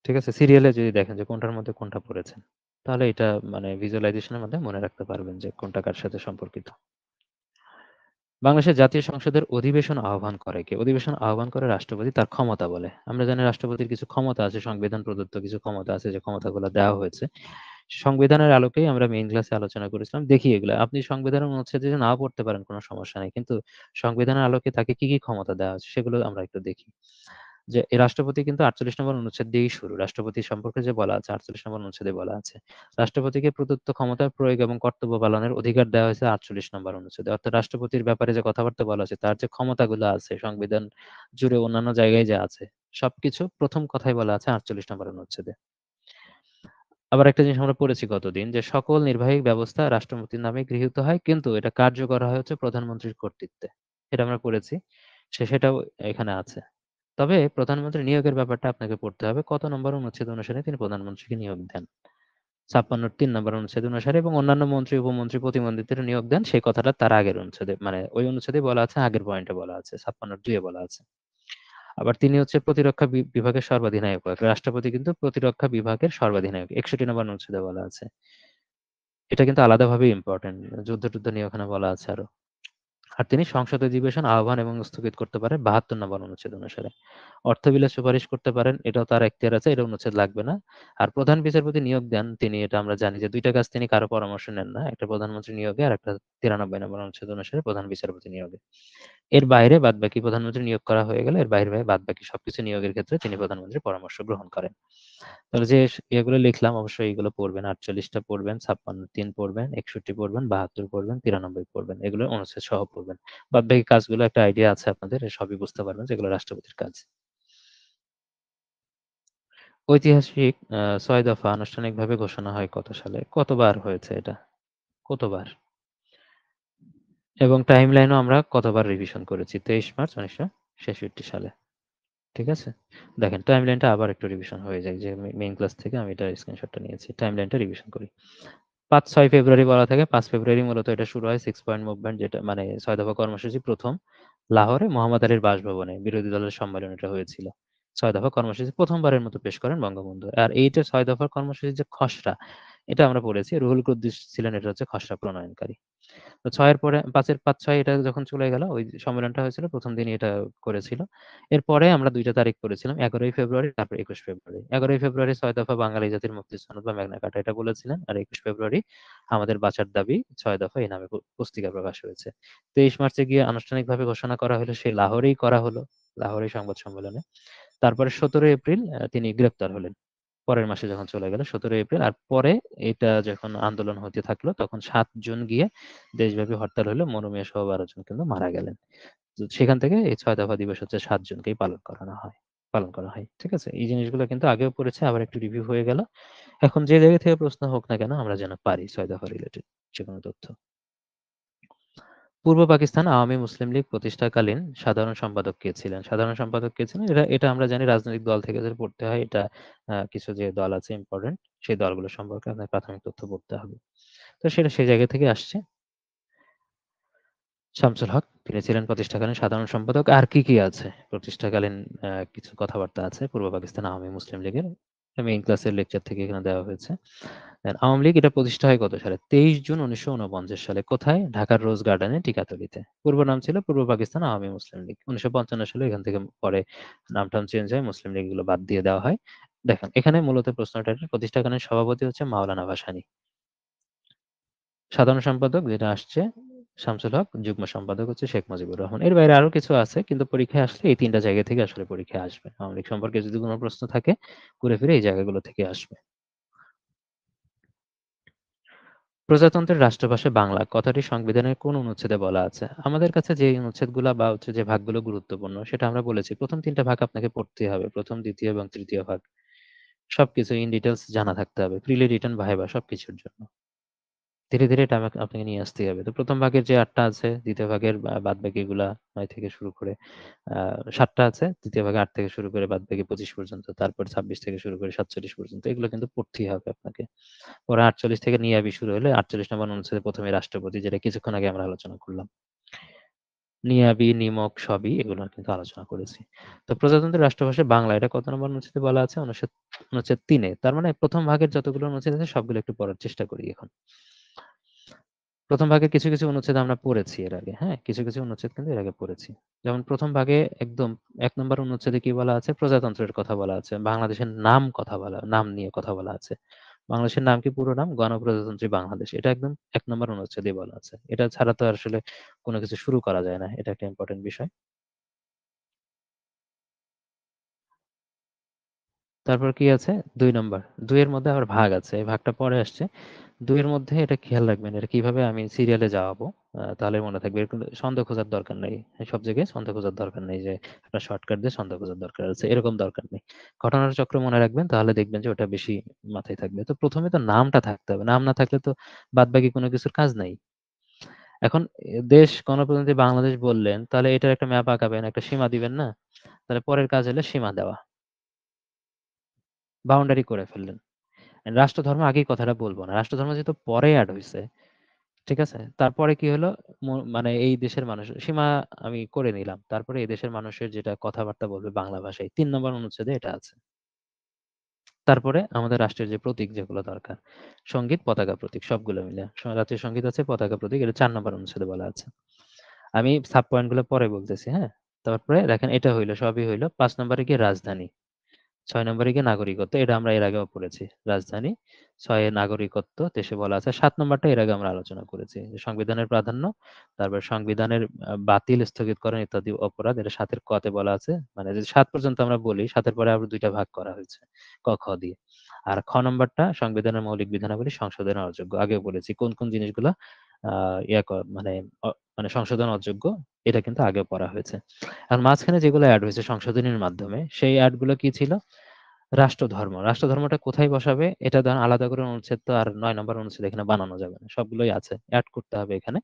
Speaker 1: ঠিক আছে? সিরিয়ালে যদি দেখেন যে কোনটার মধ্যে কোনটা পড়েছেন, তাহলে এটা মানে ভিজুয়ালাইজেশনের মাধ্যমে মনে রাখতে পারবেন যে কোনটা কার সাথে সম্পর্কিত। বাংলাদেশের জাতীয় সংসদের অধিবেশন আহ্বান করে কে? অধিবেশন আহ্বান করে রাষ্ট্রপতি, তার ক্ষমতা বলে। আমরা জানি রাষ্ট্রপতির কিছু ক্ষমতা আছে, সংবিধান প্রদত্ত কিছু ক্ষমতা আছে, যে ক্ষমতাগুলো দেওয়া হয়েছে। সংবিধানের আলোকেই আমরা মেইন ক্লাসে আলোচনা করেছিলাম। দেখি এগুলা। আপনি সংবিধানের অনুচ্ছেদ যদি নাও পড়তে পারেন কোনো সমস্যা নাই। কিন্তু সংবিধানের আলোকে তাকে কি, কি ক্ষমতা দেওয়া আছে সেগুলো আমরা একটু দেখি। যে এই রাষ্ট্রপতি কিন্তু ৪৮ নম্বর অনুচ্ছেদ দিয়েই শুরু। রাষ্ট্রপতি সম্পর্কে যে বলা আছে ৪৮ নম্বর অনুচ্ছেদে বলা আছে। রাষ্ট্রপতিকে প্রদত্ত ক্ষমতার প্রয়োগ এবং কর্তব্য পালনের অধিকার দেওয়া হয়েছে ৪৮ নম্বর অনুচ্ছেদে। অর্থাৎ রাষ্ট্রপতির ব্যাপারে যে কথাবার্তা বলা আছে, তার যে ক্ষমতাগুলো আছে সংবিধান জুড়ে অন্যান্য জায়গায় যা আছে, সবকিছু প্রথম কথায় বলা আছে ৪৮ নম্বর অনুচ্ছেদে। আবার একটা জিনিস আমরা পড়েছি গতদিন, যে সকল নির্বাহী ব্যবস্থা রাষ্ট্রপতির নামে গৃহীত হয়, কিন্তু এটা কার্যকর হয় হচ্ছে প্রধানমন্ত্রীর কর্তৃত্বে। এটা আমরা পড়েছি। সেটাও এখানে আছে। তবে প্রধানমন্ত্রী নিয়োগের ব্যাপারটা আপনাকে পড়তে হবে। কত নম্বর অনুচ্ছেদ অনুসারে তিনি প্রধানমন্ত্রীকে নিয়োগ দেন? ৫৬ ৩ নম্বর অনুচ্ছেদ অনুসারে, এবং অন্যান্য মন্ত্রী, উপমন্ত্রী, প্রতিমন্ত্রীদের নিয়োগ দেন, সেই কথাটা তার আগের অনুচ্ছেদে, মানে ওই অনুচ্ছেদে বলা আছে, আগের পয়েন্টে বলা আছে, ৫৬ ২ এ বলা আছে। আবার তিনি হচ্ছে প্রতিরক্ষা বিভাগের সর্বাধিনায়ক। রাষ্ট্রপতি কিন্তু প্রতিরক্ষা বিভাগের সর্বাধিনায়ক। ৬১ নম্বর অনুচ্ছেদে বলা আছে। এটা কিন্তু আলাদাভাবে ইম্পর্টেন্ট। যুদ্ধ-টুদ্ধ নিয়ে ওখানে বলা আছে আরো। আর তিনি সংসদ অধিবেশন আহ্বান এবং স্থগিত করতে পারেন ৭২ নম্বর অনুচ্ছেদ অনুসারে। অর্থ বিলের সুপারিশ করতে পারেন, এটাও তার এখতিয়ার আছে, এটা অনুচ্ছেদ লাগবে না। আর প্রধান বিচারপতি নিয়োগ দেন তিনি, এটা আমরা জানি যে ২ টা কাজ তিনি কারো পরামর্শ নেন না। একটা প্রধানমন্ত্রী নিয়োগে আর একটা ৯৩ নম্বর অনুচ্ছেদ অনুসারে প্রধান বিচারপতি নিয়োগে। এর বাইরে বাদবাকি প্রধানমন্ত্রী নিয়োগ করা হয়ে গেলে এর বাইরে বাদবাকি সবকিছু নিয়োগের ক্ষেত্রে তিনি প্রধানমন্ত্রীর পরামর্শ গ্রহণ করেন। তাহলে যে এগুলো লিখলাম অবশ্যই এগুলো পড়বেন। ৪৮ টা পড়বেন, ৫৬ ৩ পড়বেন, ৬১ পড়বেন, ৭২ পড়বেন, ৯৩ পড়বেন। এগুলো অনুচ্ছেদ সহ পড়বেন। বাদবাকি কাজগুলো একটা আইডিয়া আছে আপনাদের, সবই বুঝতে পারবেন যেগুলো রাষ্ট্রপতির কাজ। ঐতিহাসিক ৬ দফা আনুষ্ঠানিকভাবে ঘোষণা হয় কত সালে? কতবার হয়েছে এটা? কতবার? এবং টাইমলাইনও আমরা কতবার রিভিশন করেছি? ২৩ মার্চ ১৯৬৬ সালে। ঠিক আছে? দেখেন টাইমলাইনটা আবার একটু রিভিশন হয়ে যায় যে মেইন ক্লাস থেকে আমি এটার স্ক্রিনশটটা নিয়েছি। টাইমলাইনটা রিভিশন করি। ৫-৬ ফেব্রুয়ারি বলা থাকে। ৫ ফেব্রুয়ারি মূলত এটা শুরু হয় 6 পয়েন্ট মুভমেন্ট, যেটা মানে ৬ দফা কর্মসূচি প্রথম লাহোরে মোহাম্মদ আলীর বাসভবনে বিরোধী দলের সম্মেলনটা হয়েছিল। ৬ দফা কর্মসূচি প্রথমবারের মতো পেশ করেন বঙ্গবন্ধু। আর এইটা ৬ দফার কর্মসূচির যে খসড়া, এটা আমরা পড়েছি। রুহুল কুদ্দুস ছিলেন এটা হচ্ছে খসড়া প্রণয়নকারী। তো ৬ এর পরে ৫ এর ৫-৬ এটা যখন চলে গেল, ওই সম্মেলনটা হয়েছিল, ১ম দিনই এটা করেছিল। এরপরে আমরা ২ টা তারিখ করেছিলাম। ১১ই ফেব্রুয়ারি তারপর ২১ ফেব্রুয়ারি। ১১ই ফেব্রুয়ারি ৬ দফা বাঙালি জাতির মুক্তির সনদ বা ম্যাগনা কার্টা এটা বলেছিলেন। আর ২১ ফেব্রুয়ারি আমাদের বাঁচার দাবি ৬ দফা এই নামে পুস্তিকা প্রকাশ হয়েছে। ২৩ মার্চে গিয়ে আনুষ্ঠানিকভাবে ঘোষণা করা হলো, সেই লাহোরেই করা হলো। লাহোরেই সংবাদ সম্মেলনে। তারপরে ১৭ এপ্রিল তিনি গ্রেপ্তার হলেন। পরের মাসে যখন চলে গেল ১৭ এপ্রিল। আর পরে এটা যখন আন্দোলন হতে থাকলো তখন ৭ জুন গিয়ে দেশব্যাপী হরতাল হলো। মনু মিয়া সহ ১২ জন কিন্তু মারা গেলেন। তো সেখান থেকে এই ৬ দফা দিবস হচ্ছে ৭ জুনকেই পালন করা হয়। ঠিক আছে? এই জিনিসগুলো কিন্তু আগেও পড়েছি, আবার একটু রিভিউ হয়ে গেল। এখন যে জায়গা থেকে প্রশ্ন হোক না কেন আমরা যেন পারি ৬ দফা রিলেটেড যেকোনো তথ্য। পূর্ব পাকিস্তান আওয়ামী মুসলিম লীগ প্রতিষ্ঠাকালীন সাধারণ সম্পাদক কে ছিলেন? সাধারণ সম্পাদক কে ছিলেন? এটা এটা আমরা জানি, রাজনৈতিক দল থেকে যে পড়তে হয়। এটা কিছু যে দল আছে ইম্পোর্টেন্ট, সেই দলগুলো সম্পর্কে আপনার প্রাথমিক তথ্য পড়তে হবে। তো সেটা সেই জায়গা থেকে আসছে। শামসুল হক তিনি ছিলেন প্রতিষ্ঠাকালীন সাধারণ সম্পাদক। আর কি আছে? প্রতিষ্ঠাকালীন কিছু কথাবার্তা আছে পূর্ব পাকিস্তান আওয়ামী মুসলিম লীগের। মেইন ক্লাসের লেকচার থেকে এখানে দেওয়া হয়েছে। আওয়ামী লীগ এটা প্রতিষ্ঠা হয় কত সালে? ২৩ জুন ১৯৪৯ সালে। কোথায়? ঢাকার রোজ গার্ডেনে টিকাতলীতে। পূর্ব নাম ছিল পূর্ব পাকিস্তান আওয়ামী মুসলিম লীগ। ১৯৫৫ সালে এখান থেকে পরে নাম-টাম চেঞ্জ হয়, মুসলিম লীগ এগুলো বাদ দিয়ে দেওয়া হয়। দেখেন এখানে মূলত প্রশ্নটা প্রতিষ্ঠাকালীন সভাপতি হচ্ছে মাওলানা ভাসানী। সাধারণ সম্পাদক যেটা আসছে শামসুল হক, যুগ্ম সম্পাদক হচ্ছে শেখ মুজিবুর রহমান। এর বাইরে আরো কিছু আছে কিন্তু পরীক্ষায় আসলে এই ৩ টা জায়গা থেকে আসলে পরীক্ষায় আসবে। আওয়ামী লীগ সম্পর্কে যদি কোনো প্রশ্ন থাকে ঘুরে ফিরে এই জায়গাগুলো থেকে আসবে। প্রজাতন্ত্রের রাষ্ট্রভাষা বাংলা কথাটি সংবিধানের কোন অনুচ্ছেদে বলা আছে? আমাদের কাছে যে অনুচ্ছেদগুলা বা হচ্ছে যে ভাগগুলো গুরুত্বপূর্ণ সেটা আমরা বলেছি। প্রথম ৩ টা ভাগ আপনাকে পড়তেই হবে। প্রথম, দ্বিতীয় এবং তৃতীয় ভাগ। সবকিছু ইন ডিটেইলস জানা থাকতে হবে। প্রিলি, রিটেন, ভাইভা সবকিছুর জন্য। ধীরে, ধীরে এটা আপনাকে নিয়ে আসতেই হবে। তো ১ম ভাগের যে ৮ টা আছে, দ্বিতীয় ভাগের বাদবাকিগুলা ৯ থেকে শুরু করে ৭ টা আছে। তৃতীয় ভাগে ৮ থেকে শুরু করে বাদবাকি ২৫ পর্যন্ত। তারপর ২৬ থেকে শুরু করে ৪৭ পর্যন্ত। এগুলো কিন্তু পড়তেই হবে আপনাকে। পরে ৪৮ থেকে নিয়াবি শুরু হলে ৪৮ নম্বর অনুচ্ছেদে ১ম এ রাষ্ট্রপতি, যেটা কিছুক্ষণ আগে আমরা আলোচনা করলাম। নিয়াবি, নিমক সবই এগুলো কিন্তু আলোচনা করেছি। তো প্রজাতন্ত্রের রাষ্ট্রভাষা বাংলা এটা কত নম্বর অনুচ্ছেদে বলা আছে? অনুচ্ছেদ ৩ এ। তার মানে ১ম ভাগের যতগুলো অনুচ্ছেদ আছে সবগুলো একটু পড়ার চেষ্টা করি এখন। ১ম ভাগে কিছু অনুচ্ছেদ আমরা পড়েছি এর আগে, হ্যাঁ? কিছু অনুচ্ছেদ কিন্তু এর আগে পড়েছি। যেমন ১ম ভাগে একদম ১ নম্বর অনুচ্ছেদে কি বলা আছে? প্রজাতন্ত্রের কথা বলা আছে। বাংলাদেশের নাম নিয়ে কথা বলা আছে। বাংলাদেশের নাম কি পুরো নাম? গণপ্রজাতন্ত্রী বাংলাদেশ। এটা একদম ১ নম্বর অনুচ্ছেদেই বলা আছে। এটা ছাড়া তো আসলে কোন কিছু শুরু করা যায় না। এটা একটা ইম্পোর্টেন্ট বিষয়। তারপর কি আছে? ২ নাম্বার। ২ এর মধ্যে আবার ভাগ আছে। এই ভাগটা পরে আসছে। ২ এর মধ্যে এটা খেয়াল রাখবেন। এটা কিভাবে আমি সিরিয়ালে যাওয়াবো, তাহলে মনে থাকবে। এরকম ছন্দ খোঁজার দরকার নেই। সব জায়গায় ছন্দ খোঁজার দরকার নেই যে একটা শর্টকাট দিয়ে ছন্দ খোঁজার দরকার আছে। এরকম দরকার নেই। ঘটনার চক্র মনে রাখবেন, তাহলে দেখবেন যে ওটা বেশি মাথায় থাকবে। তো ১ম এ তো নামটা থাকতে হবে। নাম না থাকলে তো বাদবাকি কোন কিছুর কাজ নাই। এখন দেশ গণপ্রজাতন্ত্রী বাংলাদেশ বললেন, তাহলে এটার একটা ম্যাপ আঁকাবেন, একটা সীমা দিবেন না? তাহলে পরের কাজ হলো সীমা দেওয়া। বাউন্ডারি করে ফেললেন। রাষ্ট্রধর্ম আগেই কথাটা বলব না। রাষ্ট্রধর্ম যেহেতু পরে এড হইছে, ঠিক আছে? তারপরে কি হলো? মানে এই দেশের মানুষ সীমা আমি করে নিলাম। তারপরে এই দেশের মানুষের যেটা কথাবার্তা বলবে বাংলা ভাষায় ৩ নম্বর অনুচ্ছেদে এটা আছে। তারপরে আমাদের রাষ্ট্রের যে প্রতীক যেগুলো দরকার। সঙ্গীত, পতাকা, প্রতীক সবগুলো মিলে। জাতীয় সঙ্গীত আছে, পতাকা, প্রতীক এটা ৪ নম্বর অনুচ্ছেদে বলা আছে। আমি সাব পয়েন্ট গুলো পরে বলতেছি, হ্যাঁ? তারপরে দেখেন এটা হইলো, সবই হইলো। ৫ নম্বরে গিয়ে রাজধানী, ৬ নম্বরে গিয়ে নাগরিকত্ব। এটা আমরা এর আগেও পড়েছি। রাজধানী, ৬ এ নাগরিকত্ব, দেশে বলা আছে। ৭ নম্বরটা এর আগে আমরা আলোচনা করেছি। যে সংবিধানের প্রাধান্য, তারপর সংবিধানের বাতিল, স্থগিতকরণ ইত্যাদি অপরাধ। এটা ৭ এর ক তে বলা আছে। মানে যদি ৭ পর্যন্ত আমরা বলি, ৭ এর পরে আবার ২ টা ভাগ করা হয়েছে। ক, খ দিয়ে। আর খ নম্বরটা সংবিধানের মৌলিক বিধানাবলী সংশোধনের অযোগ্য। আগেও বলেছি কোন, কোন জিনিসগুলা আ ইয়া ক মানে অ মানে সংশোধন অযোগ্য, এটা কিন্তু আগেও পড়া হয়েছে। আর মাঝখানে যেগুলো এড হয়েছে সংশোধনীর মাধ্যমে, সেই এড গুলো কি ছিল? রাষ্ট্রধর্ম। রাষ্ট্রধর্মটা কোথায় বসাবে? এটা ধরেন আলাদা করে অনুচ্ছেদ তো আর ৯ নম্বর অনুচ্ছেদ এখানে বানানো যাবে না। সবগুলোই আছে। এড করতে হবে এখানে।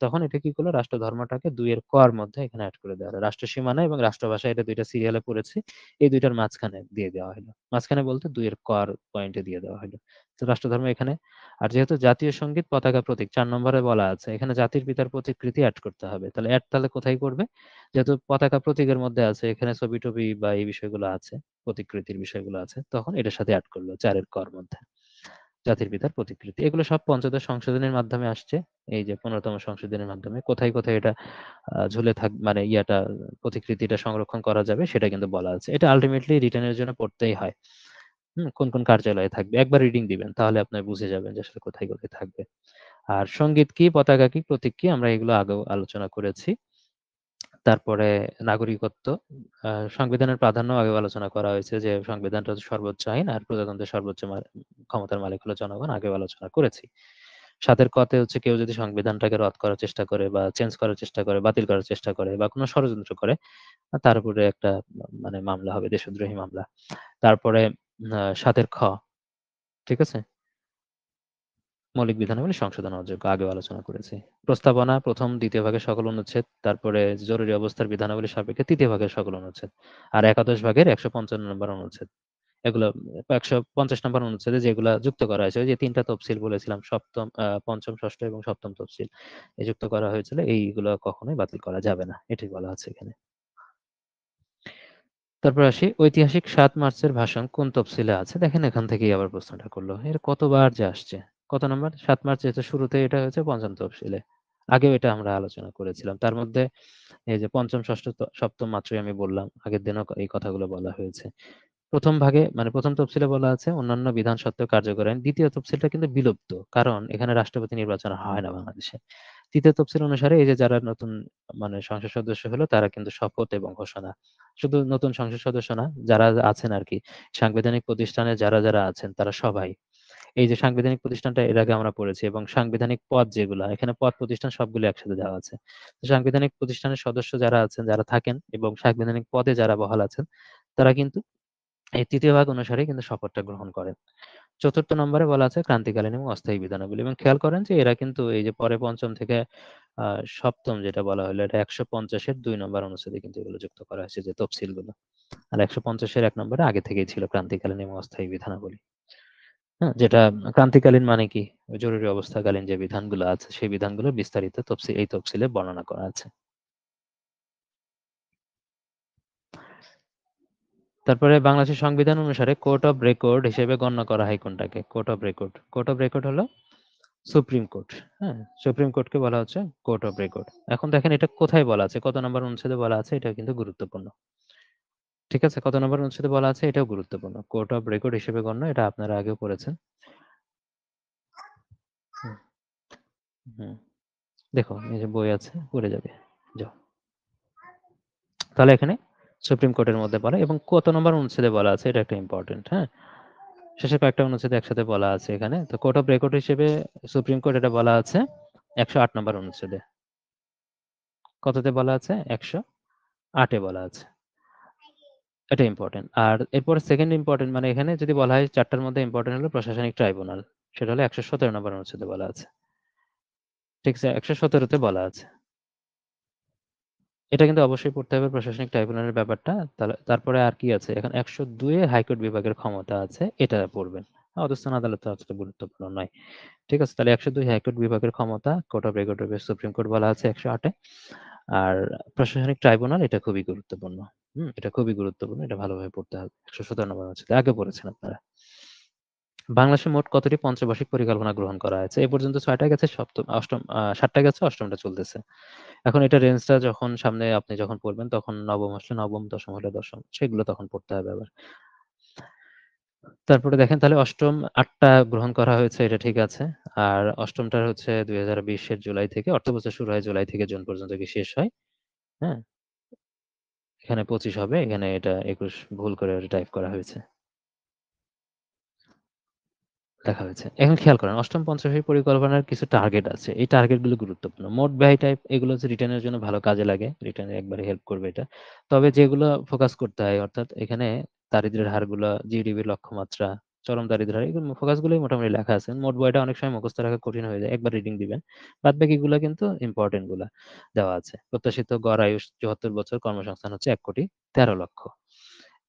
Speaker 1: তখন এটা কি করলো? রাষ্ট্রধর্মটাকে ২ এর ক এর মধ্যে এখানে এড করে দেওয়া হলো। রাষ্ট্র সীমানা এবং রাষ্ট্রভাষা, এটা ২ টা সিরিয়ালে পড়েছি। এই ২ টার মাঝখানে দিয়ে দেওয়া হলো। মাঝখানে বলতে ২ এর ক এর পয়েন্টে দিয়ে দেওয়া হলো। তো রাষ্ট্রধর্ম এখানে। আর যেহেতু জাতীয় সংগীত, পতাকা, প্রতীক ৪ নম্বরে বলা আছে, এখানে জাতির পিতার প্রতিকৃতি এড করতে হবে। তাহলে এড তাহলে কোথায় করবে? যেহেতু পতাকা প্রতীকের মধ্যে আছে, এখানে ছবি-টবি বা এই বিষয়গুলো আছে, প্রতিকৃতির বিষয়গুলো আছে, তখন এটার সাথে এড করলো ৪ এর ক এর মধ্যে। জাতির পিতার প্রতিকৃতি। এগুলো সব পঞ্চদশ সংশোধনীর মাধ্যমে আসছে। এই যে ১৫তম সংশোধনীর মাধ্যমে কোথায়, কোথায় এটা ঝুলে মানে ইয়াটা, প্রতিকৃতিটা সংরক্ষণ করা যাবে সেটা কিন্তু বলা আছে। এটা আল্টিমেটলি রিটেন এর জন্য পড়তেই হয়। কোন, কোন কার্যালয়ে থাকবে। একবার রিডিং দিবেন। তাহলে আপনারা বুঝে যাবেন যে আসলে কোথায়, কোথায় থাকবে। আর সংগীত কি, পতাকা কি, প্রতীক কি, আমরা এগুলো আগেও আলোচনা করেছি। তারপরে নাগরিকত্ব, আ সংবিধানের প্রাধান্য আগেও আলোচনা করা হয়েছে যে সংবিধানটা হচ্ছে সর্বোচ্চ আইন আর প্রজাতন্ত্রের সর্বোচ্চ ক্ষমতার মালিক হলো জনগণ, আগেও আলোচনা করেছি। ৭ এর ক তে হচ্ছে কেউ যদি সংবিধানটাকে রদ করার চেষ্টা করে বা চেঞ্জ করার চেষ্টা করে, বাতিল করার চেষ্টা করে বা কোনো ষড়যন্ত্র করে, তার উপরে একটা মানে মামলা হবে, দেশদ্রোহী মামলা। তারপরে ৭ এর খ, ঠিক আছে? মৌলিক বিধানাবলী সংশোধন অযোগ্য, আগেও আলোচনা করেছি। প্রস্তাবনা ১ম, ২য় ভাগের সকল অনুচ্ছেদ, তারপরে জরুরি অবস্থার বিধানাবলী সাপেক্ষে ৩য় ভাগের সকল অনুচ্ছেদ, আর একাদশ ভাগের ১৫৫ নম্বর অনুচ্ছেদ। এগুলো ১৫০ নম্বর অনুচ্ছেদে যেগুলা যুক্ত করা হয়েছে, ওই যে ৩ টা তফসিল বলেছিলাম, সপ্তম, পঞ্চম, ষষ্ঠ এবং সপ্তম তফসিল, এই যুক্ত করা হয়েছিল, এইগুলো কখনোই বাতিল করা যাবে না। এটাই বলা আছে এখানে। তারপর আসি, ঐতিহাসিক ৭ মার্চের ভাষণ কোন তফসিলে আছে? দেখেন এখান থেকেই আবার প্রশ্নটা করলো। এর কতবার যে আসছে। কত নাম্বার? ৭ মার্চ, যেহেতু শুরুতে এটা হয়েছে ৫ম তফসিলে। আগেও এটা আমরা আলোচনা করেছিলাম। তার মধ্যে এই যে ৫ম, ষষ্ঠ, সপ্তম মাত্রই আমি বললাম। আগের দিনও এই কথাগুলো বলা হয়েছে। ১ম ভাগে মানে ১ম তফসিলে বলা আছে অন্যান্য বিধান সত্ত্বেও কার্যকর আইন। ২য় তফসিলটা কিন্তু বিলুপ্ত। কারণ এখানে রাষ্ট্রপতি নির্বাচন হয় না বাংলাদেশে। ৩য় তফসিল অনুসারে এই যে যারা নতুন মানে সংসদ সদস্য হলো তারা কিন্তু শপথ এবং ঘোষণা। শুধু নতুন সংসদ সদস্য না, যারা আছেন আরকি, সাংবিধানিক প্রতিষ্ঠানে যারা, যারা আছেন তারা সবাই। এই যে সাংবিধানিক প্রতিষ্ঠানটা এর আগে আমরা পড়েছি, এবং সাংবিধানিক পদ যেগুলা, এখানে পদ প্রতিষ্ঠান সবগুলো একসাথে দেওয়া আছে। তো সাংবিধানিক প্রতিষ্ঠানের সদস্য যারা আছেন, যারা থাকেন এবং সাংবিধানিক পদে যারা বহাল আছেন, তারা কিন্তু এই ৩য় ভাগ অনুসারে কিন্তু শপথটা গ্রহণ করেন। ৪র্থ নম্বরে বলা আছে ক্রান্তিকালীন এবং অস্থায়ী বিধানাবলী, এবং খেয়াল করেন যে এরা কিন্তু এই যে পরে ৫ম থেকে আ ৭ম যেটা বলা হলো, এটা ১৫০ এর ২ নম্বর অনুচ্ছেদে কিন্তু এগুলো যুক্ত করা হয়েছে, যে তফসিলগুলো। আর ১৫০ এর ১ নম্বরে আগে থেকেই ছিল ক্রান্তিকালীন এবং অস্থায়ী বিধানাবলী। হ্যাঁ? যেটা ক্রান্তিকালীন মানে কি? জরুরি অবস্থাকালীন যে বিধানগুলো আছে, সেই বিধানগুলোর বিস্তারিত এই তফসিলে বর্ণনা করা আছে। তারপরে বাংলাদেশের সংবিধান অনুসারে কোর্ট অফ রেকর্ড হিসেবে গণ্য করা হয় কোনটাকে? Court of record. Court of record হলো সুপ্রিম কোর্ট। হ্যাঁ? সুপ্রিম কোর্টকে বলা হচ্ছে কোর্ট অফ রেকর্ড। এখন দেখেন এটা কোথায় বলা আছে, কত নম্বর অনুচ্ছেদে বলা আছে, এটাও কিন্তু গুরুত্বপূর্ণ। ঠিক আছে? কত নম্বর অনুচ্ছেদে বলা আছে, এটাও গুরুত্বপূর্ণ। কোর্ট অফ রেকর্ড হিসেবে গণ্য, এটা আপনারা আগেও পড়েছেন। হুম, হুম। দেখো এই যে বই আছে, পড়ে যাবে। যাও। তাহলে এখানে সুপ্রিম কোর্টের মধ্যে পড়ে, এবং কত নম্বর অনুচ্ছেদে বলা আছে এটা একটা ইম্পর্টেন্ট, হ্যাঁ? শেষের কয়েকটা অনুচ্ছেদে একসাথে বলা আছে এখানে। তো কোর্ট অফ রেকর্ড হিসেবে সুপ্রিম কোর্ট, এটা বলা আছে ১০৮ নম্বর অনুচ্ছেদে। কততে বলা আছে? ১০৮ এ বলা আছে। এটা ইম্পোর্টেন্ট। আর এরপরে সেকেন্ড ইম্পোর্টেন্ট, মানে এখানে যদি বলা হয় ৪ টার মধ্যে ইম্পোর্টেন্ট হলো প্রশাসনিক ট্রাইব্যুনাল। সেটা হলো ১১৭ নম্বর অনুচ্ছেদে বলা আছে। ঠিক আছে? ১১৭ তে বলা আছে। এটা কিন্তু অবশ্যই পড়তে হবে, প্রশাসনিক ট্রাইব্যুনালের ব্যাপারটা। তারপরে আর কি আছে? এখন ১০২ এ হাইকোর্ট বিভাগের ক্ষমতা আছে। এটা পড়বেন। অধস্তন আদালত তো অতটা গুরুত্বপূর্ণ নয়। ঠিক আছে? তাহলে ১০২ হাইকোর্ট বিভাগের ক্ষমতা, কোর্ট অফ রেকর্ড হবে সুপ্রিম কোর্ট বলা আছে ১০৮ এ। আর প্রশাসনিক ট্রাইব্যুনাল, এটা খুবই গুরুত্বপূর্ণ। এটা খুবই গুরুত্বপূর্ণ। এটা ভালোভাবে পড়তে হবে। ১১৭ নম্বর অনুচ্ছেদে। আগে পড়েছেন আপনারা। বাংলাদেশে মোট কতটি পঞ্চবার্ষিক পরিকল্পনা গ্রহণ করা হয়েছে? এ পর্যন্ত ৬টা গেছে, ৭টা গেছে, ৮টা চলতেছে। এখন এটা রেঞ্জটা যখন সামনে আপনি যখন পড়বেন তখন নবম আসলে নবম, দশম হলে দশম। সেগুলো তখন পড়তে হবে আবার। তারপরে দেখেন তাহলে ৮টা গ্রহণ করা হয়েছে, এটা ঠিক আছে। আর ৮মটার হচ্ছে ২০২০ এর জুলাই থেকে, অর্থবছর শুরু হয় জুলাই থেকে জুন পর্যন্ত গিয়ে শেষ হয়। হ্যাঁ? এখানে ২৫ হবে, এখানে এটা ২১ ভুল করে টাইপ করা হয়েছে। লেখা হয়েছে। এখন খেয়াল করেন ৮ম পঞ্চবার্ষিক পরিকল্পনার কিছু টার্গেট আছে। এই টার্গেটগুলো গুরুত্বপূর্ণ। মোট ব্যয় টাইপ এগুলো হচ্ছে রিটার্নের জন্য ভালো কাজে লাগে। রিটার্নে একবারে হেল্প করবে এটা। তবে যেগুলো ফোকাস করতে হয় অর্থাৎ এখানে দারিদ্র্যের হারগুলা, জিডিপির লক্ষ্যমাত্রা, চরম দারিদ্র্যের হার এগুলো ফোকাসগুলোই মোটামুটি লেখা আছে। মোট বইটা অনেক সময় মুখস্থ রাখা কঠিন হয়ে যায়। একবার রিডিং দিবেন। বাদবাকিগুলা কিন্তু ইম্পোর্টেন্ট গুলা দেওয়া আছে। প্রত্যাশিত গড় আয়ুষ ৭৪ বছর, কর্মসংস্থান হচ্ছে ১,১৩,০০,০০০।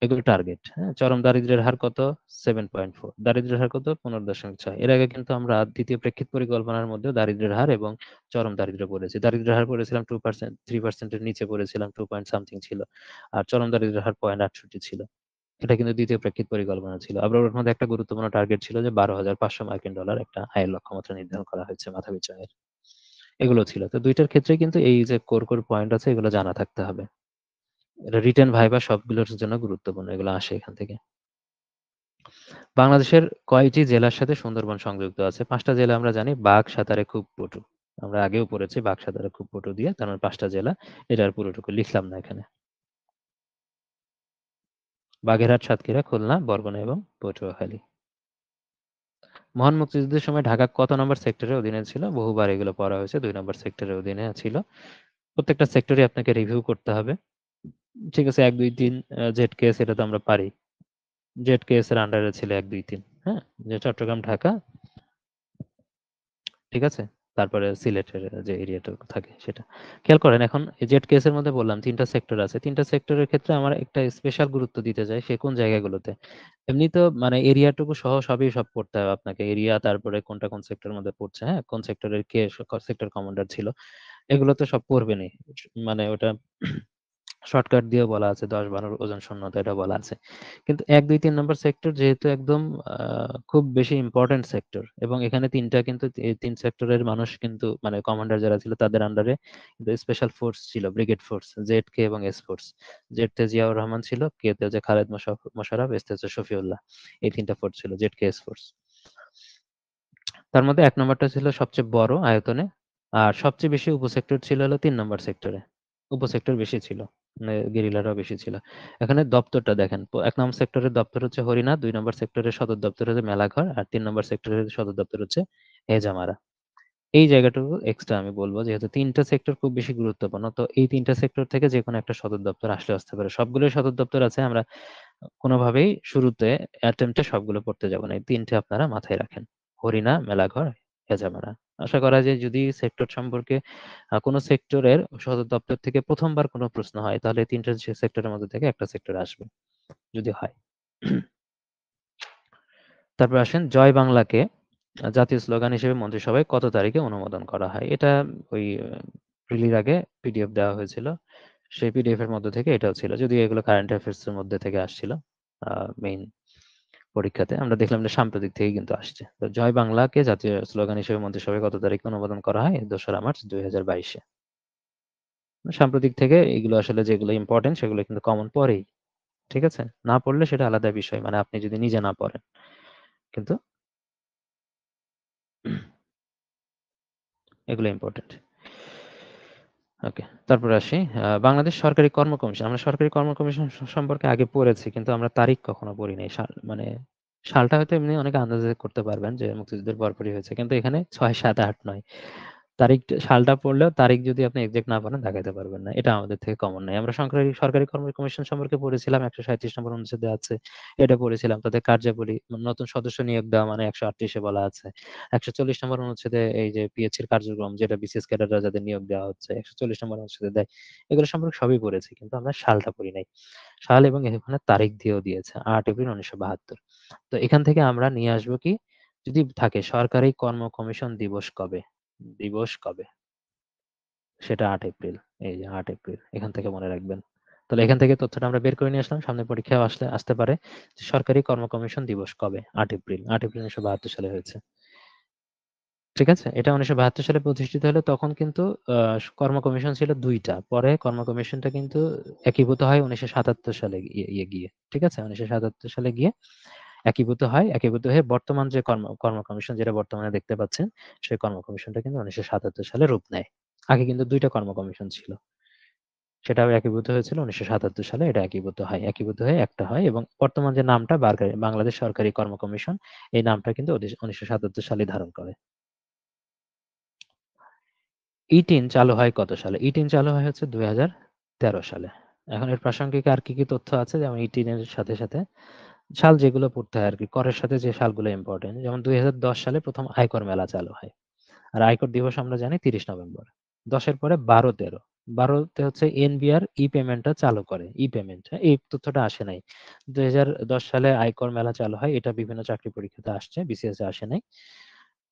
Speaker 1: এগুলো টার্গেট। হ্যাঁ? চরম দারিদ্র্যের হার কত? ৭.৪। দারিদ্র্যের হার কত? ১৫.৬। এর আগে কিন্তু আমরা দ্বিতীয় প্রেক্ষিত পরিকল্পনার মধ্যে দারিদ্র্যের হার এবং চরম দারিদ্র্য পড়েছি। দারিদ্র্যের হার পড়েছিলাম 2%, 3% এর নিচে পড়েছিলাম, 2 পয়েন্ট সামথিং ছিল। আর চরম দারিদ্র্যের হার 0.৬৮ ছিল। এটা কিন্তু দ্বিতীয় প্রেক্ষিত পরিকল্পনা ছিল। আবার ওর মধ্যে একটা গুরুত্বপূর্ণ টার্গেট ছিল যে $১২,৫০০ একটা আয়ের লক্ষ্যমাত্রা নির্ধারণ করা হয়েছে মাথাপিছু আয়ের। এগুলো ছিল। তো ২ টার ক্ষেত্রেই কিন্তু এই যে কোর পয়েন্ট আছে এগুলো জানা থাকতে হবে। এটা রিটেন ভাইবা সবগুলোর জন্য গুরুত্বপূর্ণ। এগুলো আসে এখান থেকে। বাংলাদেশের কয়টি জেলার সাথে সুন্দরবন সংযুক্ত আছে? ৫টা জেলা আমরা জানি। বাঘ সাঁতারে খুব পটু। আমরা আগেও পড়েছি বাঘ সাঁতারে খুব পটু দিয়ে। তার মানে ৫টা জেলা। এটা আর পুরোটুকু লিখলাম না এখানে। বাগেরহাট, সাতক্ষীরা, খুলনা, বরগুনা এবং পটুয়াখালী। মহান মুক্তিযুদ্ধের সময় ঢাকা কত নম্বর সেক্টরের অধীনে ছিল? বহুবার এগুলো পড়া হয়েছে। ২ নম্বর সেক্টরের অধীনে ছিল। প্রত্যেকটা সেক্টরই আপনাকে রিভিউ করতে হবে। ঠিক আছে ১, ২, ৩ জেড কেস এটা তো আমরা পারি। জেড কেএস এর আন্ডারে ছিল ১, ২, ৩। হ্যাঁ? যে চট্টগ্রাম, ঢাকা, ঠিক আছে? তারপরে সিলেটের যে এরিয়াটা থাকে সেটা। খেয়াল করেন এখন জেড কেস এর মধ্যে বললাম ৩ টা সেক্টর আছে। ৩ টা সেক্টরের ক্ষেত্রে আমার একটা স্পেশাল গুরুত্ব দিতে চাই সে কোন জায়গাগুলোতে। এমনি তো মানে এরিয়াটুকু সহ সব পড়তে হবে আপনাকে। এরিয়া তারপরে কোনটা কোন সেক্টরের মধ্যে পড়ছে, হ্যাঁ? কোন সেক্টরের কে সেক্টর কমান্ডার ছিল। এগুলো তো সব পড়বেনই। মানে ওটা শর্টকাট দিয়েও বলা আছে ১০-১২ ওজন শূন্যতা এটা বলা আছে। কিন্তু ১, ২, ৩ নম্বর সেক্টর যেহেতু একদম খুব বেশি ইম্পোর্টেন্ট সেক্টর এবং এখানে ৩ টা কিন্তু এই ৩ সেক্টরের মানুষ কিন্তু মানে কমান্ডার যারা ছিল তাদের আন্ডারে কিন্তু স্পেশাল ফোর্স ছিল, ব্রিগেড ফোর্স, জেড, কে এবং এস ফোর্স। জেড তে জিয়াউর রহমান ছিল, কে তে হচ্ছে খালেদ মোশাররফ, এস তে হচ্ছে শফিউল্লাহ। এই ৩ টা ফোর্স ছিল, জেড, কে, এস ফোর্স। তার মধ্যে ১ নম্বরটা ছিল সবচেয়ে বড় আয়তনে। আর সবচেয়ে বেশি উপসেক্টর ছিল হলো ৩ নম্বর সেক্টরে। উপসেক্টর বেশি ছিল। মানে গেরিলারাও বেশি ছিল। এখানে দপ্তরটা দেখেন। ১ নম্বর সেক্টরের দপ্তর হচ্ছে হরিণা, ২ নম্বর সেক্টরের সদর দপ্তর হচ্ছে মেলাঘর, আর ৩ নম্বর সেক্টরের সদর দপ্তর হচ্ছে হেজামারা। এই জায়গাটুকু এক্সট্রা আমি বলব যেহেতু ৩ টা সেক্টর খুব বেশি গুরুত্বপূর্ণ। তো এই ৩ টা সেক্টর থেকে যেকোনো একটা সদর দপ্তর আসতে পারে। সবগুলোই সদর দপ্তর আছে। আমরা কোনোভাবেই শুরুতে অ্যাটেম্পট এ সবগুলো পড়তে যাব না। এই ৩ টে আপনারা মাথায় রাখেন। হরিণা, মেলাঘর, হেজামারা। আশা করা যায় যদি সেক্টর সম্পর্কে কোন সেক্টরের সদর দপ্তর থেকে ১ম বার কোন প্রশ্ন হয় তাহলে ৩ টা সেক্টরের মধ্যে থেকে একটা সেক্টরে আসবে। যদি হয়। তারপর আসেন জয় বাংলাকে জাতীয় স্লোগান হিসেবে মন্ত্রিসভায় কত তারিখে অনুমোদন করা হয়? এটা ওই রিলির আগে পিডিএফ দেওয়া হয়েছিল। সেই পিডিএফ এর মধ্যে থেকে এটাও ছিল। যদিও এগুলো কারেন্ট অ্যাফেয়ার্স এর মধ্যে থেকে আসছিল। মেইন পরীক্ষাতে আমরা দেখলাম যে সাম্প্রতিক থেকেই কিন্তু আসছে। তো জয় বাংলাকে জাতীয় স্লোগান হিসেবে মন্ত্রিসভায় কত তারিখে অনুমোদন করা হয়? ২রা মার্চ ২০২২ এ। সাম্প্রতিক থেকে এগুলো আসলে যেগুলো ইম্পোর্টেন্ট সেগুলো কিন্তু কমন পড়েই। ঠিক আছে? না পড়লে সেটা আলাদা বিষয়। মানে আপনি যদি নিজে না পড়েন। কিন্তু এগুলো ইম্পোর্টেন্ট। ওকে। তারপরে আসি। বাংলাদেশ সরকারি কর্ম কমিশন। আমরা সরকারি কর্ম কমিশন সম্পর্কে আগে পড়েছি। কিন্তু আমরা তারিখ কখনো পড়ি নাই। মানে সালটা হয়তো এমনি অনেকে আন্দাজে করতে পারবেন যে মুক্তিযুদ্ধের পরপরই হয়েছে। কিন্তু এখানে ৬, ৭, ৮ নয়। সালটা পড়লেও তারিখ যদি আপনি এক্সাক্ট না পারেন দাগাইতে পারবেন না। এটা আমাদের থেকে কমন নাই। আমরা সরকারি কর্ম কমিশন সম্পর্কে পড়েছিলাম ১৩৭ নম্বর অনুচ্ছেদে আছে। এটা পড়েছিলাম। তাদের কার্যাবলী নতুন সদস্য নিয়োগ দেওয়া মানে ১৩৮ এ বলা আছে। ১৪০ নম্বর অনুচ্ছেদে এই যে পিএসসির কার্যক্রম যেটা বিসিএস ক্যাডাররা যাদের নিয়োগ দেওয়া হচ্ছে ১৪০ নম্বর অনুচ্ছেদে দেয়। এগুলো সম্পর্কে সবই পড়েছি। কিন্তু আমরা সালটা পড়ি নাই। সাল এবং এখানে তারিখ দিয়েও দিয়েছে। ৮ এপ্রিল ১৯৭২। তো এখান থেকে আমরা নিয়ে আসবো কি যদি থাকে সরকারি কর্ম কমিশন দিবস কবে? দিবস কবে? সেটা ৮ এপ্রিল। এই যে ৮ এপ্রিল। এখান থেকে মনে রাখবেন। তাহলে এখান থেকে তথ্যটা আমরা বের করে নিয়ে আসলাম, সামনে পরীক্ষায় আসতে পারে। সরকারি কর্ম কমিশন দিবস কবে? 8 এপ্রিল। 8 এপ্রিল 1972 সালে হয়েছে। ঠিক আছে? এটা 1972 সালে প্রতিষ্ঠিত হলে তখন কিন্তু কর্ম কমিশন ছিল ২ টা। পরে কর্ম কমিশনটা কিন্তু একীভূত হয় 1977 সালে গিয়ে। ঠিক আছে? 1977 সালে গিয়ে একীভূত হয়। একীভূত হয়ে বর্তমান যে কর্ম কমিশন যেটা বর্তমানে দেখতে পাচ্ছেন, সেই কর্ম কমিশনটা কিন্তু 1977 সালে রূপ নেয়। আগে কিন্তু ২ টা কর্ম কমিশন ছিল। সেটাও একীভূত হয়েছিল 1977 সালে। এটা একীভূত হয়। একীভূত হয়ে একটা হয় এবং বর্তমান যে নামটা বাংলাদেশ সরকারি কর্ম কমিশন, এই নামটা কিন্তু 1977 সালেই ধারণ করে। ই-টিন চালু হয় কত সালে? ই-টিন চালু হয় হচ্ছে 2013 সালে। এখন এর প্রাসঙ্গিক আর কি তথ্য আছে? যেমন ই-টিনের সাথে সাল যেগুলো পড়তে হয় আরকি, করের সাথে যে সালগুলো ইম্পোর্টেন্ট। যেমন 2010 সালে প্রথম আয়কর মেলা চালু হয়। আর আয়কর দিবস আমরা জানি 30 নভেম্বর। 10 এর পরে 12-13 12 তে হচ্ছে এনবিআর ই-পেমেন্টটা চালু করে। ই-পেমেন্ট, এই তথ্যটা আসে নাই। 2010 সালে আয়কর মেলা চালু হয়। এটা বিভিন্ন চাকরি পরীক্ষাতে আসছে, বিসিএস এ আসে নাই।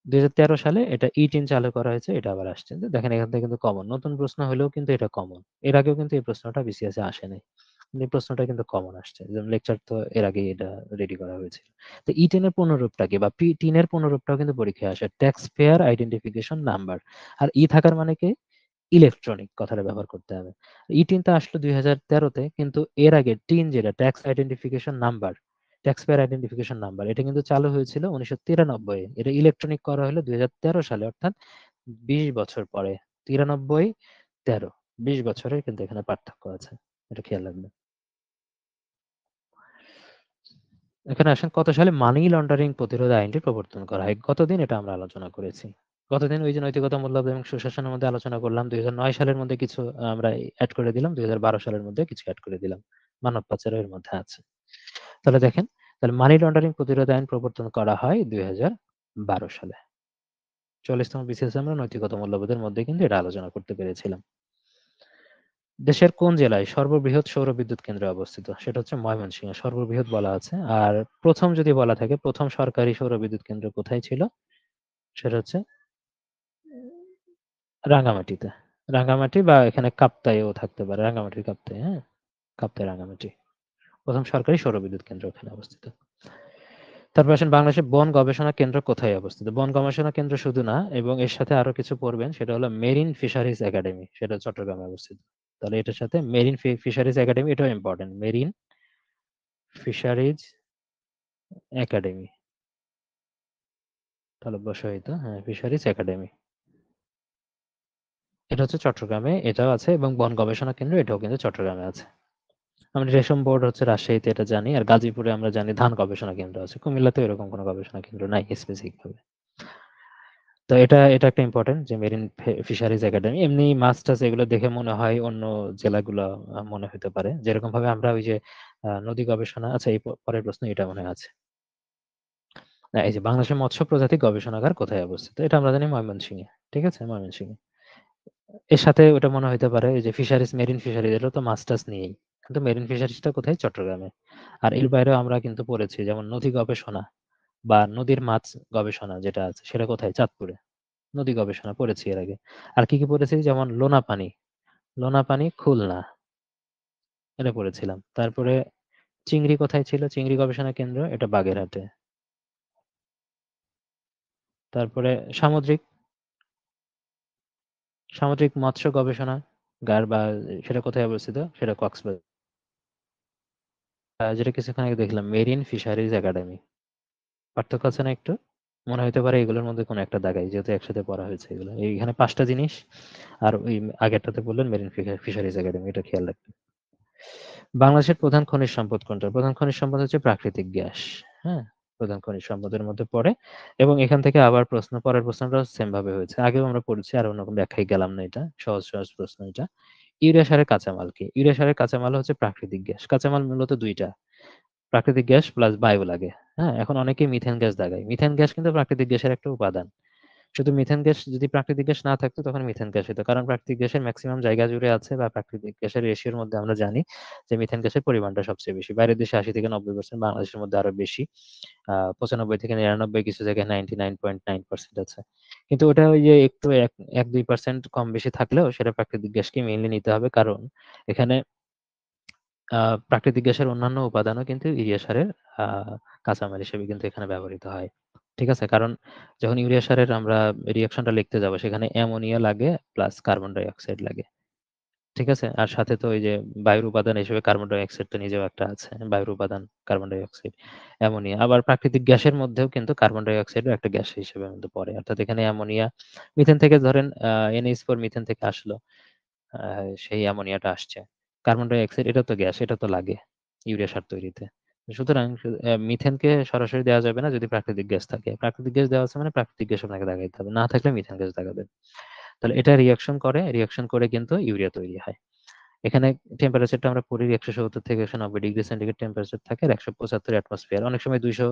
Speaker 1: 2013 সালে এটা ই-টিন চালু করা হয়েছে, এটা আবার আসছে। তো দেখেন এখান থেকে কিন্তু কমন। নতুন প্রশ্ন হলেও কিন্তু এটা কমন। এর আগেও কিন্তু এই প্রশ্নটা বিসিএস এ আসে নাই। কিন্তু এই প্রশ্নটা কিন্তু কমন আসছে। যেমন লেকচার তো এর আগেই এটা রেডি করা হয়েছিল। তো ই-টিন এর পুনরূপটা কি? বা টিন এর পুনরূপটাও কিন্তু পরীক্ষায় আসে। Taxpayer identification number. আর ই থাকার মানে কি? ইলেকট্রনিক কথাটা ব্যবহার করতে হবে। ই-টিন টা আসলো 2013 তে, কিন্তু এর আগে টিন যেটা tax identification number, tax payer identification number, এটা কিন্তু চালু হয়েছিল 1993 এ। এটা ইলেকট্রনিক করা হলো 2013 সালে, অর্থাৎ 20 বছর পরে। 93, 13, 20 বছরের কিন্তু এখানে পার্থক্য আছে। এটা খেয়াল রাখবেন। এখানে আসেন, কত সালে মানি লন্ডারিং প্রতিরোধ আইনটি প্রবর্তন করা হয়? গতদিন এটা আমরা আলোচনা করেছি। গতদিন ওই যে নৈতিকতা, মূল্যবোধ এবং সুশাসনের মধ্যে আলোচনা করলাম। 2009 সালের মধ্যে কিছু আমরা এড করে দিলাম। 2012 সালের মধ্যে কিছু এড করে দিলাম। মানব পাচারও এর মধ্যে আছে। তাহলে দেখেন, তাহলে মানি লন্ডারিং প্রতিরোধ আইন প্রবর্তন করা হয় 2012 সালে। 44তম বিসিএস আমরা নৈতিকতা মূল্যবোধের মধ্যে কিন্তু এটা আলোচনা করতে পেরেছিলাম। দেশের কোন জেলায় সর্ববৃহৎ সৌর বিদ্যুৎ কেন্দ্র অবস্থিত? সেটা হচ্ছে ময়মনসিংহে, সর্ববৃহৎ বলা আছে। আর প্রথম যদি বলা থাকে, প্রথম সরকারি সৌর বিদ্যুৎ কেন্দ্র কোথায় ছিল? সেটা হচ্ছে রাঙ্গামাটিতে। রাঙ্গামাটি বা এখানে কাপ্তাইও থাকতে পারে। রাঙ্গামাটির কাপ্তাই, হ্যাঁ? কাপ্তাই, রাঙ্গামাটি। প্রথম সরকারি সৌর বিদ্যুৎ কেন্দ্র ওখানে অবস্থিত। তারপর আসেন, বাংলাদেশের বন গবেষণা কেন্দ্র কোথায় অবস্থিত? বন গবেষণা কেন্দ্র শুধু না, এবং এর সাথে আরো কিছু পড়বেন, সেটা হলো মেরিন ফিশারিজ একাডেমি, সেটা চট্টগ্রামে অবস্থিত। তাহলে এটার সাথে মেরিন ফিশারিজ একাডেমি, এটাও ইম্পর্টেন্ট। মেরিন ফিশারিজ একাডেমি, তাহলে বসাইত, হ্যাঁ, ফিশারিজ একাডেমি। এটা হচ্ছে চট্টগ্রামে, এটাও আছে, এবং বন গবেষণা কেন্দ্র এটাও কিন্তু চট্টগ্রামে আছে। আমরা রেশম বোর্ড হচ্ছে রাজশাহীতে, এটা জানি। আর গাজীপুরে আমরা জানি ধান গবেষণা কেন্দ্র আছে। কুমিল্লাতে এরকম কোনো গবেষণা কেন্দ্র নাই স্পেসিফিক ভাবে। তো এটা একটা ইম্পর্টেন্ট, যে মেরিন ফিশারিজ একাডেমি। এমনি মাছ টাছ এগুলো দেখে মনে হয় অন্য জেলাগুলো মনে হতে পারে, যেরকম ভাবে আমরা ওই যে নদী গবেষণা, আচ্ছা এই পরের প্রশ্ন এটা মনে আছে। না, এই যে বাংলাদেশের মৎস্য প্রজাতি গবেষণাগার কোথায় অবস্থিত? এটা আমরা জানি ময়মনসিংহে। ঠিক আছে, ময়মনসিংহে। এর সাথে ওটা মনে হইতে পারে, এই যে ফিশারিজ, মেরিন ফিশারিজ, এটা তো মাছ টাছ নিয়েই, কিন্তু মেরিন ফিশারিজটা কোথায়? চট্টগ্রামে। আর এর বাইরেও আমরা কিন্তু পড়েছি, যেমন নদী গবেষণা বা নদীর মাছ গবেষণা যেটা আছে, সেটা কোথায়? চাঁদপুরে। নদী গবেষণা পড়েছি এর আগে। আর কি পড়েছি? যেমন লোনা পানি, লোনা পানি খুলনা, এটা পড়েছিলাম। তারপরে চিংড়ি কোথায় ছিল? চিংড়ি গবেষণা কেন্দ্র, এটা বাগেরহাটে। তারপরে সামুদ্রিক সামুদ্রিক মৎস্য গবেষণা গার বা সেটা কোথায় অবস্থিত? সেটা কক্সবাজার। যেটা কিছুক্ষণ আগে দেখলাম, মেরিন ফিশারিজ একাডেমি। পার্থক্য আছে না একটু? মনে হতে পারে এগুলোর মধ্যে কোনো একটা দাগাই, যেহেতু একসাথে পড়া হয়েছে এগুলো। এইখানে 5টা জিনিস। আর ওই আগেরটাতে বললেন মেরিন ফিশারিজ একাডেমি, এটা খেয়াল রাখবেন। বাংলাদেশের প্রধান খনিজ সম্পদ কোনটা? প্রধান খনিজ সম্পদ হচ্ছে প্রাকৃতিক গ্যাস। হ্যাঁ, প্রধান খনিজ সম্পদের মধ্যে পড়ে। এবং এখান থেকে আবার প্রশ্ন, পরের প্রশ্নটাও সেম ভাবে হয়েছে। আগেও আমরা পড়েছি, আর অন্য কোনো ব্যাখ্যায় গেলাম না। এটা সহজ সহজ প্রশ্ন এটা। ইউরিয়া সারের কাঁচামাল কি? ইউরিয়া সারের কাঁচামাল হচ্ছে প্রাকৃতিক গ্যাস। কাঁচামাল মূলত 2টা, প্রাকৃতিক গ্যাস প্লাস বায়ু লাগে। হ্যাঁ, এখন অনেকেই মিথেন গ্যাস দাগায়। মিথেন গ্যাস কিন্তু প্রাকৃতিক গ্যাসের একটা উপাদান। শুধু মিথেন গ্যাস, যদি প্রাকৃতিক গ্যাস না থাকতো তখন মিথেন গ্যাস হতো। কারণ প্রাকৃতিক গ্যাসের ম্যাক্সিমাম জায়গা জুড়ে আছে, বা প্রাকৃতিক গ্যাসের রেশিওর মধ্যে আমরা জানি যে মিথেন গ্যাসের পরিমাণটা সবচেয়ে বেশি। বাইরের দেশে 80-90%, বাংলাদেশের মধ্যে আরো বেশি। 95-99, কিছু জায়গায় 99.9% আছে। কিন্তু ওটা ওই যে একটু 1-2% কম বেশি থাকলেও সেটা প্রাকৃতিক গ্যাসকে মেইনলি নিতে হবে। কারণ এখানে প্রাকৃতিক গ্যাসের অন্যান্য উপাদানও কিন্তু ইউরিয়া সারের কাঁচামাল হিসেবে কিন্তু এখানে ব্যবহৃত হয়। ঠিক আছে? কারণ যখন ইউরিয়া সারের আমরা রিঅ্যাকশনটা লিখতে যাব সেখানে অ্যামোনিয়া লাগে প্লাস কার্বন ডাই অক্সাইড লাগে। ঠিক আছে? আর সাথে তো ওই যে বায়ুর উপাদান হিসেবে কার্বন ডাই অক্সাইড তো নিজেও একটা আছে। বায়ুর উপাদান কার্বন ডাই অক্সাইড, অ্যামোনিয়া। আবার প্রাকৃতিক গ্যাসের মধ্যেও কিন্তু কার্বন ডাই অক্সাইডও একটা গ্যাস হিসেবে মধ্যে পড়ে। অর্থাৎ এখানে অ্যামোনিয়া, মিথেন থেকে ধরেন NH4 মিথেন থেকে আসলো। আ সেই অ্যামোনিয়াটা আসছে। কার্বন ডাই অক্সাইড এটাও তো গ্যাস, এটা তো লাগে ইউরিয়া সার তৈরিতে। সুতরাং মিথেনকে সরাসরি দেওয়া যাবে না যদি প্রাকৃতিক গ্যাস থাকে। প্রাকৃতিক গ্যাস দেওয়া আছে মানে প্রাকৃতিক গ্যাস আপনাকে দাগাইতে হবে। না থাকলে মিথেন গ্যাস দাগাবেন। তাহলে এটা রিঅ্যাকশন করে কিন্তু ইউরিয়া তৈরি হয়। এখানে টেম্পারেচারটা আমরা পড়ি ১৭০ থেকে ১৯০ ডিগ্রি সেন্টিগ্রেড টেম্পারেচার থাকে আর ১৭৫ অ্যাটমসফিয়ার। অনেক সময় ২০০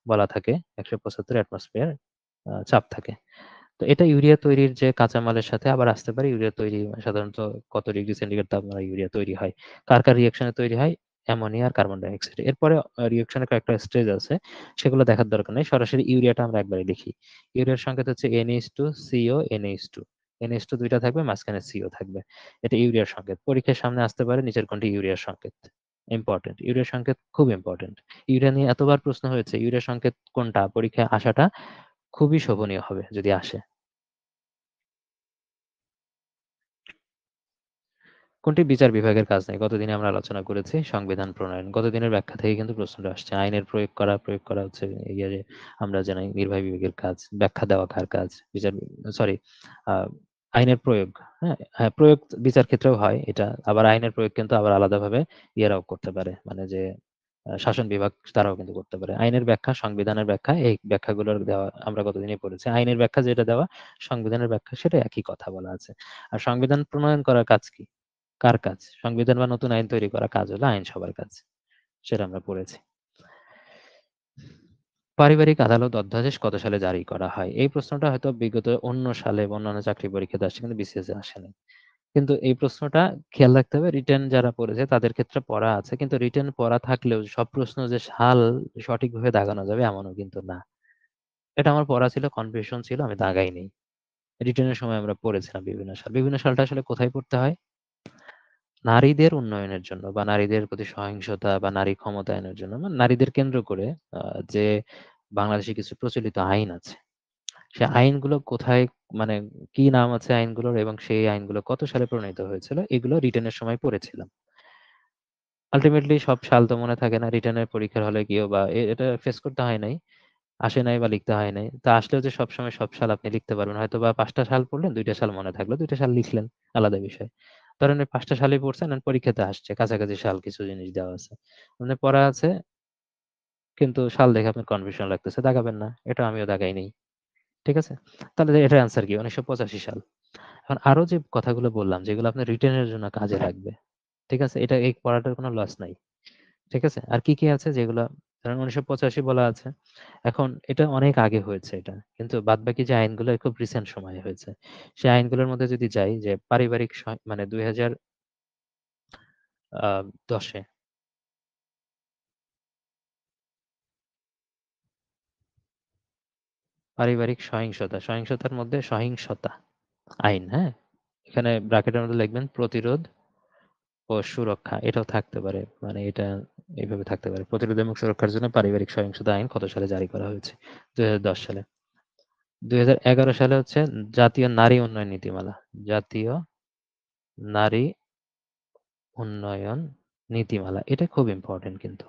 Speaker 1: বলা থাকে। ১৭৫ অ্যাটমসফিয়ার চাপ থাকে। তো এটা ইউরিয়া তৈরির যে কাঁচামালের সাথে আবার আসতে পারে। ইউরিয়া তৈরি সাধারণত কত ডিগ্রি সেন্টিগ্রেড তাপমাত্রায় ইউরিয়া তৈরি হয়? কার রিঅ্যাকশনে তৈরি হয়? অ্যামোনিয়া আর কার্বন ডাই অক্সাইড। এরপরে রিঅ্যাকশনের কয়েকটা স্টেজ আছে। সেগুলো দেখার দরকার নেই। সরাসরি ইউরিয়াটা আমরা একবারে লিখি। ইউরিয়ার সংকেত হচ্ছে NH2 CO NH2। NH2 ২ টা থাকবে, মাঝখানে CO থাকবে। এটা ইউরিয়ার সংকেত। পরীক্ষার সামনে আসতে পারে নিচের কোনটি ইউরিয়ার সংকেত। ইম্পোর্টেন্ট। ইউরিয়ার সংকেত খুব ইম্পোর্টেন্ট। ইউরিয়া নিয়ে এতবার প্রশ্ন হয়েছে। ইউরিয়ার সংকেত কোনটা? পরীক্ষায় আসাটা খুবই শোভনীয় হবে যদি আসে। কোনটি বিচার বিভাগের কাজ নাই? গতদিনে আমরা আলোচনা করেছি সংবিধান প্রণয়ন। গতদিনের ব্যাখ্যা থেকে কিন্তু প্রশ্নটা আসছে। আইনের প্রয়োগ করা হচ্ছে ইয়ে যে আমরা জানি নির্বাহী বিভাগের কাজ। ব্যাখ্যা দেওয়া কার কাজ? সরি আ আইনের প্রয়োগ, হ্যাঁ? হ্যাঁ, প্রয়োগ বিচার ক্ষেত্রেও হয় এটা। আবার আইনের প্রয়োগ কিন্তু আবার আলাদাভাবে ইয়েরাও করতে পারে। মানে যে শাসন বিভাগ তারাও কিন্তু করতে পারে। আইনের ব্যাখ্যা, সংবিধানের ব্যাখ্যা এই ব্যাখ্যাগুলোর দেওয়া আমরা গতদিনই পড়েছি। আইনের ব্যাখ্যা যেটা দেওয়া, সংবিধানের ব্যাখ্যা সেটা একই কথা বলা আছে। আর সংবিধান প্রণয়ন করার কাজ কি? কার কাজ? সংবিধান বা নতুন আইন তৈরি করা কাজ হলো আইনসভার কাজ। সেটা আমরা পড়েছি। পারিবারিক আদালত অধ্যাদেশ কত সালে জারি করা হয়? এই প্রশ্নটা হয়তো বিগত অন্য সালে বা অন্যান্য চাকরি পরীক্ষাতে আসছে কিন্তু BCS এ আসেনি। কিন্তু এই প্রশ্নটা খেয়াল রাখতে হবে রিটেন যারা পড়েছে তাদের ক্ষেত্রে পড়া আছে। কিন্তু রিটেন পড়া থাকলেও সব প্রশ্ন যে সাল সঠিকভাবে দাগানো যাবে এমনও কিন্তু না। এটা আমার পড়া ছিল, কনফিউশন ছিল, আমি দাগাইনি। রিটেনের সময় আমরা পড়েছিলাম বিভিন্ন সাল। বিভিন্ন সালটা আসলে কোথায় পড়তে হয়? নারীদের উন্নয়নের জন্য বা নারীদের প্রতি সহিংসতা বা নারী ক্ষমতায়নের জন্য মানে নারীদের কেন্দ্র করে যে বাংলাদেশে কিছু প্রচলিত আইন আছে। সে আইনগুলো কোথায় মানে কি নাম আছে আইনগুলোর এবং সেই আইনগুলো কত সালে প্রণীত হয়েছিল এগুলো রিটেনের সময় পড়েছিলাম। আল্টিমেটলি সব সাল তো মনে থাকে না। রিটেনের পরীক্ষার হলে গিয়েও বা এটা ফেস করতে হয় নাই। আসে নাই বা লিখতে হয় নাই। তা আসলেও যে সবসময় সব সাল আপনি লিখতে পারবেন। হয়তোবা ৫ টা সাল পড়লেন, ২ টা সাল মনে থাকলো। ২ টা সাল লিখলেন, আলাদা বিষয়। ধরেন ওই ৫ টা সালই পড়ছেন and পরীক্ষাতে আসছে। কাছাকাছি সাল কিছু জিনিস দেওয়া আছে। মানে পড়া আছে কিন্তু সাল দেখে আপনার কনফিউশন লাগতেছে। দাগাবেন না। এটা আমিও দাগাই নাই। ঠিক আছে? তাহলে এটার অ্যান্সার কি? ১৯৮৫ সাল। এখন আরো যে কথাগুলো বললাম যেগুলো আপনার রিটেনের জন্য কাজে লাগবে। ঠিক আছে? এই পড়াটার কোনো লস নাই। ঠিক আছে? আর কি আছে যেগুলা ধরেন ১৯৮৫ বলা আছে। এখন এটা অনেক আগে হয়েছে এটা। কিন্তু বাদবাকি যে আইনগুলো খুব রিসেন্ট সময়ে হয়েছে। সেই আইনগুলোর মধ্যে যদি যাই যে পারিবারিক মানে ২০১০ এ পারিবারিক সহিংসতার মধ্যে সহিংসতা আইন, হ্যাঁ? এখানে ব্র্যাকেটের মধ্যে লিখবেন প্রতিরোধ ও সুরক্ষা। এটাও থাকতে পারে। মানে এটা এভাবে থাকতে পারে। প্রতিরোধ এবং সুরক্ষার জন্য পারিবারিক সহিংসতা আইন কত সালে জারি করা হয়েছে? ২০১০ সালে। ২০১১ সালে হচ্ছে জাতীয় নারী উন্নয়ন নীতিমালা। জাতীয় নারী উন্নয়ন নীতিমালা। এটা খুব ইম্পোর্টেন্ট কিন্তু।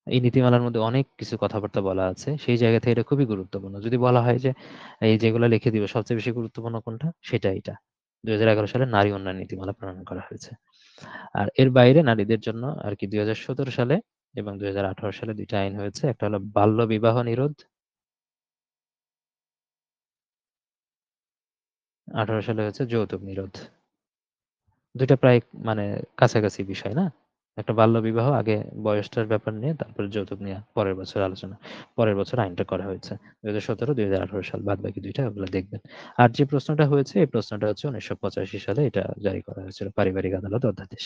Speaker 1: এই নীতিমালার মধ্যে অনেক কিছু কথাবার্তা বলা আছে। সেই জায়গা থেকে এটা খুবই গুরুত্বপূর্ণ। যদি বলা হয় যে এই যেগুলো লিখে দিবে সবচেয়ে বেশি গুরুত্বপূর্ণ কোনটা? সেটা এটা। ২০১১ সালে নারী উন্নয়ন নীতিমালা প্রণয়ন করা হয়েছে। আর এর বাইরে নারীদের জন্য আরকি ২০১৭ সালে এবং ২০১৮ সালে ২ টা আইন হয়েছে। একটা হলো বাল্যবিবাহ নিরোধ, ১৮ সালে হয়েছে যৌতুক নিরোধ। ২ টা প্রায় মানে কাছাকাছি বিষয় না? একটা বাল্যবিবাহ আগে বয়সটার ব্যাপার নিয়ে তারপরে যৌতুক নিয়ে পরের বছর আলোচনা। পরের বছর আইনটা করা হয়েছে। ২০১৭, ২০১৮ সাল বাদবাকি ২ টা ওগুলো দেখবেন। আর যে প্রশ্নটা হয়েছে এই প্রশ্নটা হচ্ছে ১৯৮৫ সালে এটা জারি করা হয়েছিল পারিবারিক আদালত অধ্যাদেশ।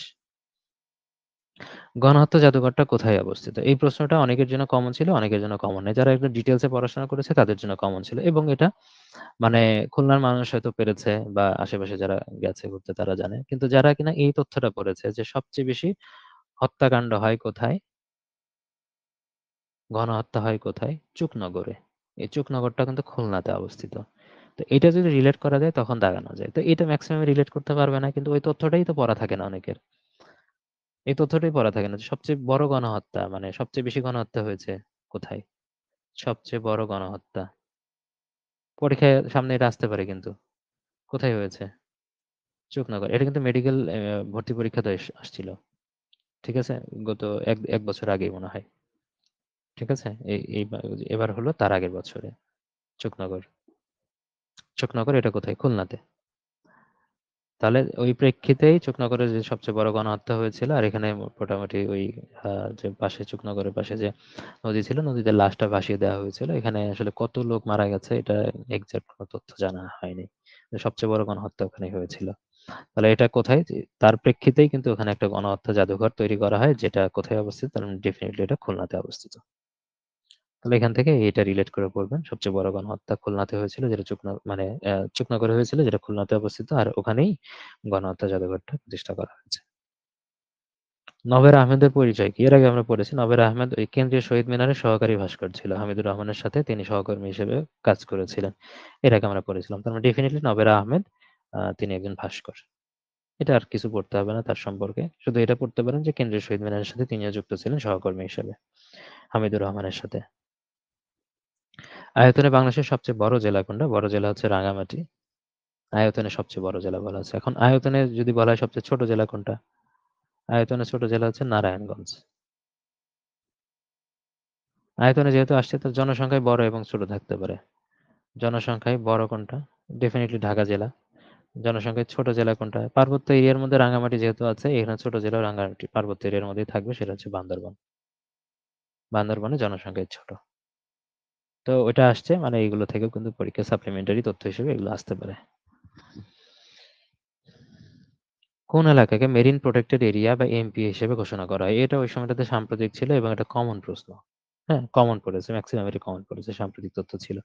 Speaker 1: গণহত্যা জাদুঘরটা কোথায় অবস্থিত? এই প্রশ্নটা অনেকের জন্য কমন ছিল, অনেকের জন্য কমন নাই। যারা একটু ডিটেইলস এ পড়াশোনা করেছে তাদের জন্য কমন ছিল এবং এটা মানে খুলনার মানুষ হয়তো পেরেছে বা আশেপাশে যারা গেছে ঘুরতে তারা জানে। কিন্তু যারা কিনা এই তথ্যটা পড়েছে যে সবচেয়ে বেশি হত্যাকাণ্ড হয় কোথায়? গণহত্যা হয় কোথায়? চুকনগরে। এই চুকনগরটা কিন্তু খুলনাতে অবস্থিত। তো এটা যদি রিলেট করা যায় তখন দাগানো যায়। তো এটা মেক্সিমাম রিলেট করতে পারবে না, কিন্তু ওই তথ্যটাই তো পড়া থাকে না অনেকের। এই তথ্যটাই পড়া থাকে না যে সবচেয়ে বড় গণহত্যা মানে সবচেয়ে বেশি গণহত্যা হয়েছে কোথায়? সবচেয়ে বড় গণহত্যা। পরীক্ষায় সামনে এটা আসতে পারে কিন্তু। কোথায় হয়েছে? চুকনগর। এটা কিন্তু মেডিকেল ভর্তি পরীক্ষাতে আসছিল। ঠিক আছে? গত ১ বছর আগেই মনে হয়। ঠিক আছে? এবার হলো তার আগের বছরে। চুকনগর। চুকনগর এটা কোথায়? খুলনাতে। তাহলে ওই প্রেক্ষিতেই চুকনগরে যে সবচেয়ে বড় গণহত্যা হয়েছিল আর এখানে মোটামুটি ওই যে পাশে চুকনগরের পাশে যে নদী ছিল নদীতে লাশটা ভাসিয়ে দেওয়া হয়েছিল। এখানে আসলে কত লোক মারা গেছে এটা এক্সাক্ট কোনো তথ্য জানা হয়নি। সবচেয়ে বড় গণহত্যা ওখানেই হয়েছিল। তাহলে এটা কোথায়? যে তার প্রেক্ষিতেই কিন্তু ওখানে একটা গণহত্যা জাদুঘর তৈরি করা হয় যেটা কোথায় অবস্থিত? তার মানে ডেফিনিটলি এটা খুলনাতে অবস্থিত। তাহলে এখান থেকে এটা রিলেট করে পড়বেন। সবচেয়ে বড় গণহত্যা খুলনাতে হয়েছিল যেটা মানে চুকনগরে হয়েছিল যেটা খুলনাতে অবস্থিত আর ওখানেই গণহত্যা জাদুঘরটা প্রতিষ্ঠা করা হয়েছে। নবের আহমেদের পরিচয় কি? এর আগে আমরা পড়েছি। নবের আহমেদ ওই কেন্দ্রীয় শহীদ মিনারের সহকারী ভাস্কর ছিল। হামিদুর রহমানের সাথে তিনি সহকর্মী হিসেবে কাজ করেছিলেন। এর আগে আমরা পড়েছিলাম। তার মানে ডেফিনিটলি নবের আহমেদ তিনি একজন ভাস্কর। এটা আর কিছু পড়তে হবে না তার সম্পর্কে। শুধু এটা পড়তে পারেন যে কেন্দ্রীয় শহীদ মিনারের সাথে তিনিও যুক্ত ছিলেন সহকর্মী হিসেবে হামিদুর রহমানের সাথে। আয়তনে বাংলাদেশের সবচেয়ে বড় জেলা কোনটা? বড় জেলা হচ্ছে রাঙ্গামাটি। আয়তনে সবচেয়ে বড় জেলা বলা আছে। এখন আয়তনে যদি বলা হয় সবচেয়ে ছোট জেলা কোনটা? আয়তনে ছোট জেলা হচ্ছে নারায়ণগঞ্জ। আয়তনে যেহেতু আসছে তো জনসংখ্যায় বড় এবং ছোট থাকতে পারে। জনসংখ্যায় বড় কোনটা? ডেফিনিটলি ঢাকা জেলা। জনসংখ্যায় ছোট জেলা কোনটা? পার্বত্য এরিয়ার মধ্যে রাঙ্গামাটি যেহেতু আছে এখানে ছোট জেলা রাঙ্গামাটি পার্বত্য এরিয়ার মধ্যেই থাকবে সেটা হচ্ছে বান্দরবান। বান্দরবানে জনসংখ্যায় ছোট। তো ওইটা আসছে মানে এগুলো থেকেও কিন্তু পরীক্ষা সাপ্লিমেন্টারি তথ্য হিসেবে এগুলো আসতে পারে। কোন এলাকাকে মেরিন প্রোটেক্টেড এরিয়া বা এমপি হিসেবে ঘোষণা করা হয়? এটা ওই সময়টাতে সাম্প্রতিক ছিল এবং এটা কমন প্রশ্ন। হ্যাঁ, কমন পড়েছে। ম্যাক্সিমাম এটা কমন পড়েছে। সাম্প্রতিক তথ্য ছিল।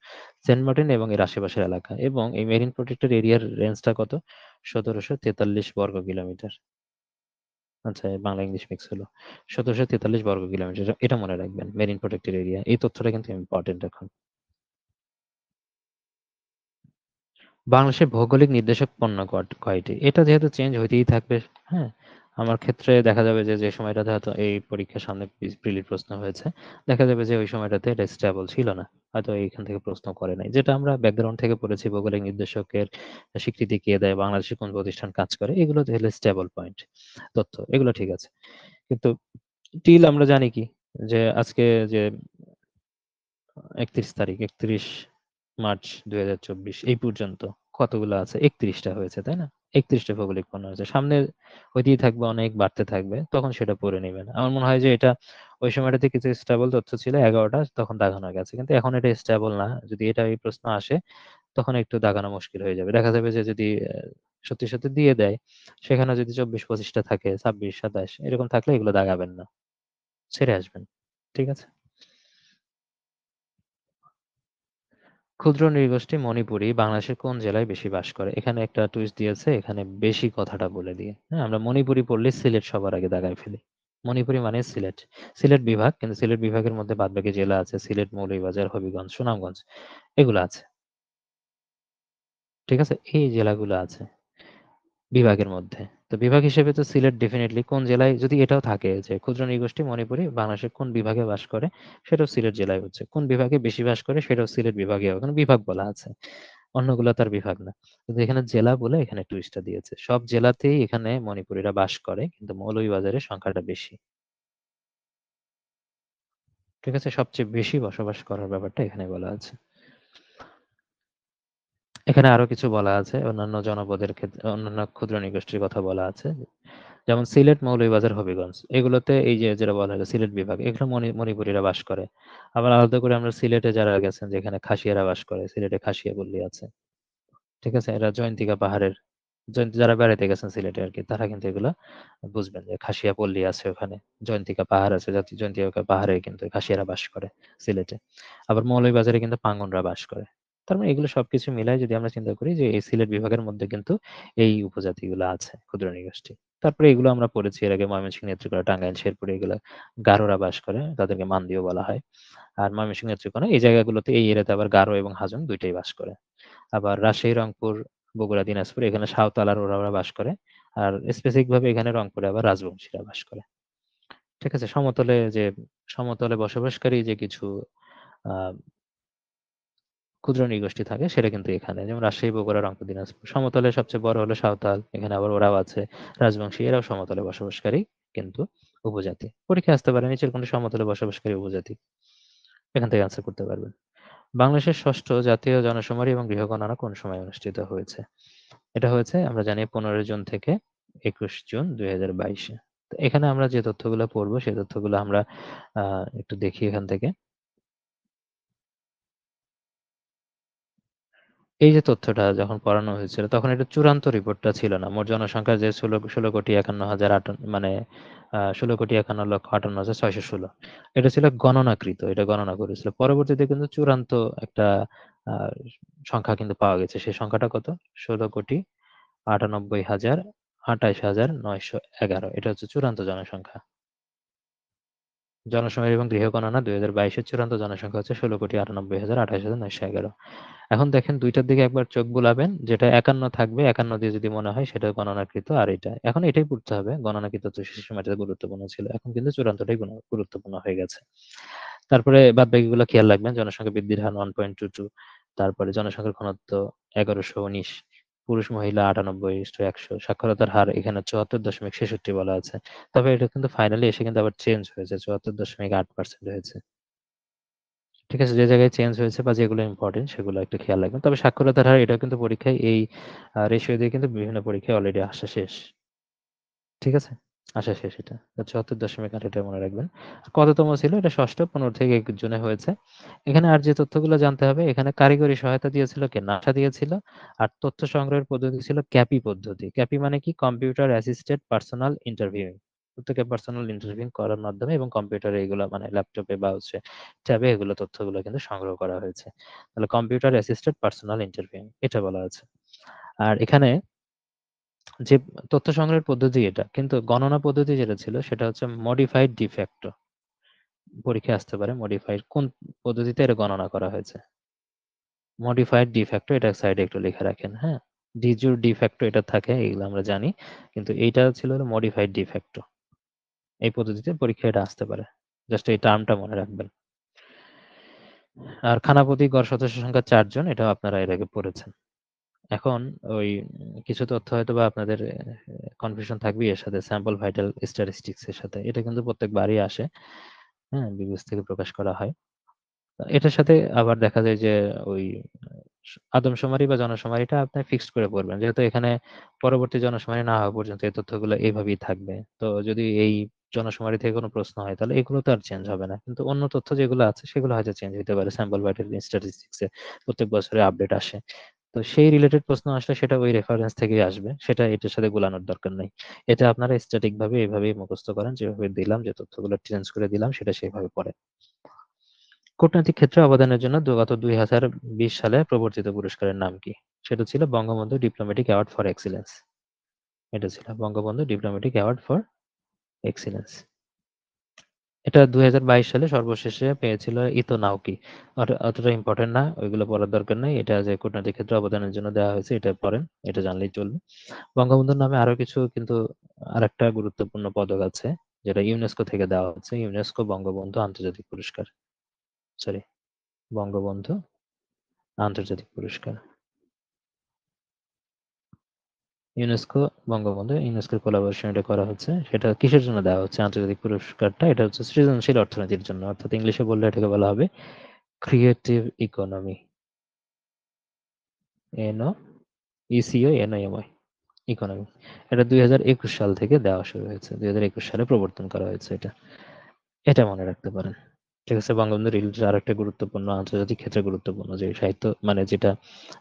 Speaker 1: সেন্ট মার্টিন এবং এর আশেপাশের এলাকা এবং এই মেরিন প্রোটেক্টেড এরিয়ার রেঞ্জটা কত? ১৭৪৩ বর্গ কিলোমিটার। আচ্ছা, বাংলা ইংলিশ মিক্স হলো। ১৭৪৩ বর্গ কিলোমিটার। এটা মনে রাখবেন। Marine protected area. এই তথ্যটা কিন্তু ইম্পোর্টেন্ট এখন। বাংলাদেশের ভৌগোলিক নির্দেশক পণ্য কয়টি? এটা যেহেতু চেঞ্জ হইতেই থাকবে, হ্যাঁ? আমার ক্ষেত্রে দেখা যাবে যে সময়টাতে হয়তো এই পরীক্ষার সামনে প্রিলির প্রশ্ন হয়েছে, দেখা যাবে যে ওই সময়টাতে এটা স্টেবল ছিল না। হয়তো এইখান থেকে প্রশ্ন করে নাই। যেটা আমরা ব্যাকগ্রাউন্ড থেকে পড়েছি ভৌগোলিক নির্দেশকের স্বীকৃতি কে দেয়, বাংলাদেশে কোন প্রতিষ্ঠান কাজ করে, এগুলো হলো স্টেবল পয়েন্ট তথ্য। এগুলো ঠিক আছে। কিন্তু টিল আমরা জানি কি? যে আজকে যে ৩১ তারিখ, ৩১ মার্চ ২০২৪ এই পর্যন্ত কতগুলো আছে? ৩১ টা হয়েছে, তাই না? ৩১ টা ভৌগোলিক পণ্য হয়েছে। সামনে হইতেই থাকবে, অনেক বাড়তে থাকবে। তখন সেটা পড়ে নিবেন। আমার মনে হয় যে এটা ওই সময়টাতে কিছু স্টেবল তথ্য ছিল ১১ টা তখন দাগানো গেছে। কিন্তু এখন এটা স্টেবল না। যদি এটা এই প্রশ্ন আসে তখন একটু দাগানো মুশকিল হয়ে যাবে। দেখা যাবে যে যদি সত্যি দিয়ে দেয় সেখানে যদি ২৪-২৫ টা থাকে, ২৬-২৭ এরকম থাকলে এগুলো দাগাবেন না। ছেড়ে আসবেন। ঠিক আছে? ক্ষুদ্র নৃগোষ্ঠী মণিপুরী বাংলাদেশের কোন জেলায় বেশি বাস করে? এখানে একটা টুইস্ট দিয়েছে, এখানে বেশি কথাটা বলে দিয়ে। হ্যাঁ, আমরা মণিপুরি পড়লে সিলেট সবার আগে দাগায় ফেলি। মণিপুরি মানে সিলেট। সিলেট বিভাগ, কিন্তু সিলেট বিভাগের মধ্যে বাদবাকি জেলা আছে। সিলেট, মৌলভীবাজার, হবিগঞ্জ, সুনামগঞ্জ এগুলো আছে। ঠিক আছে? এই জেলাগুলো আছে বিভাগের মধ্যে। তো বিভাগ হিসেবে তো সিলেট ডেফিনিটলি কোন জেলায় যদি এটাও থাকে যে ক্ষুদ্র নৃগোষ্ঠী মণিপুরী বাংলাদেশের কোন বিভাগে বাস করে সেটাও সিলেট জেলায় হচ্ছে। কোন বিভাগে বেশি বাস করে সেটাও সিলেট বিভাগে হবে। কারণ বিভাগ বলা আছে। অন্যগুলা তার বিভাগ না। কিন্তু এখানে জেলা বলে এখানে টুইস্টটা দিয়েছে। সব জেলাতেই এখানে মণিপুরীরা বাস করে কিন্তু মৌলভীবাজারে সংখ্যাটা বেশি। ঠিক আছে? সবচেয়ে বেশি বসবাস করার ব্যাপারটা এখানে বলা আছে। এখানে আরো কিছু বলা আছে। অন্যান্য জনপদের ক্ষেত্রে অন্যান্য ক্ষুদ্র নৃগোষ্ঠীর কথা বলা আছে। যেমন সিলেট, মৌলভীবাজার, হবিগঞ্জ এগুলোতে এই যে যেটা বলা হলো সিলেট বিভাগ এখানে মণিপুরীরা বাস করে। আবার আলাদা করে আমরা সিলেটে যারা গেছেন যেখানে খাসিয়ারা বাস করে, সিলেটে খাসিয়া পল্লী আছে। ঠিক আছে? এরা জয়ন্তিকা পাহাড়ের যারা বেড়াইতে গেছেন সিলেটে আরকি তারা কিন্তু এগুলা বুঝবেন যে খাসিয়া পল্লী আছে ওখানে। জয়ন্তিকা পাহাড় আছে। জয়ন্তিকা পাহাড়ে কিন্তু খাসিয়ারা বাস করে সিলেটে। আবার মৌলভীবাজারে কিন্তু পাঙ্গনরা বাস করে। তার মানে এগুলো সবকিছু মিলায় যদি আমরা চিন্তা করি যে এই সিলেট বিভাগের মধ্যে কিন্তু এই উপজাতিগুলো আছে, ক্ষুদ্র নৃগোষ্ঠী। তারপরে এগুলো আমরা পড়েছি এর আগে, ময়মনসিংহ, নেত্রকোনা, টাঙ্গাইল, শেরপুরে এগুলো গারোরা বাস করে, তাদেরকে মান্দিও বলা হয়। আর ময়মনসিংহ, নেত্রকোনা এই জায়গাগুলোতে, এই এরিয়াতে আবার গারো এবং হাজং দুইটাই বাস করে। আবার রাজশাহী, রংপুর, বগুড়া, দিনাজপুর এখানে সাঁওতাল আর ওরাওরা বাস করে। আর স্পেসিফিক ভাবে এখানে রংপুরে আবার রাজবংশীরা বাস করে। ঠিক আছে? সমতলে বসবাসকারী যে কিছু আহ ক্ষুদ্র নৃগোষ্ঠী থাকে সেটা কিন্তু এখানে, যেমন রাজশাহী, বগুড়া, রংপুর, দিনাজপুর। সমতলে সবচেয়ে বড় হলো সাঁওতাল, এখানে আবার ওরাও আছে, রাজবংশী, এরাও সমতলে বসবাসকারী কিন্তু উপজাতি। পরীক্ষায় আসতে পারে নিচের কোনটি সমতলে বসবাসকারী উপজাতি, এখান থেকে আনসার করতে পারবেন। বাংলাদেশের ষষ্ঠ জাতীয় জনশুমারি এবং গৃহগণনা কোন সময় অনুষ্ঠিত হয়েছে? এটা হয়েছে আমরা জানি 15 জুন থেকে 21 জুন 2022-এ। তো এখানে আমরা যে তথ্যগুলো পড়বো সেই তথ্যগুলো আমরা একটু দেখি এখান থেকে। এই যে তথ্যটা যখন পড়ানো হয়েছিল তখন এটা চূড়ান্ত রিপোর্টটা ছিল না। মোট জনসংখ্যা যে 16,51,058, মানে 16,51,58,616, এটা ছিল গণনাকৃত, এটা গণনা করেছিল। পরবর্তীতে কিন্তু চূড়ান্ত একটা আহ, সংখ্যা কিন্তু পাওয়া গেছে। সেই সংখ্যাটা কত? 16,98,028,911। এটা হচ্ছে চূড়ান্ত জনসংখ্যা। জনসংখ্যা এবং গৃহগণনা 2022-এর চূড়ান্ত জনসংখ্যা হচ্ছে 16,98,028,911। এখন দেখেন দুইটার দিকে একবার চোখ বুলাবেন, যেটা 51 থাকবে, 51 দিয়ে যদি মনে হয় সেটা গণনাকৃত, আর এটা এখন এটাই পড়তে হবে, গণনাকৃত তো শিশুমাত্রা গুরুত্বপূর্ণ ছিল, এখন কিন্তু চূড়ান্তটাই গুরুত্বপূর্ণ হয়ে গেছে। তারপরে বাদ বাকিগুলো খেয়াল রাখবেন। জনসংখ্যা বৃদ্ধির হার 1.22, তারপরে জনসংখ্যার ঘনত্ব 1119, পুরুষ মহিলা 98:100, সাক্ষরতার হার এখানে 74.63 বলা আছে। তবে এটা কিন্তু ফাইনালি এসে কিন্তু আবার চেঞ্জ হয়েছে, 74.8% হয়েছে। ঠিক আছে? যে জায়গায় চেঞ্জ হয়েছে বা যেগুলো ইম্পর্টেন্ট সেগুলো একটু খেয়াল রাখবেন। তবে সাক্ষরতার হার এটাও কিন্তু পরীক্ষায় এই রেশিও দিয়ে কিন্তু বিভিন্ন পরীক্ষায় অলরেডি আসা শেষ। ঠিক আছে? আসা শেষ এটা। 74.8 এটা মনে রাখবেন। কততম ছিল? এটা ষষ্ঠ, 15 থেকে 21 জুনে হয়েছে। এখানে আর যে তথ্যগুলো জানতে হবে, এখানে কারিগরি সহায়তা দিয়েছিল কে? নাসা দিয়েছিল। আর তথ্য সংগ্রহের পদ্ধতি ছিল ক্যাপি পদ্ধতি। ক্যাপি মানে কি? Computer assisted personal interviewing. প্রত্যেকে পার্সোনাল ইন্টারভিউইং করার মাধ্যমে এবং কম্পিউটারে এগুলো, মানে ল্যাপটপে বা ট্যাবে এগুলো তথ্যগুলো কিন্তু সংগ্রহ করা হয়েছে। তাহলে কম্পিউটার অ্যাসিস্টেড পার্সোনাল ইন্টারভিউইং এটা বলা আছে। আর এখানে যে তথ্য সংগ্রহের পদ্ধতি এটা, কিন্তু গণনা পদ্ধতি যেটা ছিল সেটা হচ্ছে মডিফাইড ডিফ্যাক্টো। পরীক্ষায় আসতে পারে মডিফাইড কোন পদ্ধতিতে এটা গণনা করা হয়েছে। মডিফাইড ডিফ্যাক্টো, এটা সাইডে একটু লিখে রাখেন, হ্যাঁ। ডিজুর ডিফ্যাক্টো এটা থাকে, এগুলো আমরা জানি, কিন্তু এইটা ছিল মডিফাইড ডিফ্যাক্টো। এই পদ্ধতিতে পরীক্ষায় এটা আসতে পারে, জাস্ট এই টার্মটা মনে রাখবেন। আর খানাপতি গড় সদস্য সংখ্যা 4 জন, এটাও আপনারা এর আগে পড়েছেন। এখন ওই কিছু তথ্য হয়তো বা আপনাদের কনফিউশন থাকবে এর সাথে, স্যাম্পল ভাইটাল স্ট্যাটিস্টিক্স এর সাথে। এটা কিন্তু প্রত্যেকবারই আসে, হ্যাঁ, বিবিএস থেকে প্রকাশ করা হয়। এটার সাথে আবার দেখা যায় যে ওই আদমশুমারি বা জনশুমারিটা আপনি ফিক্সড করে পড়বেন, যেহেতু এখানে পরবর্তী জনশুমারি না হওয়া পর্যন্ত এই তথ্যগুলো এইভাবেই থাকবে। তো যদি এই জনশুমারি থেকে কোনো প্রশ্ন হয় তাহলে এগুলো তো আর চেঞ্জ হবে না, কিন্তু অন্য তথ্য যেগুলো আছে সেগুলো হয়তো চেঞ্জ হতে পারে। স্যাম্পল ভাইটাল স্ট্যাটিস্টিক্সে প্রত্যেক বছরে আপডেট আসে। তো সেই রিলেটেড প্রশ্ন আসলে সেটা ওই রেফারেন্স থেকেই আসবে, সেটা এটার সাথে গোলানোর দরকার নেই। এটা আপনারা স্ট্যাটিক ভাবে এভাবেই মুখস্থ করেন, যেভাবে দিলাম, যে তথ্যগুলো চেঞ্জ করে দিলাম সেটা সেভাবে পড়ে। কূটনৈতিক ক্ষেত্রে অবদানের জন্য গত 2020 সালে প্রবর্তিত পুরস্কারের নাম কি? সেটা ছিল Bangabandhu diplomatic award for excellence. এটা ছিল Bangabandhu diplomatic award for excellence. এটা 2022 সালে সর্বশেষে পেয়েছিল ইতো নাওকি। অতটা ইম্পর্টেন্ট না, ওইগুলো পড়ার দরকার নেই। এটা যে কূটনৈতিক ক্ষেত্রে অবদানের জন্য দেওয়া হয়েছে এটা পড়েন, এটা জানলেই চলবে। বঙ্গবন্ধুর নামে আরো কিছু কিন্তু আরেকটা গুরুত্বপূর্ণ পদক আছে, যেটা ইউনেস্কো থেকে দেওয়া হচ্ছে, ইউনেস্কো বঙ্গবন্ধু আন্তর্জাতিক পুরস্কার, সরি, বঙ্গবন্ধু আন্তর্জাতিক পুরস্কার। ইউনেস্কো বঙ্গবন্ধু, ইউনেস্কোর কোলাবোরেশন এটা করা হচ্ছে। সেটা কিসের জন্য দেওয়া হচ্ছে আন্তর্জাতিক পুরস্কারটা? এটা হচ্ছে সৃজনশীল অর্থনীতির জন্য, অর্থাৎ ইংলিশে বললে এটাকে বলা হবে creative economy. N O E C O N O M I, economy. এটা 2021 সাল থেকে দেওয়া শুরু হয়েছে, 2021 সালে প্রবর্তন করা হয়েছে এটা। এটা মনে রাখতে পারেন। ঠিক আছে? বঙ্গবন্ধু রিলেটেড আরেকটা গুরুত্বপূর্ণ, আন্তর্জাতিক ক্ষেত্রে গুরুত্বপূর্ণ যে সাহিত্য, মানে যেটা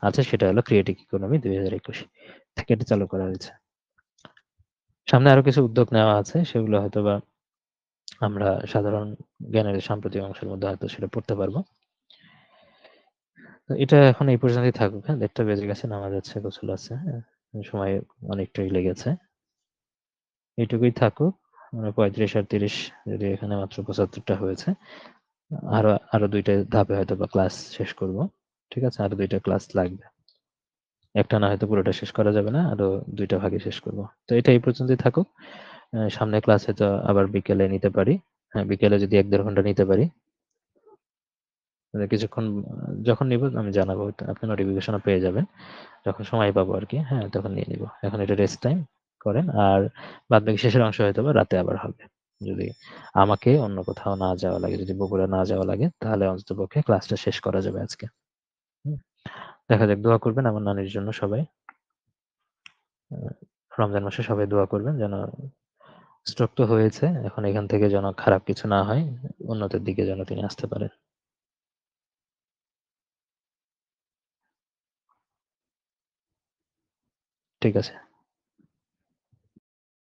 Speaker 1: আছে সেটা হলো ক্রিয়েটিভ ইকোনমি, 2021 থেকে এটা চালু করা হয়েছে। সামনে আরো কিছু উদ্যোগ নেওয়া আছে, সেগুলো হয়তোবা আমরা সাধারণ জ্ঞানের সাম্প্রতিক অংশের মধ্যে হয়তো সেটা পড়তে পারবো। তো এটা এখন এই পর্যন্তই থাকুক। হ্যাঁ, 1:30 বেজে গেছে, নামাজ আছে, গোসল আছে। হ্যাঁ, সময় অনেকটাই লেগেছে। এইটুকুই থাকুক। 35 আর 30, যদি এখানে মাত্র 75টা হয়েছে, আরো 2টা ধাপে হয়তো বা ক্লাস শেষ করব। ঠিক আছে, আরো 2টা ক্লাস লাগবে। একটা না হয়তো পুরোটা শেষ করা যাবে না, আরো 2টা ভাগে শেষ করব। তো এটা এই পর্যন্তই থাকুক। সামনে ক্লাস হয়তো আবার বিকেলে নিতে পারি। হ্যাঁ, বিকেলে যদি 1-1.5 ঘন্টা নিতে পারি, কিছুক্ষণ যখন নিব আমি জানাবো, আপনি নোটিফিকেশনও পেয়ে যাবেন যখন সময় পাবো আর কি। হ্যাঁ, তখন নিয়ে নিব। এখন এটা রেস্ট টাইম করেন, আর বাদ বাকি শেষের অংশ হয়তো বা রাতে আবার হবে। যদি আমাকে অন্য কোথাও না যাওয়া লাগে, যদি বগুড়া না যাওয়া লাগে, তাহলে অন্তত পক্ষে ক্লাসটা শেষ করা যাবে আজকে। দেখা যাক, দোয়া করবেন আমার নানির জন্য সবাই। আহ, রমজান মাসে সবাই দোয়া করবেন যেন, স্ট্রোক তো হয়েছে, এখন এখান থেকে যেন খারাপ কিছু না হয়, উন্নতির দিকে যেন তিনি আসতে পারেন। ঠিক আছে।